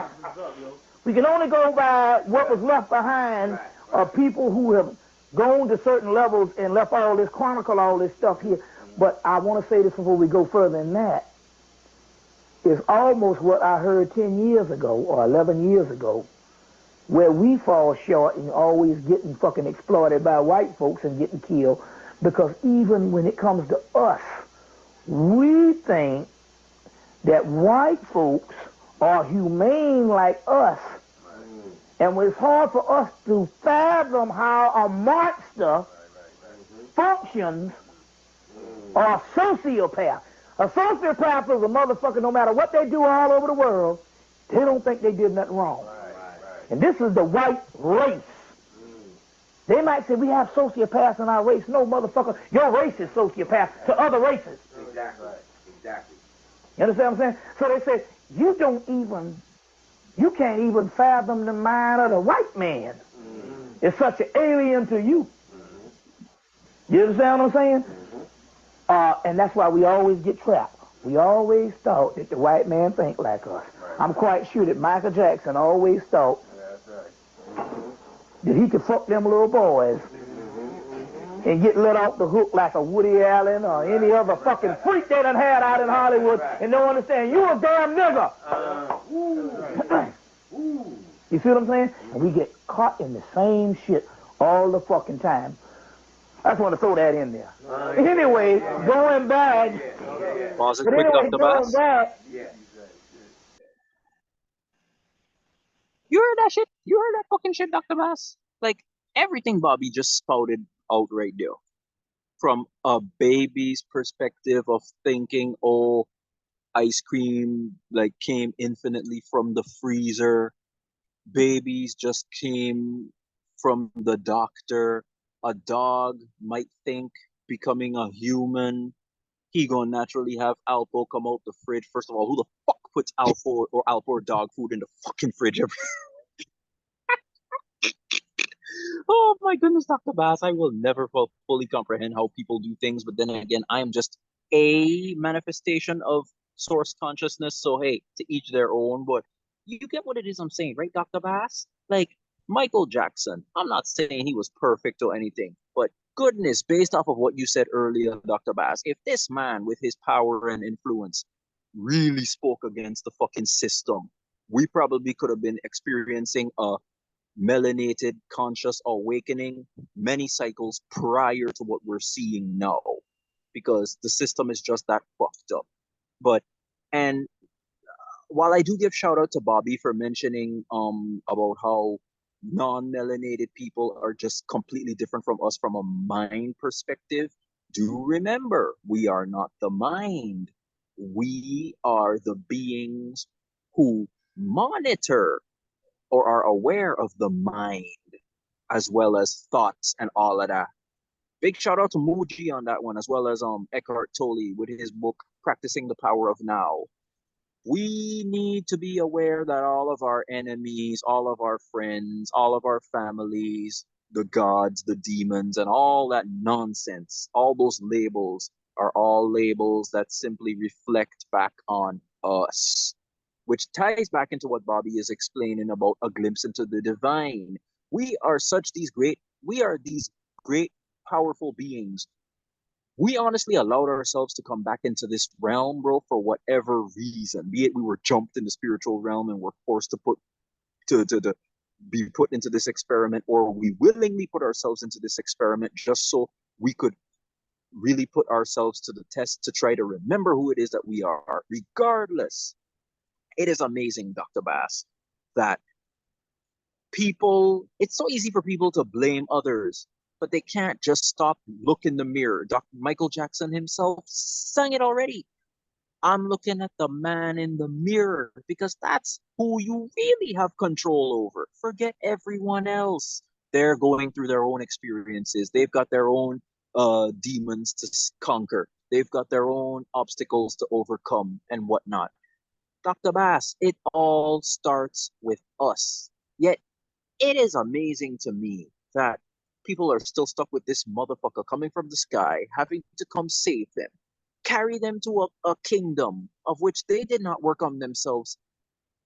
[SPEAKER 8] We can only go by what was left behind of people who have gone to certain levels and left all this, chronicle all this stuff here. But I want to say this before we go further than that. It's almost what I heard 10 years ago or 11 years ago, where we fall short and always getting fucking exploited by white folks and getting killed, because even when it comes to us, we think that white folks are humane like us. And it's hard for us to fathom how a monster functions or a sociopath. A sociopath is a motherfucker, no matter what they do all over the world, they don't think they did nothing wrong. And this is the white race. They might say, we have sociopaths in our race. No, motherfucker, your race is sociopath to other races.
[SPEAKER 9] Exactly.
[SPEAKER 8] You understand what I'm saying? So they say, you can't even fathom the mind of the white man. It's such an alien to you. You understand what I'm saying? And that's why we always get trapped. We always thought that the white man think like us. I'm quite sure that Michael Jackson always thought that he could fuck them little boys and get let off the hook like a Woody Allen or any other fucking freak they done had out in Hollywood and don't understand. You a damn nigga. You see what I'm saying? And we get caught in the same shit all the fucking time. I just want to throw that in there. Anyway, going back.
[SPEAKER 2] Pause it
[SPEAKER 8] But
[SPEAKER 2] quick,
[SPEAKER 8] anyway,
[SPEAKER 2] Dr.
[SPEAKER 8] going
[SPEAKER 2] Bass.
[SPEAKER 8] back.
[SPEAKER 2] You heard that shit? You heard that fucking shit, Dr. Bass? Like, everything Bobby just spouted out right there. From a baby's perspective of thinking, oh, ice cream like came infinitely from the freezer. Babies just came from the doctor. A dog might think becoming a human, he gonna naturally have Alpo come out the fridge. First of all, who the fuck puts Alpo or dog food in the fucking fridge every Oh my goodness, Dr. Bass, I will never fully comprehend how people do things, but then again, I am just a manifestation of source consciousness, so hey, to each their own, but you get what it is I'm saying, right, Dr. Bass? Like, Michael Jackson, I'm not saying he was perfect or anything, but goodness, based off of what you said earlier, Dr. Bass, if this man with his power and influence really spoke against the fucking system, we probably could have been experiencing a melanated conscious awakening many cycles prior to what we're seeing now because the system is just that fucked up. But and while I do give shout out to Bobby for mentioning about how non-melanated people are just completely different from us from a mind perspective, do remember we are not the mind. We are the beings who monitor or are aware of the mind as well as thoughts and all of that. Big shout out to Muji on that one, as well as Eckhart Tolle with his book Practicing the Power of Now. We need to be aware that all of our enemies, all of our friends, all of our families, the gods, the demons, and all that nonsense, all those labels are all labels that simply reflect back on us, which ties back into what Bobby is explaining about a glimpse into the divine. We are these great, powerful beings. We honestly allowed ourselves to come back into this realm, bro, for whatever reason. Be it we were jumped in the spiritual realm and were forced to be put into this experiment, or we willingly put ourselves into this experiment just so we could really put ourselves to the test to try to remember who it is that we are. Regardless, it is amazing, Dr. Bass, that it's so easy for people to blame others, but they can't just stop, look in the mirror. Dr. Michael Jackson himself sang it already. I'm looking at the man in the mirror because that's who you really have control over. Forget everyone else. They're going through their own experiences. They've got their own demons to conquer. They've got their own obstacles to overcome and whatnot. Dr. Bass, it all starts with us. Yet it is amazing to me that people are still stuck with this motherfucker coming from the sky, having to come save them, carry them to a kingdom of which they did not work on themselves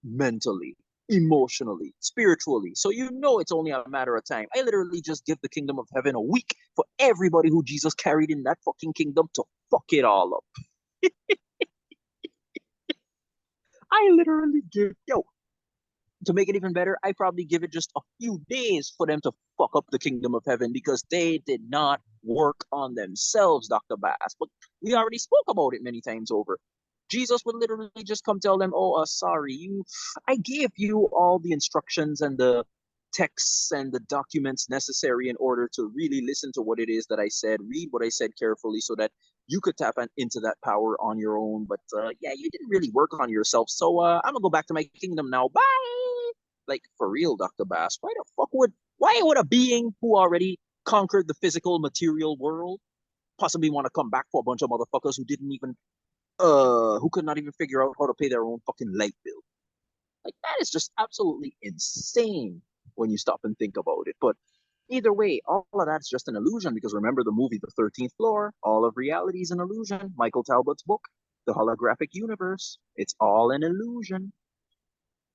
[SPEAKER 2] mentally, emotionally, spiritually. So you know it's only a matter of time. I literally just give the kingdom of heaven a week for everybody who Jesus carried in that fucking kingdom to fuck it all up. I literally give, to make it even better, I probably give it just a few days for them to fuck up the kingdom of heaven because they did not work on themselves, Dr. Bass. But we already spoke about it many times over. Jesus would literally just come tell them, oh, sorry, I gave you all the instructions and the texts and the documents necessary in order to really listen to what it is that I said, read what I said carefully so that you could tap into that power on your own. But yeah, you didn't really work on yourself. So I'm going to go back to my kingdom now. Bye. Like, for real, Dr. Bass, why would a being who already conquered the physical material world possibly want to come back for a bunch of motherfuckers who could not even figure out how to pay their own fucking light bill? Like, that is just absolutely insane when you stop and think about it. But either way, all of that's just an illusion because remember the movie The 13th Floor? All of reality is an illusion. Michael Talbot's book, The Holographic Universe. It's all an illusion.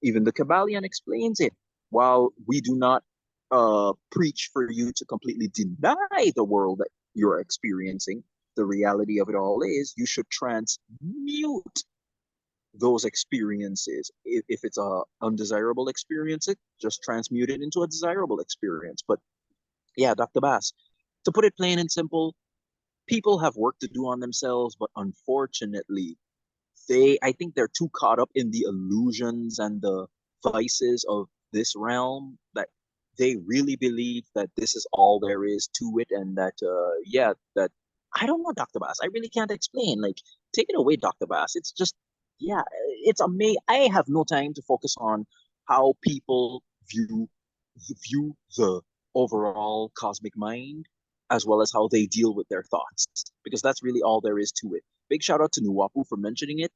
[SPEAKER 2] Even the Kabbalion explains it. While we do not preach for you to completely deny the world that you're experiencing, the reality of it all is you should transmute those experiences. If it's a undesirable experience, just transmute it into a desirable experience. But yeah, Dr. Bass, To put it plain and simple, people have work to do on themselves, but unfortunately, I think they're too caught up in the illusions and the vices of this realm that they really believe that this is all there is to it, and that yeah, that I don't know, Dr. Bass. I really can't explain. Like, take it away, Dr. Bass. It's just, yeah, it's amazing. I have no time to focus on how people view the overall cosmic mind, as well as how they deal with their thoughts, because that's really all there is to it. Big shout out to Nuwapu for mentioning it.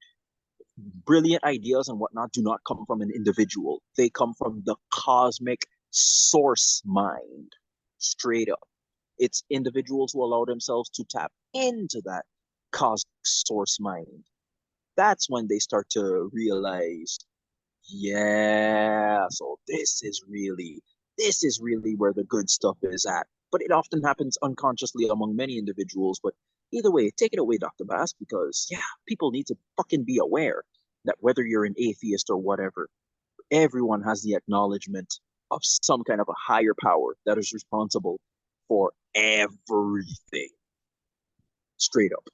[SPEAKER 2] Brilliant ideas and whatnot do not come from an individual. They come from the cosmic source mind, straight up. It's individuals who allow themselves to tap into that cosmic source mind. That's when they start to realize, yeah, so this is really where the good stuff is at. But it often happens unconsciously among many individuals. But either way, take it away, Dr. Bass, because yeah, people need to fucking be aware that whether you're an atheist or whatever, everyone has the acknowledgement of some kind of a higher power that is responsible for everything. Straight up.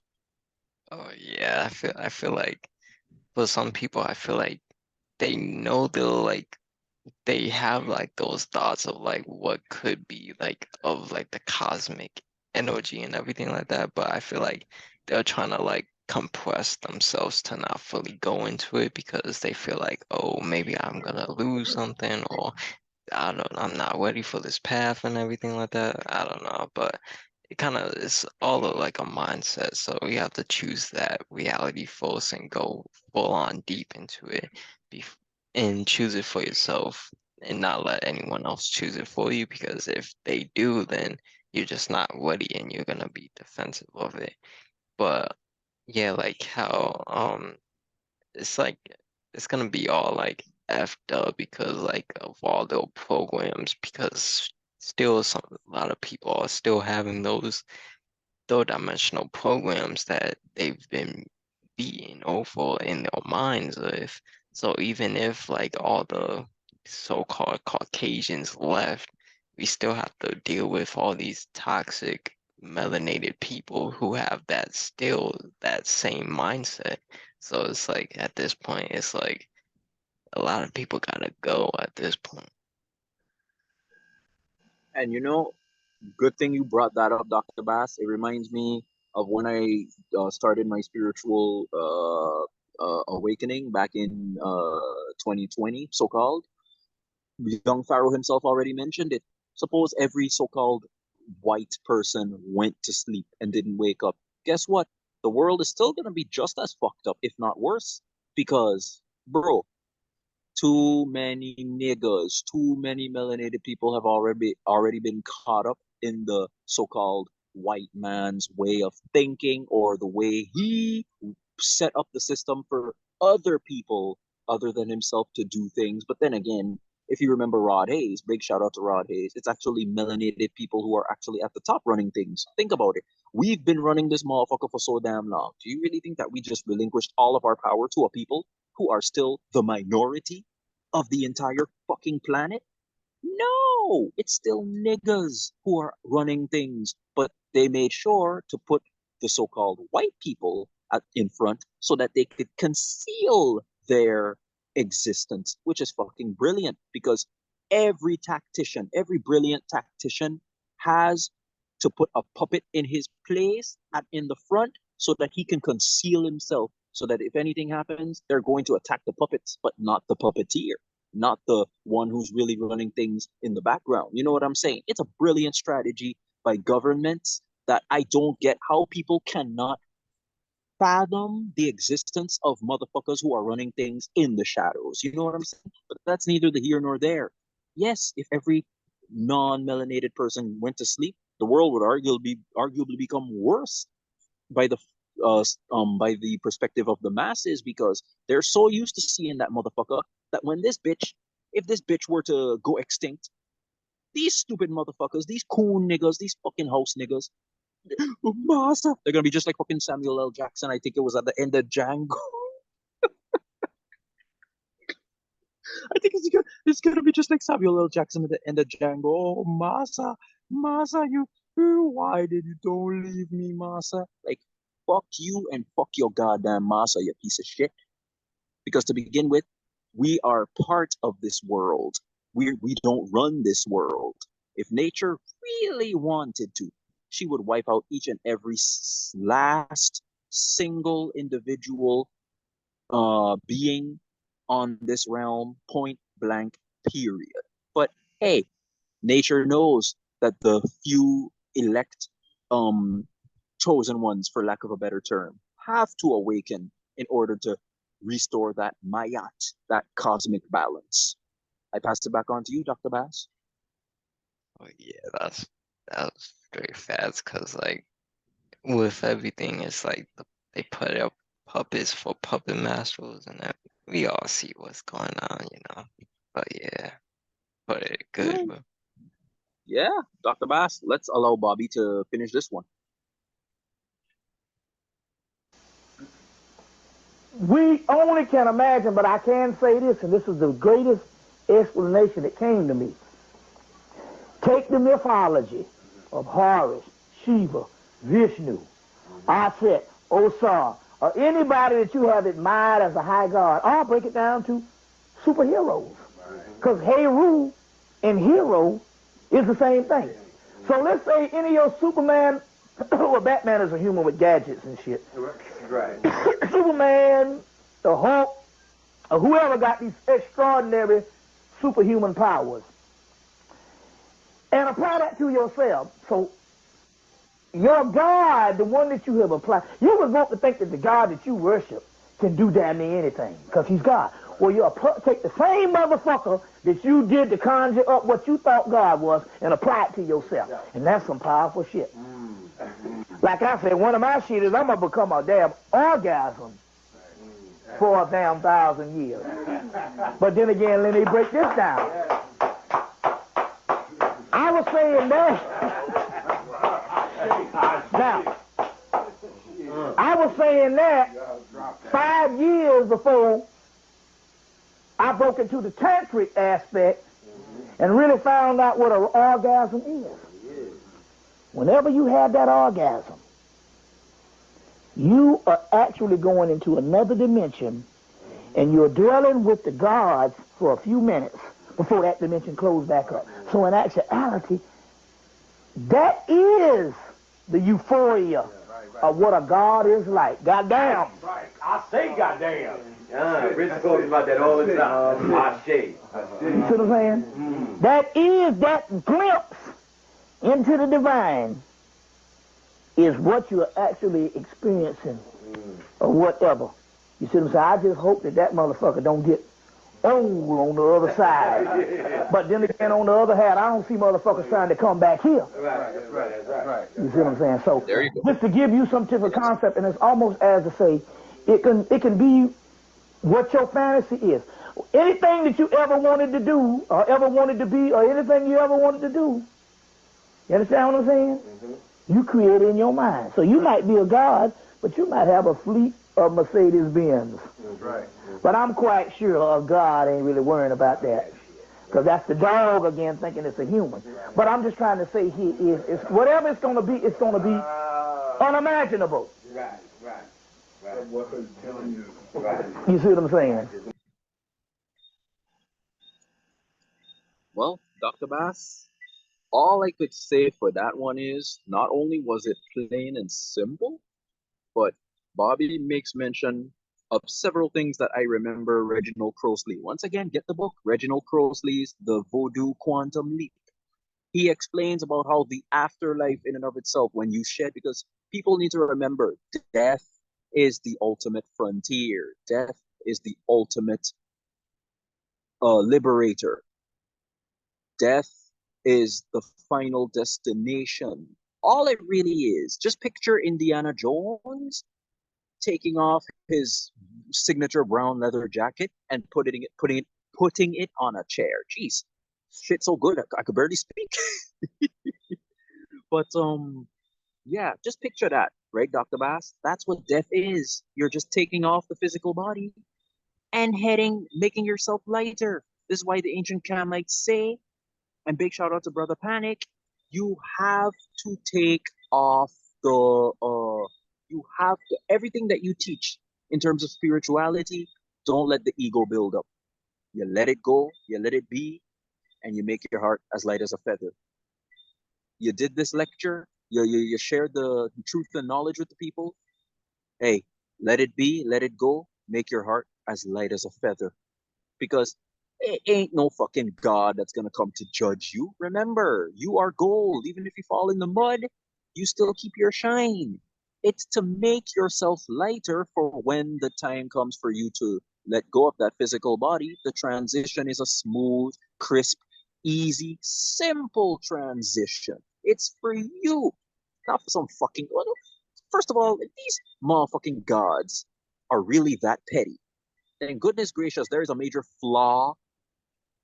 [SPEAKER 1] Oh yeah, I feel like for some people, I feel like they know they'll like they have like those thoughts of like what could be like of like the cosmic energy and everything like that, but I feel like they're trying to like compress themselves to not fully go into it because they feel like, oh, maybe I'm gonna lose something, or I'm not ready for this path and everything like that. I don't know, but it kind of is all of like a mindset. So you have to choose that reality first and go full on deep into it, bef and choose it for yourself, and not let anyone else choose it for you. Because if they do, then you're just not ready and you're gonna be defensive of it. But yeah, like how it's like it's gonna be all like effed up because like of all the programs, because still a lot of people are still having those third dimensional programs that they've been beaten over in their minds with. So even if like all the so-called Caucasians left, we still have to deal with all these toxic melanated people who have that still that same mindset. So it's like at this point, it's like a lot of people gotta go at this point.
[SPEAKER 2] And good thing you brought that up, Dr. Bass. It reminds me of when I started my spiritual awakening back in 2020, so called. Young Pharaoh himself already mentioned it. Suppose every so called white person went to sleep and didn't wake up. Guess what? The world is still going to be just as fucked up, if not worse. Because, bro, too many niggas, too many melanated people have already been caught up in the so-called white man's way of thinking, or the way he set up the system for other people other than himself to do things. But then again, if you remember Rod Hayes, big shout out to Rod Hayes, it's actually melanated people who are actually at the top running things. Think about it. We've been running this motherfucker for so damn long. Do you really think that we just relinquished all of our power to a people who are still the minority of the entire fucking planet? No, it's still niggas who are running things, but they made sure to put the so-called white people in front so that they could conceal their existence, which is fucking brilliant, because every brilliant tactician has to put a puppet in his place in the front so that he can conceal himself, so that if anything happens, they're going to attack the puppets, but not the puppeteer, not the one who's really running things in the background. You know what I'm saying? It's a brilliant strategy by governments that I don't get how people cannot fathom the existence of motherfuckers who are running things in the shadows. You know what I'm saying? But that's neither the here nor there. Yes, if every non-melanated person went to sleep, the world would arguably become worse by the perspective of the masses, because they're so used to seeing that motherfucker that when if this bitch were to go extinct, these stupid motherfuckers, these coon niggas, these fucking house niggas, massa, they're gonna be just like fucking Samuel L. Jackson. I think it was at the end of Django. I think it's gonna be just like Samuel L. Jackson at the end of Django. Oh, massa, you Why did you don't leave me, massa? Like, fuck you and fuck your goddamn massa, you piece of shit. Because to begin with, we are part of this world. We don't run this world. If nature really wanted to, she would wipe out each and every last single individual being on this realm, point blank, period. But hey, nature knows that the few elect um chosen ones, for lack of a better term, have to awaken in order to restore that mayat, that cosmic balance. I pass it back on to you, Dr. Bass.
[SPEAKER 1] Oh yeah, that's very fast because like with everything, it's like they put up puppets for puppet masters, and that we all see what's going on, you know. But yeah, put it good, bro.
[SPEAKER 2] Yeah, Dr. Bass, let's allow Bobby to finish this one.
[SPEAKER 8] We only can imagine, but I can say this, and this is the greatest explanation that came to me. Take the mythology of Horus, Shiva, Vishnu, Aset, Osar, or anybody that you have admired as a high god. I'll break it down to superheroes. Because Heru and hero is the same thing. So let's say any of your Superman, well, Batman is a human with gadgets and shit.
[SPEAKER 9] Right.
[SPEAKER 8] Superman, the Hulk, or whoever got these extraordinary superhuman powers. And apply that to yourself. So your God, the one that you have applied, you would want to think that the God that you worship can do damn near anything, because he's God. Well, you take the same motherfucker that you did to conjure up what you thought God was and apply it to yourself. And that's some powerful shit. Like I said, one of my shit is I'm going to become a damn orgasm for a damn 1,000 years. But then again, let me break this down. I was saying that. Now, I was saying that 5 years before I broke into the tantric aspect and really found out what an orgasm is. Whenever you have that orgasm, you are actually going into another dimension, and you're dwelling with the gods for a few minutes before that dimension closes back up. So in actuality, that is the euphoria of what a god is like. Goddamn.
[SPEAKER 9] Right. I say goddamn. Rich talks about that all the time. I say.
[SPEAKER 8] You see what I'm saying? That is that glimpse into the divine is what you're actually experiencing or whatever. You see what I'm saying? I just hope that that motherfucker don't get old on the other side. But then again, on the other hand, I don't see motherfuckers trying to come back here.
[SPEAKER 9] Right.
[SPEAKER 8] You see what I'm saying? So
[SPEAKER 2] There you go.
[SPEAKER 8] just to give you some type of concept, and it's almost as to say, it can be what your fantasy is. Anything that you ever wanted to do, or ever wanted to be, or anything you ever wanted to do, you understand what I'm saying? You create it in your mind. So you might be a god, but you might have a fleet of Mercedes-Benz. But I'm quite sure a god ain't really worrying about that. Because that's the dog again thinking it's a human. But I'm just trying to say here is whatever it's going to be, it's going to be unimaginable.
[SPEAKER 9] Right.
[SPEAKER 8] You see what I'm saying?
[SPEAKER 2] Well, Dr. Bass, all I could say for that one is not only was it plain and simple, but Bobby makes mention of several things that I remember Reginald Crossley. Once again, get the book, Reginald Crossley's The Voodoo Quantum Leap. He explains about how the afterlife in and of itself, when you shed, because people need to remember, death is the ultimate frontier. Death is the ultimate liberator. Death is the final destination. All it really is, just picture Indiana Jones taking off his signature brown leather jacket and putting it on a chair. Jeez, shit, so good I could barely speak. But yeah, just picture that, right, Dr. Bass? That's what death is. You're just taking off the physical body and making yourself lighter. This is why the ancient Kamites say, and big shout out to Brother Panic, You have to take off the you have to, everything that you teach in terms of spirituality, don't let the ego build up. You let it go, you let it be, and you make your heart as light as a feather. You did this lecture, you shared the truth and knowledge with the people. Hey, let it be, let it go, make your heart as light as a feather. Because it ain't no fucking God that's gonna come to judge you. Remember, you are gold. Even if you fall in the mud, you still keep your shine. It's to make yourself lighter for when the time comes for you to let go of that physical body. The transition is a smooth, crisp, easy, simple transition. It's for you, not for some fucking. Well, first of all, if these motherfucking gods are really that petty, then goodness gracious, there is a major flaw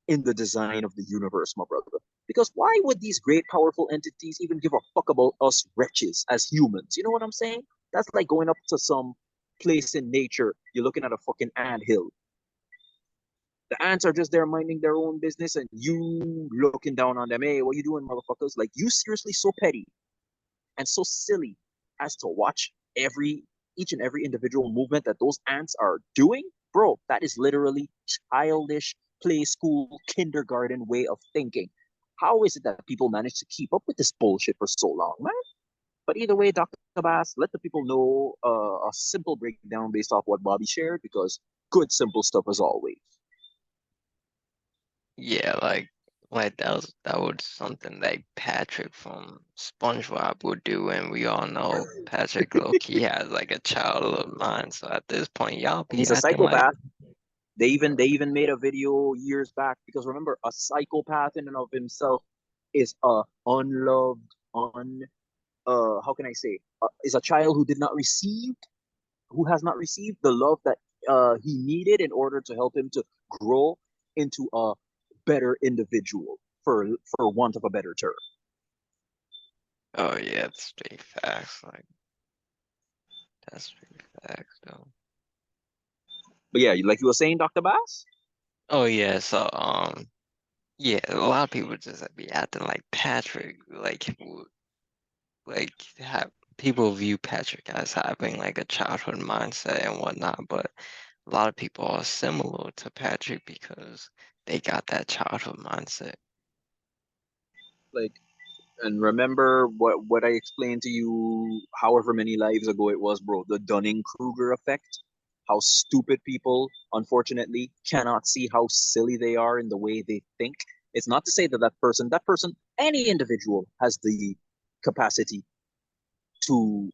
[SPEAKER 2] in the design of the universe, my brother. Because why would these great, powerful entities even give a fuck about us wretches as humans? You know what I'm saying? That's like going up to some place in nature. You're looking at a fucking ant hill. The ants are just there minding their own business, and you looking down on them. Hey, what you doing, motherfuckers? Like, you seriously so petty and so silly as to watch each and every individual movement that those ants are doing, bro, that is literally childish play school kindergarten way of thinking. How is it that people manage to keep up with this bullshit for so long, man? But either way, Dr. Bass, let the people know a simple breakdown based off what Bobby shared, because good simple stuff as always.
[SPEAKER 1] Yeah, like that was something like Patrick from SpongeBob would do, and we all know Patrick low-key has like a childhood mind. So at this point, y'all be
[SPEAKER 2] He's a
[SPEAKER 1] acting like,
[SPEAKER 2] psychopath. They even made a video years back, because remember, a psychopath in and of himself is a unloved, how can I say, is a child who has not received the love that he needed in order to help him to grow into a better individual, for want of a better term.
[SPEAKER 1] oh yeah, it's straight facts. Like that's straight facts, though.
[SPEAKER 2] But yeah, like you were saying, Dr. Bass.
[SPEAKER 1] Oh yeah, so yeah, a lot of people just be acting like Patrick, like have people view Patrick as having like a childhood mindset and whatnot, but a lot of people are similar to Patrick because they got that childhood mindset.
[SPEAKER 2] Like, and remember what I explained to you however many lives ago it was, bro, the Dunning-Kruger effect. How stupid people, unfortunately, cannot see how silly they are in the way they think. It's not to say that that person, any individual has the capacity to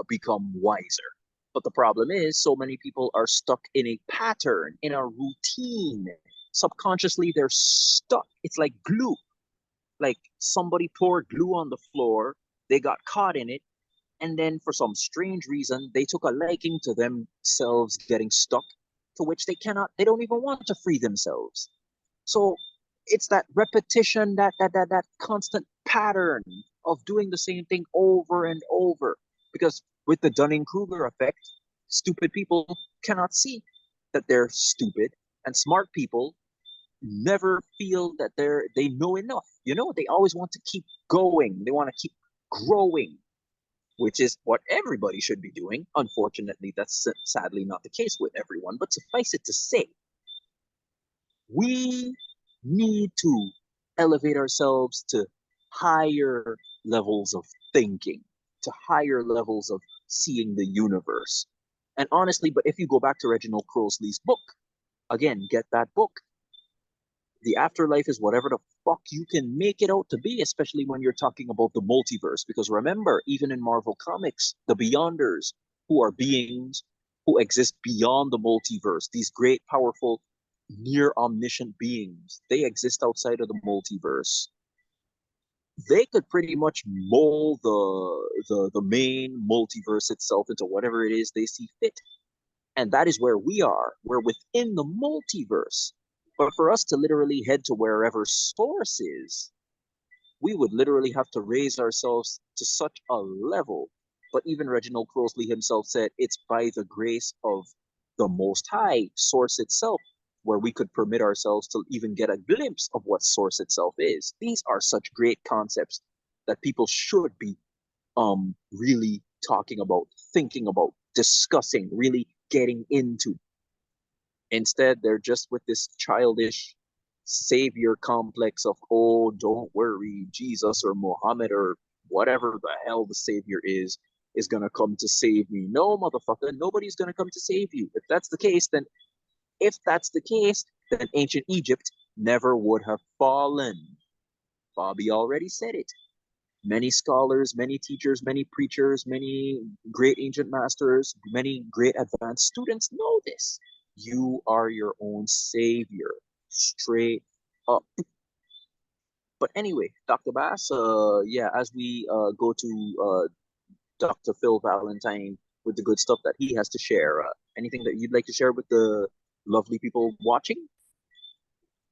[SPEAKER 2] become wiser. But the problem is, so many people are stuck in a pattern, in a routine. Subconsciously, they're stuck. It's like glue. Like somebody poured glue on the floor, they got caught in it, and then for some strange reason, they took a liking to themselves getting stuck, to which they don't even want to free themselves. So it's that repetition, that constant pattern of doing the same thing over and over. Because with the Dunning-Kruger effect, stupid people cannot see that they're stupid, and smart people never feel that they know enough. They always want to keep going. They want to keep growing, which is what everybody should be doing. Unfortunately, that's sadly not the case with everyone. But suffice it to say, we need to elevate ourselves to higher levels of thinking, to higher levels of seeing the universe. And honestly, but if you go back to Reginald Crossley's book, again, get that book. The afterlife is whatever the fuck you can make it out to be, especially when you're talking about the multiverse. Because remember, even in Marvel Comics, the Beyonders, who are beings who exist beyond the multiverse, these great, powerful, near omniscient beings, they exist outside of the multiverse. They could pretty much mold the main multiverse itself into whatever it is they see fit. And that is where we are. We're within the multiverse. But for us to literally head to wherever source is, we would literally have to raise ourselves to such a level. But even Reginald Crossley himself said it's by the grace of the Most High, source itself. where we could permit ourselves to even get a glimpse of what source itself is. These are such great concepts that people should be really talking about, thinking about, discussing, really getting into. Instead, they're just with this childish savior complex of, oh, don't worry, Jesus or Muhammad or whatever the hell the savior is gonna come to save me. No, motherfucker, nobody's gonna come to save you. If that's the case, then ancient Egypt never would have fallen. Bobby already said it. Many scholars, many teachers, many preachers, many great ancient masters, many great advanced students know this. You are your own savior, straight up. But anyway, Dr. Bass, yeah, as we go to Dr. Phil Valentine with the good stuff that he has to share, anything that you'd like to share with the lovely people watching?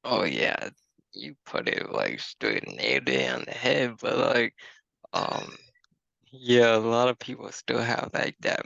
[SPEAKER 1] Oh yeah, you put it like straight nailed it on the head, but like um yeah, a lot of people still have like that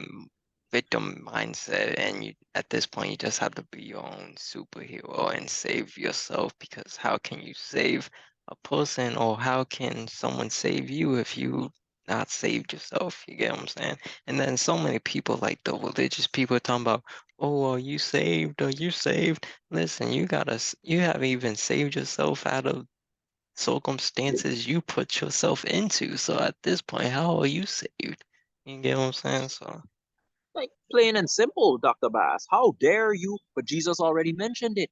[SPEAKER 1] victim mindset, and you at this point you just have to be your own superhero and save yourself, because how can you save a person, or how can someone save you if you not saved yourself? You get what I'm saying? And then so many people, like the religious people, talking about, oh, are you saved? Are you saved? Listen, you haven't even saved yourself out of circumstances you put yourself into. So at this point, how are you saved? You get what I'm saying? So
[SPEAKER 2] Like, plain and simple, Dr. Bass. How dare you? But Jesus already mentioned it.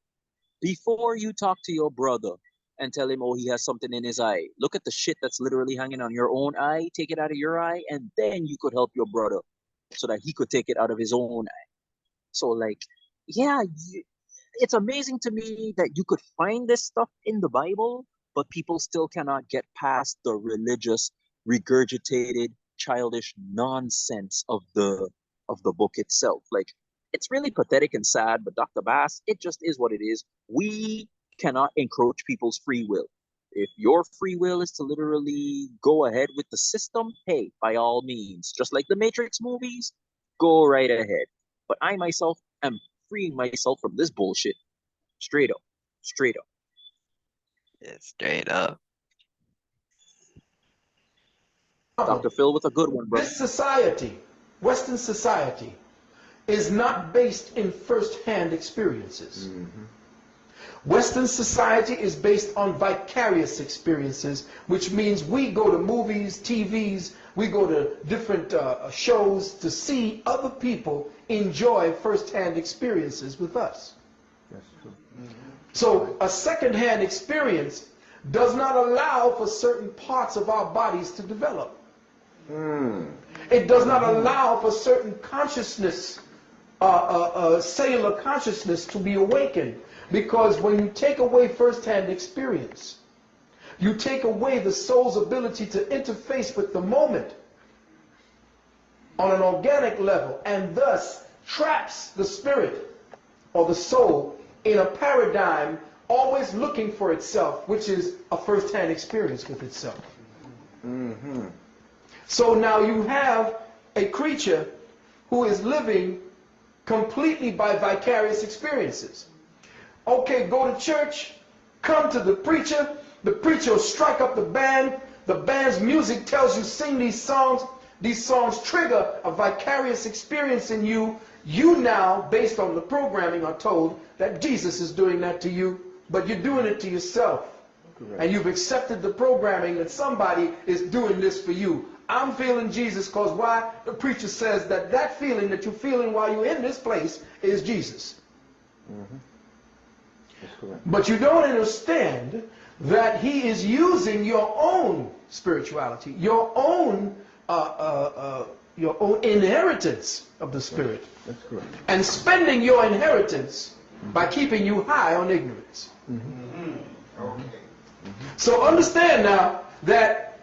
[SPEAKER 2] Before you talk to your brother and tell him, oh, he has something in his eye, look at the shit that's literally hanging on your own eye, take it out of your eye, and then you could help your brother so that he could take it out of his own eye. So, like, yeah, it's amazing to me that you could find this stuff in the Bible, but people still cannot get past the religious, regurgitated, childish nonsense of the book itself. Like, it's really pathetic and sad, but Dr. Bass, it just is what it is. We cannot encroach people's free will. If your free will is to literally go ahead with the system, hey, by all means, just like the Matrix movies, go right ahead. But I myself am freeing myself from this bullshit. Straight up. Straight up.
[SPEAKER 1] yeah, straight up.
[SPEAKER 2] Dr. Phil with a good one, bro.
[SPEAKER 10] This society, Western society, is not based in first-hand experiences. Western society is based on vicarious experiences, which means we go to movies, TVs, we go to different shows to see other people enjoy first-hand experiences with us.
[SPEAKER 9] That's true.
[SPEAKER 10] So a second-hand experience does not allow for certain parts of our bodies to develop. It does not allow for certain consciousness, cellular consciousness to be awakened. Because when you take away first-hand experience, you take away the soul's ability to interface with the moment on an organic level, and thus traps the spirit or the soul in a paradigm always looking for itself, which is a first-hand experience with itself. So now you have a creature who is living completely by vicarious experiences. Okay, go to church, come to the preacher will strike up the band's music tells you sing these songs trigger a vicarious experience in you. You now, based on the programming, are told that Jesus is doing that to you, but you're doing it to yourself. Correct. And you've accepted the programming that somebody is doing this for you. I'm feeling Jesus because why? The preacher says that that feeling that you're feeling while you're in this place is Jesus. But you don't understand that he is using your own spirituality, your own inheritance of the Spirit.
[SPEAKER 9] That's correct.
[SPEAKER 10] And spending your inheritance by keeping you high on ignorance. So understand now that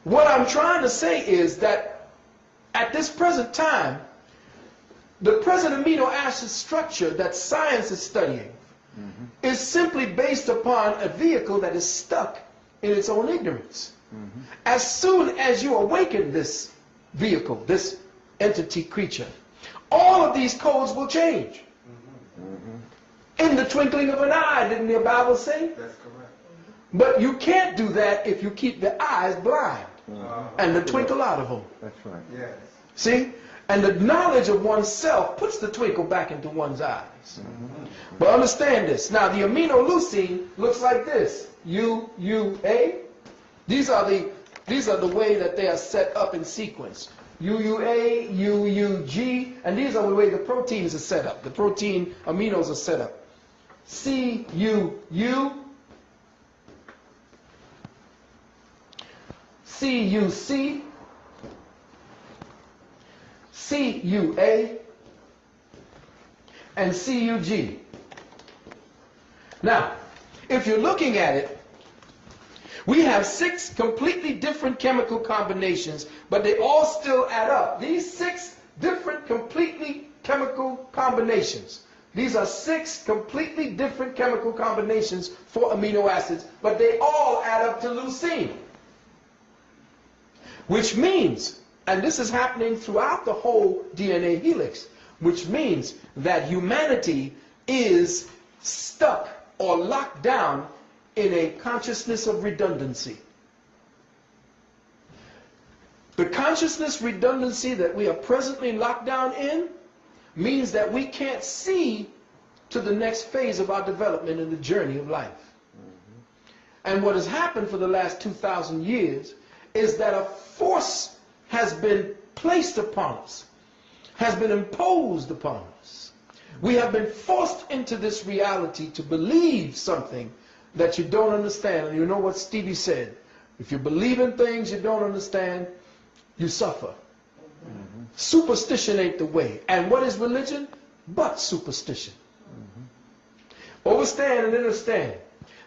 [SPEAKER 10] what I'm trying to say is that at this present time, the present amino acid structure that science is studying is simply based upon a vehicle that is stuck in its own ignorance. As soon as you awaken this vehicle, this entity creature, all of these codes will change. in the twinkling of an eye, didn't the Bible say?
[SPEAKER 5] That's correct.
[SPEAKER 10] But you can't do that if you keep the eyes blind and the twinkle out of them.
[SPEAKER 7] That's right.
[SPEAKER 5] Yes.
[SPEAKER 10] See? And the knowledge of oneself puts the twinkle back into one's eyes. But understand this. Now, the aminoleucine looks like this. UUA. These are the way that they are set up in sequence. UUA, UUG, and these are the way the proteins are set up. The protein aminos are set up. CUU, CUC, CUA, and CUG. Now, if you're looking at it, we have 6 completely different chemical combinations, but they all still add up. These 6 different completely chemical combinations. These are 6 completely different chemical combinations for amino acids, but they all add up to leucine. Which means, and this is happening throughout the whole DNA helix, which means that humanity is stuck or locked down in a consciousness of redundancy. The consciousness redundancy that we are presently locked down in means that we can't see to the next phase of our development in the journey of life. And what has happened for the last 2,000 years is that a force has been placed upon us, has been imposed upon us. We have been forced into this reality to believe something that you don't understand. And you know what Stevie said? If you believe in things you don't understand, you suffer. Superstition ain't the way. And what is religion? But superstition. Understand and understand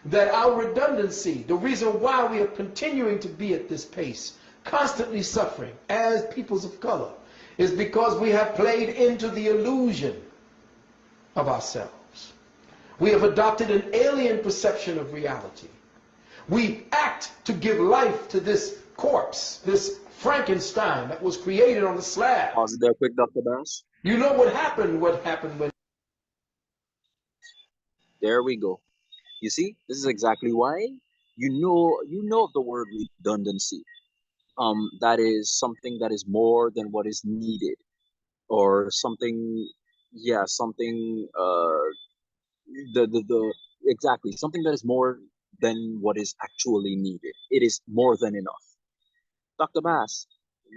[SPEAKER 10] that our redundancy, the reason why we are continuing to be at this pace, constantly suffering as peoples of color, is because we have played into the illusion of ourselves. We have adopted an alien perception of reality. We act to give life to this corpse, this Frankenstein that was created on the slab.
[SPEAKER 2] Pause it there quick, Dr. Bass.
[SPEAKER 10] You know what happened when...
[SPEAKER 2] There we go. You see, this is exactly why you know the word redundancy. That is something that is more than what is needed, or something, yeah, something, the exactly, something that is more than what is actually needed. It is more than enough. Dr. Bass,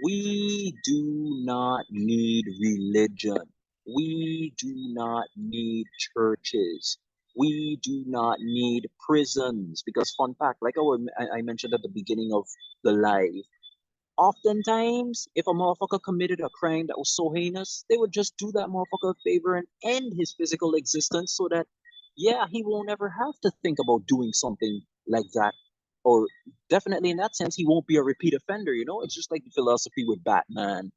[SPEAKER 2] we do not need religion. We do not need churches. We do not need prisons. Because fun fact, like I mentioned at the beginning of the live, oftentimes, if a motherfucker committed a crime that was so heinous, they would just do that motherfucker a favor and end his physical existence so that, yeah, he won't ever have to think about doing something like that. Or definitely in that sense, he won't be a repeat offender, you know? It's just like the philosophy with Batman.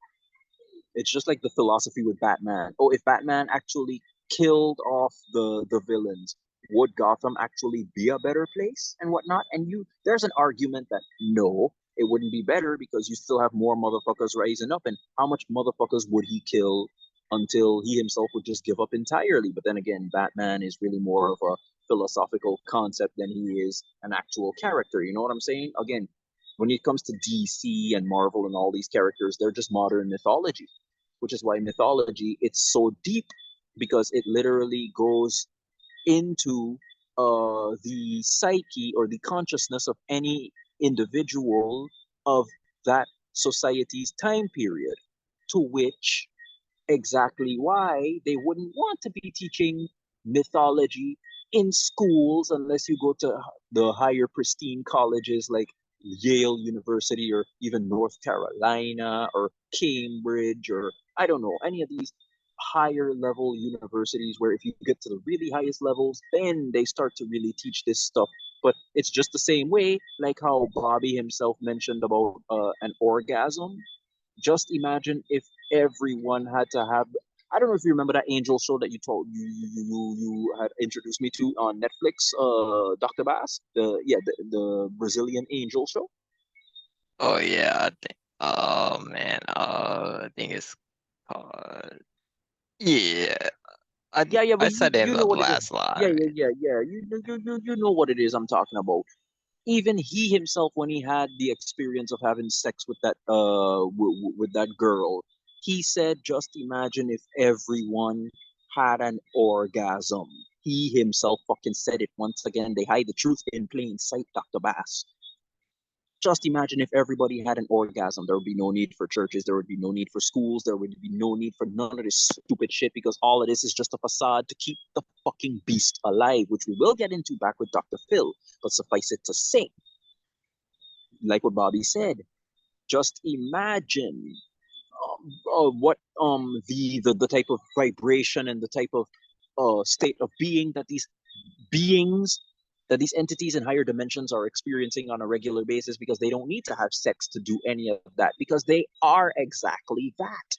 [SPEAKER 2] It's just like the philosophy with Batman. Oh, if Batman actually killed off the villains, would Gotham actually be a better place and whatnot? And there's an argument that no, it wouldn't be better because you still have more motherfuckers rising up. And how much motherfuckers would he kill until he himself would just give up entirely? But then again, Batman is really more of a philosophical concept than he is an actual character. You know what I'm saying? Again, when it comes to DC and Marvel and all these characters, they're just modern mythology, which is why mythology, it's so deep because it literally goes into the psyche or the consciousness of any individual of that society's time period, to which exactly why they wouldn't want to be teaching mythology in schools unless you go to the higher pristine colleges like Yale University or even North Carolina or Cambridge or I don't know, any of these higher level universities where if you get to the really highest levels, then they start to really teach this stuff. But it's just the same way, like how Bobby himself mentioned about an orgasm. Just imagine if everyone had to have. I don't know if you remember that angel show that you had introduced me to on Netflix, Dr. Bass. The Brazilian angel show.
[SPEAKER 1] Oh yeah, I think. Oh man, I think it's called. Yeah,
[SPEAKER 2] Yeah, yeah,
[SPEAKER 1] I
[SPEAKER 2] but
[SPEAKER 1] said it
[SPEAKER 2] you
[SPEAKER 1] in
[SPEAKER 2] know
[SPEAKER 1] the
[SPEAKER 2] what it is.
[SPEAKER 1] last
[SPEAKER 2] Yeah,
[SPEAKER 1] line.
[SPEAKER 2] yeah, yeah, yeah. You know what it is I'm talking about. Even he himself, when he had the experience of having sex with that with that girl, he said, "Just imagine if everyone had an orgasm." He himself fucking said it. Once again, they hide the truth in plain sight, Dr. Bass. Just imagine if everybody had an orgasm. There would be no need for churches. There would be no need for schools. There would be no need for none of this stupid shit, because all of this is just a facade to keep the fucking beast alive, which we will get into back with Dr. Phil. But suffice it to say, like what Bobby said, just imagine what the type of vibration and the type of state of being that these beings, that these entities in higher dimensions are experiencing on a regular basis, because they don't need to have sex to do any of that, because they are exactly that.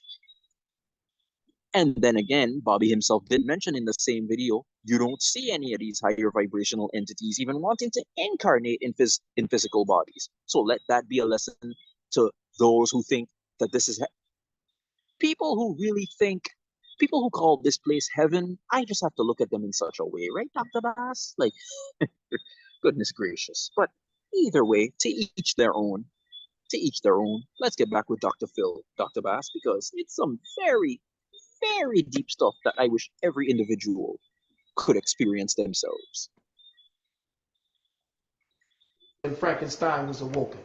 [SPEAKER 2] And then again, Bobby himself did mention in the same video, you don't see any of these higher vibrational entities even wanting to incarnate in physical bodies. So let that be a lesson to those who think that this is people who really think, people who call this place heaven. I just have to look at them in such a way, right, Dr. Bass? Like, goodness gracious. But either way, to each their own. To each their own. Let's get back with Dr. Phil, Dr. Bass, because it's some very, very deep stuff that I wish every individual could experience themselves.
[SPEAKER 10] When Frankenstein was awoken,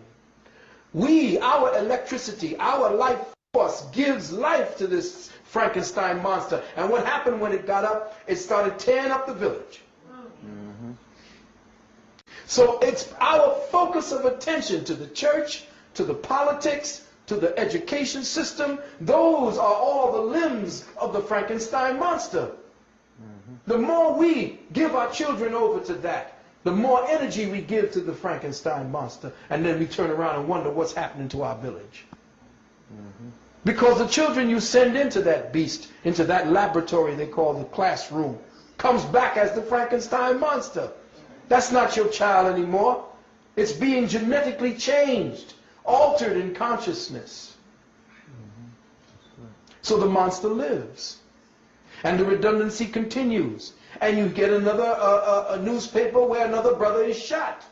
[SPEAKER 10] our electricity, our life force gives life to this Frankenstein monster. And what happened when it got up? It started tearing up the village. So it's our focus of attention to the church, to the politics, to the education system. Those are all the limbs of the Frankenstein monster. The more we give our children over to that, the more energy we give to the Frankenstein monster, and then we turn around and wonder what's happening to our village. Because the children you send into that beast, into that laboratory they call the classroom, comes back as the Frankenstein monster. That's not your child anymore. It's being genetically changed, altered in consciousness. So the monster lives. And the redundancy continues. And you get another a newspaper where another brother is shot.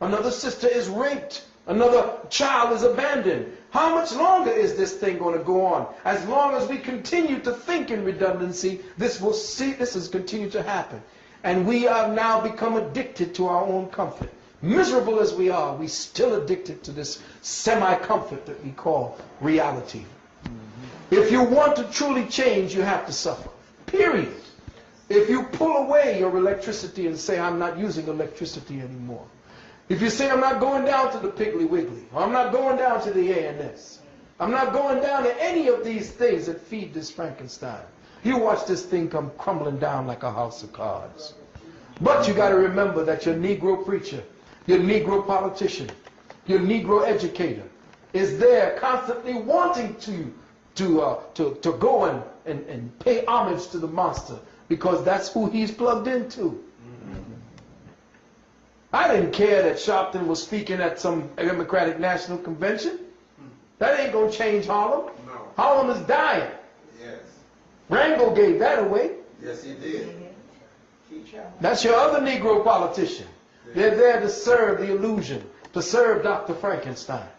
[SPEAKER 10] Another sister is raped. Another child is abandoned. How much longer is this thing going to go on? As long as we continue to think in redundancy, this is continue to happen. And we have now become addicted to our own comfort. Miserable as we are, we're still addicted to this semi-comfort that we call reality. If you want to truly change, you have to suffer. Period. If you pull away your electricity and say, I'm not using electricity anymore. If you say, I'm not going down to the Piggly Wiggly, or I'm not going down to the A&S, I'm not going down to any of these things that feed this Frankenstein, you watch this thing come crumbling down like a house of cards. But you got to remember that your Negro preacher, your Negro politician, your Negro educator is there constantly wanting to go and pay homage to the monster, because that's who he's plugged into. I didn't care that Sharpton was speaking at some Democratic National Convention. That ain't going to change Harlem.
[SPEAKER 5] No.
[SPEAKER 10] Harlem is dying.
[SPEAKER 5] Yes.
[SPEAKER 10] Rango gave that away.
[SPEAKER 5] Yes, he did.
[SPEAKER 10] That's your other Negro politician. They're there to serve the illusion, to serve Dr. Frankenstein.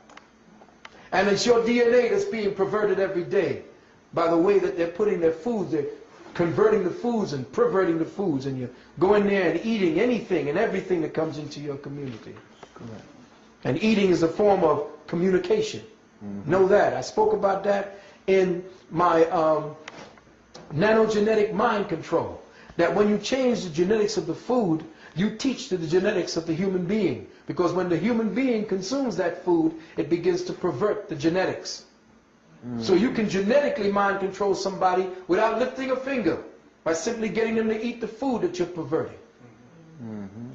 [SPEAKER 10] And it's your DNA that's being perverted every day by the way that they're putting their foods. They're converting the foods and perverting the foods, and you go in there and eating anything and everything that comes into your community. Correct. And eating is a form of communication. Know that. I spoke about that in my nanogenetic mind control. That when you change the genetics of the food, you teach to the genetics of the human being. Because when the human being consumes that food, it begins to pervert the genetics. So you can genetically mind control somebody without lifting a finger, by simply getting them to eat the food that you're perverting.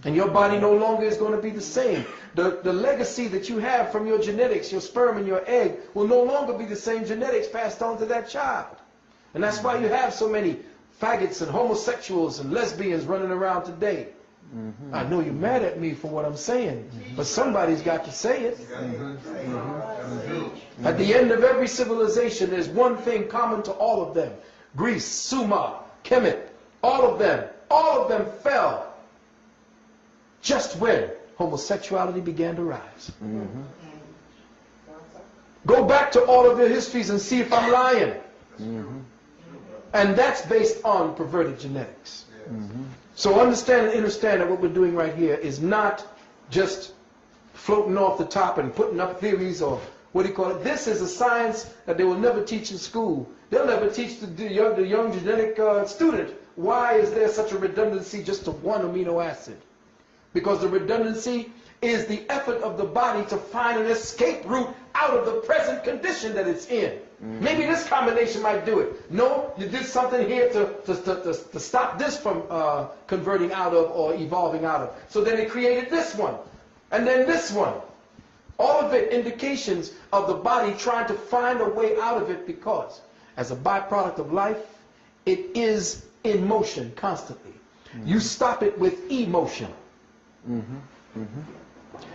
[SPEAKER 10] And your body no longer is going to be the same. The legacy that you have from your genetics, your sperm and your egg, will no longer be the same genetics passed on to that child. And that's why you have so many faggots and homosexuals and lesbians running around today. I know you're mad at me for what I'm saying, but somebody's got to say it. At the end of every civilization, there's one thing common to all of them. Greece, Sumer, Kemet, All of them fell just when homosexuality began to rise.
[SPEAKER 9] Mm-hmm.
[SPEAKER 10] Go back to all of their histories and see if I'm lying.
[SPEAKER 9] Mm-hmm.
[SPEAKER 10] And that's based on perverted genetics.
[SPEAKER 9] Mm-hmm.
[SPEAKER 10] So understand and understand that what we're doing right here is not just floating off the top and putting up theories or what do you call it. This is a science that they will never teach in school. They'll never teach the young genetic student why is there such a redundancy just to one amino acid. Because the redundancy is the effort of the body to find an escape route out of the present condition that it's in. Mm-hmm. Maybe this combination might do it. No, you did something here to stop this from converting out of or evolving out of. So then it created this one, and then this one. All of it indications of the body trying to find a way out of it because, as a byproduct of life, it is in motion constantly. Mm-hmm. You stop it with emotion. Mm-hmm. Mm-hmm.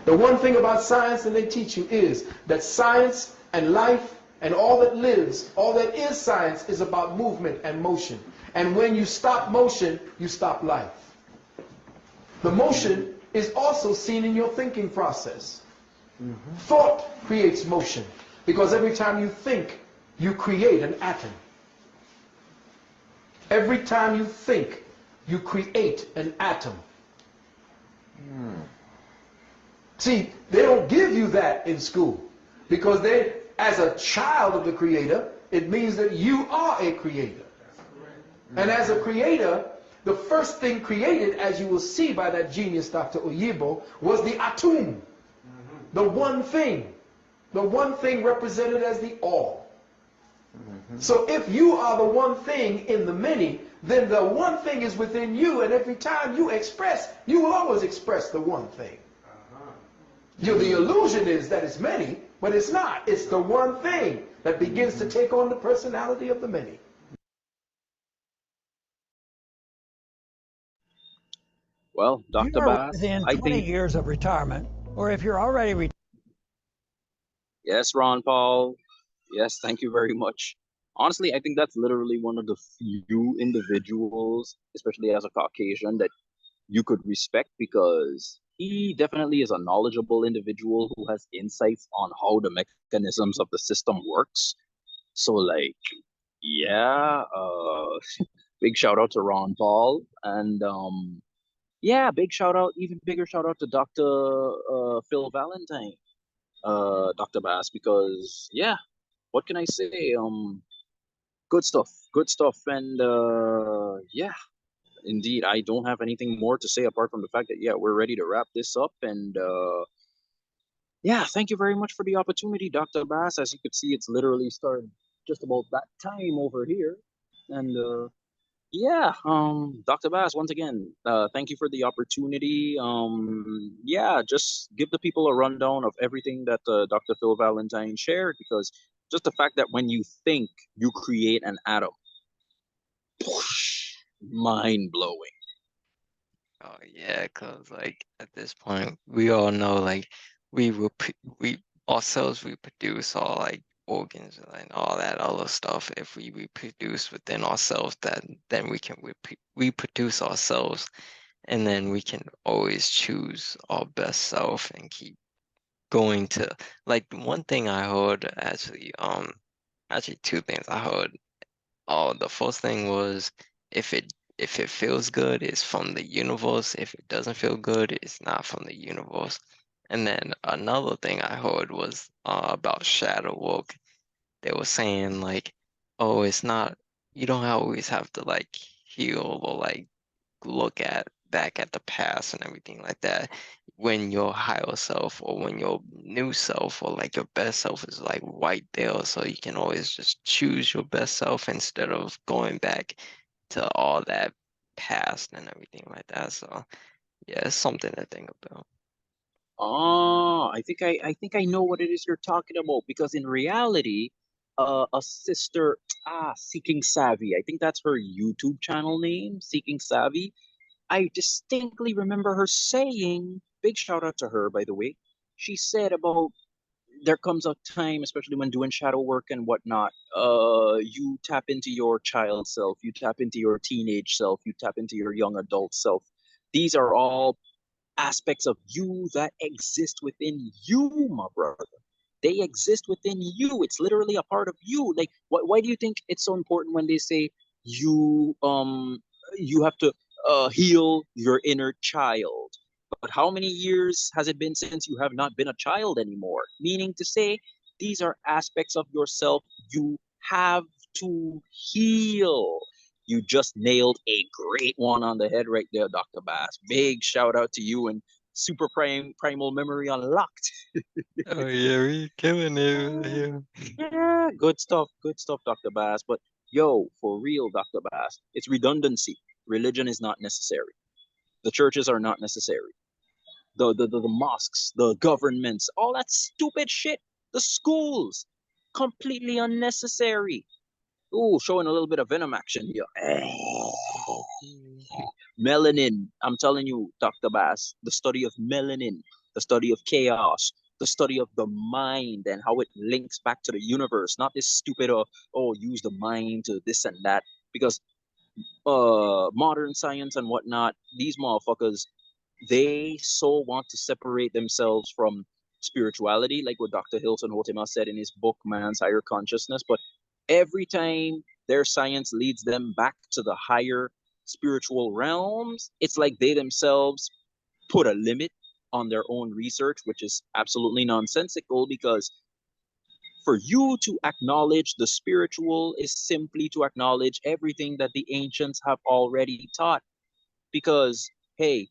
[SPEAKER 10] The one thing about science that they teach you is that science and life and all that lives, all that is science is about movement and motion. And when you stop motion, you stop life. The motion is also seen in your thinking process. Mm-hmm. Thought creates motion because every time you think, you create an atom. Every time you think, you create an atom. Mm. See, they don't give you that in school because they, as a child of the Creator, it means that you are a creator. And as a creator, the first thing created, as you will see by that genius, Dr. Oyibo, was the atum. The one thing represented as the all. Mm-hmm. So if you are the one thing in the many, then the one thing is within you, and every time you express, you will always express the one thing. The illusion is that it's many, but it's not. It's the one thing that begins to take on the personality of the many.
[SPEAKER 2] Well, Dr.
[SPEAKER 11] You are
[SPEAKER 2] Bass,
[SPEAKER 11] within
[SPEAKER 2] I
[SPEAKER 11] 20
[SPEAKER 2] think...
[SPEAKER 11] years of retirement, or if you're already retired.
[SPEAKER 2] Yes, Ron Paul. Yes, thank you very much. Honestly, I think that's literally one of the few individuals, especially as a Caucasian, that you could respect because he definitely is a knowledgeable individual who has insights on how the mechanisms of the system works. So, like, yeah, big shout out to Ron Paul. And yeah, big shout out, even bigger shout out to Dr. Phil Valentine, Dr. Bass, because yeah, what can I say? Good stuff, and yeah, indeed, I don't have anything more to say apart from the fact that yeah, we're ready to wrap this up, and yeah, thank you very much for the opportunity, Dr. Bass. As you could see, it's literally started just about that time over here, and yeah, Dr. Bass, once again, thank you for the opportunity. Yeah, just give the people a rundown of everything that Dr. Phil Valentine shared, because just the fact that when you think, you create an atom, mind blowing.
[SPEAKER 1] Oh yeah, cause like at this point we all know like we ourselves reproduce all like organs and all that other stuff. If we reproduce within ourselves, then we can reproduce ourselves, and then we can always choose our best self and keep going to like one thing I heard actually two things I heard. Oh, the first thing was if it feels good, it's from the universe. If it doesn't feel good, it's not from the universe. And then another thing I heard was about shadow work. They were saying like, oh, it's not, you don't always have to like heal or like look at back at the past and everything like that. When your higher self or when your new self or like your best self is like right there, so you can always just choose your best self instead of going back to all that past and everything like that. So yeah, it's something to think about.
[SPEAKER 2] Oh, I think I know what it is you're talking about, because in reality, a sister, Seeking Savvy, I think that's her YouTube channel name, Seeking Savvy. I distinctly remember her saying, big shout out to her, by the way. She said about there comes a time, especially when doing shadow work and whatnot, you tap into your child self, you tap into your teenage self, you tap into your young adult self. These are all aspects of you that exist within you, my brother. They exist within you. It's literally a part of you. Like, why do you think it's so important when they say you you have to heal your inner child? But how many years has it been since you have not been a child anymore? Meaning to say, these are aspects of yourself you have to heal. You just nailed a great one on the head right there, Dr. Bass. Big shout out to you and super primal memory unlocked.
[SPEAKER 1] Oh yeah, we killing it here.
[SPEAKER 2] Yeah, good stuff, Dr. Bass. But yo, for real, Dr. Bass, it's redundancy. Religion is not necessary. The churches are not necessary. The mosques, the governments, all that stupid shit. The schools, completely unnecessary. Ooh, showing a little bit of venom action here. Melanin. I'm telling you, Dr. Bass, the study of melanin, the study of chaos, the study of the mind and how it links back to the universe. Not this stupid use the mind to this and that. Because modern science and whatnot, these motherfuckers, they so want to separate themselves from spirituality, like what Dr. Hilton Hotima said in his book, Man's Higher Consciousness. But every time their science leads them back to the higher spiritual realms, it's like they themselves put a limit on their own research, which is absolutely nonsensical because for you to acknowledge the spiritual is simply to acknowledge everything that the ancients have already taught. Because, hey,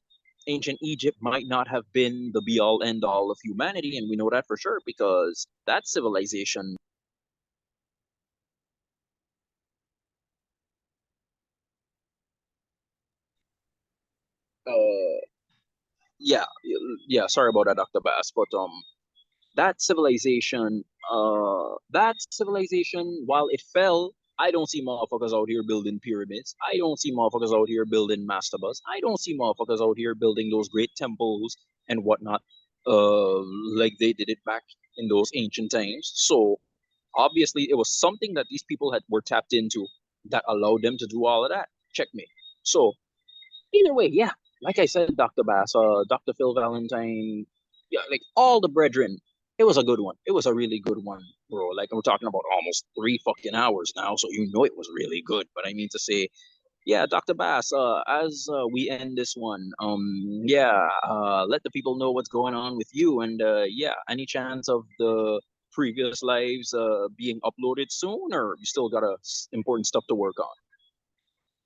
[SPEAKER 2] ancient Egypt might not have been the be all end all of humanity, and we know that for sure because that civilization. Uh, yeah, yeah. Sorry about that, Dr. Bass, but that civilization, while it fell, I don't see motherfuckers out here building pyramids. I don't see motherfuckers out here building mastabas. I don't see motherfuckers out here building those great temples and whatnot, like they did it back in those ancient times. So obviously, it was something that these people had were tapped into that allowed them to do all of that. Checkmate. So either way, yeah, like I said, Dr. Bass, Dr. Phil Valentine, yeah, like all the brethren, it was a good one. It was a really good one, bro. Like we're talking about almost 3 fucking hours now, so you know it was really good. But I mean to say, yeah, Dr. Bass, as we end this one, let the people know what's going on with you, and yeah, any chance of the previous lives being uploaded soon, or you still got important stuff to work on?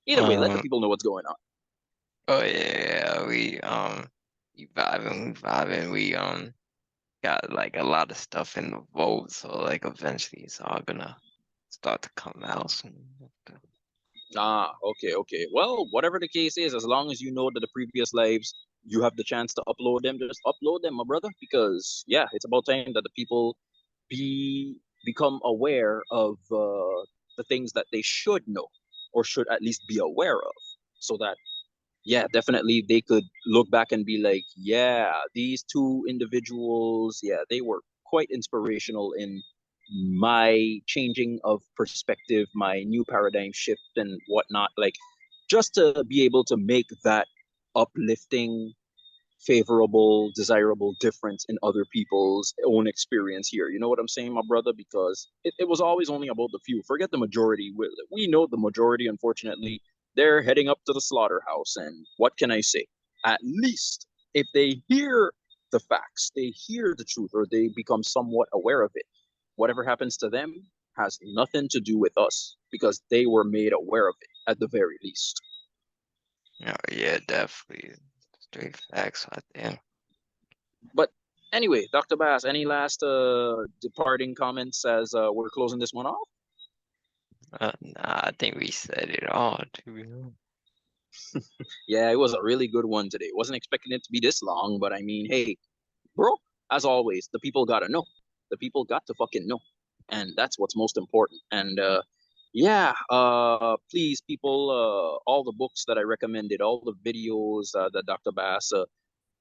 [SPEAKER 2] Either way, let the
[SPEAKER 1] Um,
[SPEAKER 2] people know what's going on.
[SPEAKER 1] oh yeah, we vibing, got like a lot of stuff in the vault, so like eventually it's all gonna start to come out soon.
[SPEAKER 2] Ah, okay, okay. Well, whatever the case is, as long as you know that the previous lives, you have the chance to upload them, just upload them, my brother. Because yeah, it's about time that the people become aware of the things that they should know, or should at least be aware of, so that yeah, definitely they could look back and be like, yeah, these two individuals, yeah, they were quite inspirational in my changing of perspective, my new paradigm shift and whatnot. Like, just to be able to make that uplifting, favorable, desirable difference in other people's own experience here. You know what I'm saying, my brother? Because it was always only about the few. Forget the majority. We know the majority, unfortunately, they're heading up to the slaughterhouse. And what can I say? At least if they hear the facts, they hear the truth, or they become somewhat aware of it, whatever happens to them has nothing to do with us because they were made aware of it at the very least.
[SPEAKER 1] Oh yeah, definitely. Straight facts right there.
[SPEAKER 2] But anyway, Dr. Bass, any last departing comments as we're closing this one off?
[SPEAKER 1] Nah, I think we said it all, to be honest.
[SPEAKER 2] Yeah, it was a really good one today. Wasn't expecting it to be this long, but I mean, hey, bro, as always, the people gotta know. The people got to fucking know. And that's what's most important. And please, people, all the books that I recommended, all the videos that Dr. Bass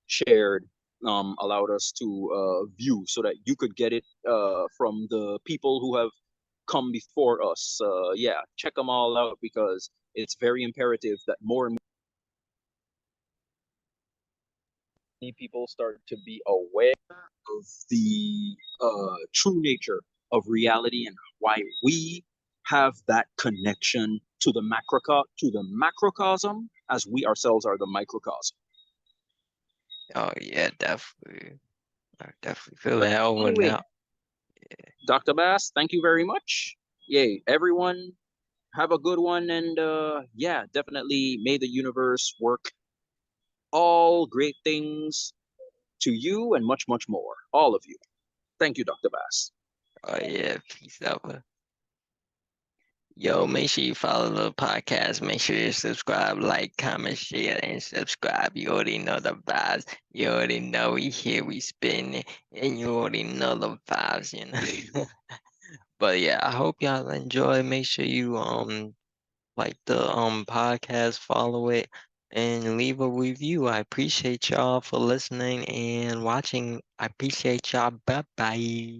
[SPEAKER 2] shared, allowed us to view, so that you could get it from the people who have come before us. Yeah, check them all out, because it's very imperative that more and more people start to be aware of the true nature of reality, and why we have that connection to the macrocosm, as we ourselves are the microcosm.
[SPEAKER 1] Oh yeah, definitely. I definitely feel that over
[SPEAKER 2] Anyway,
[SPEAKER 1] now.
[SPEAKER 2] Dr. Bass, thank you very much. Yay, everyone, have a good one, and yeah, definitely may the universe work all great things to you, and much, much more. All of you. Thank you, Dr. Bass.
[SPEAKER 1] Oh yeah, peace out. Yo, make sure you follow the podcast. Make sure you subscribe, like, comment, share, and subscribe. You already know the vibes. You already know we here, we spin it, and you already know the vibes, you know. But yeah, I hope y'all enjoy. Make sure you like the podcast, follow it, and leave a review. I appreciate y'all for listening and watching. I appreciate y'all. Bye bye.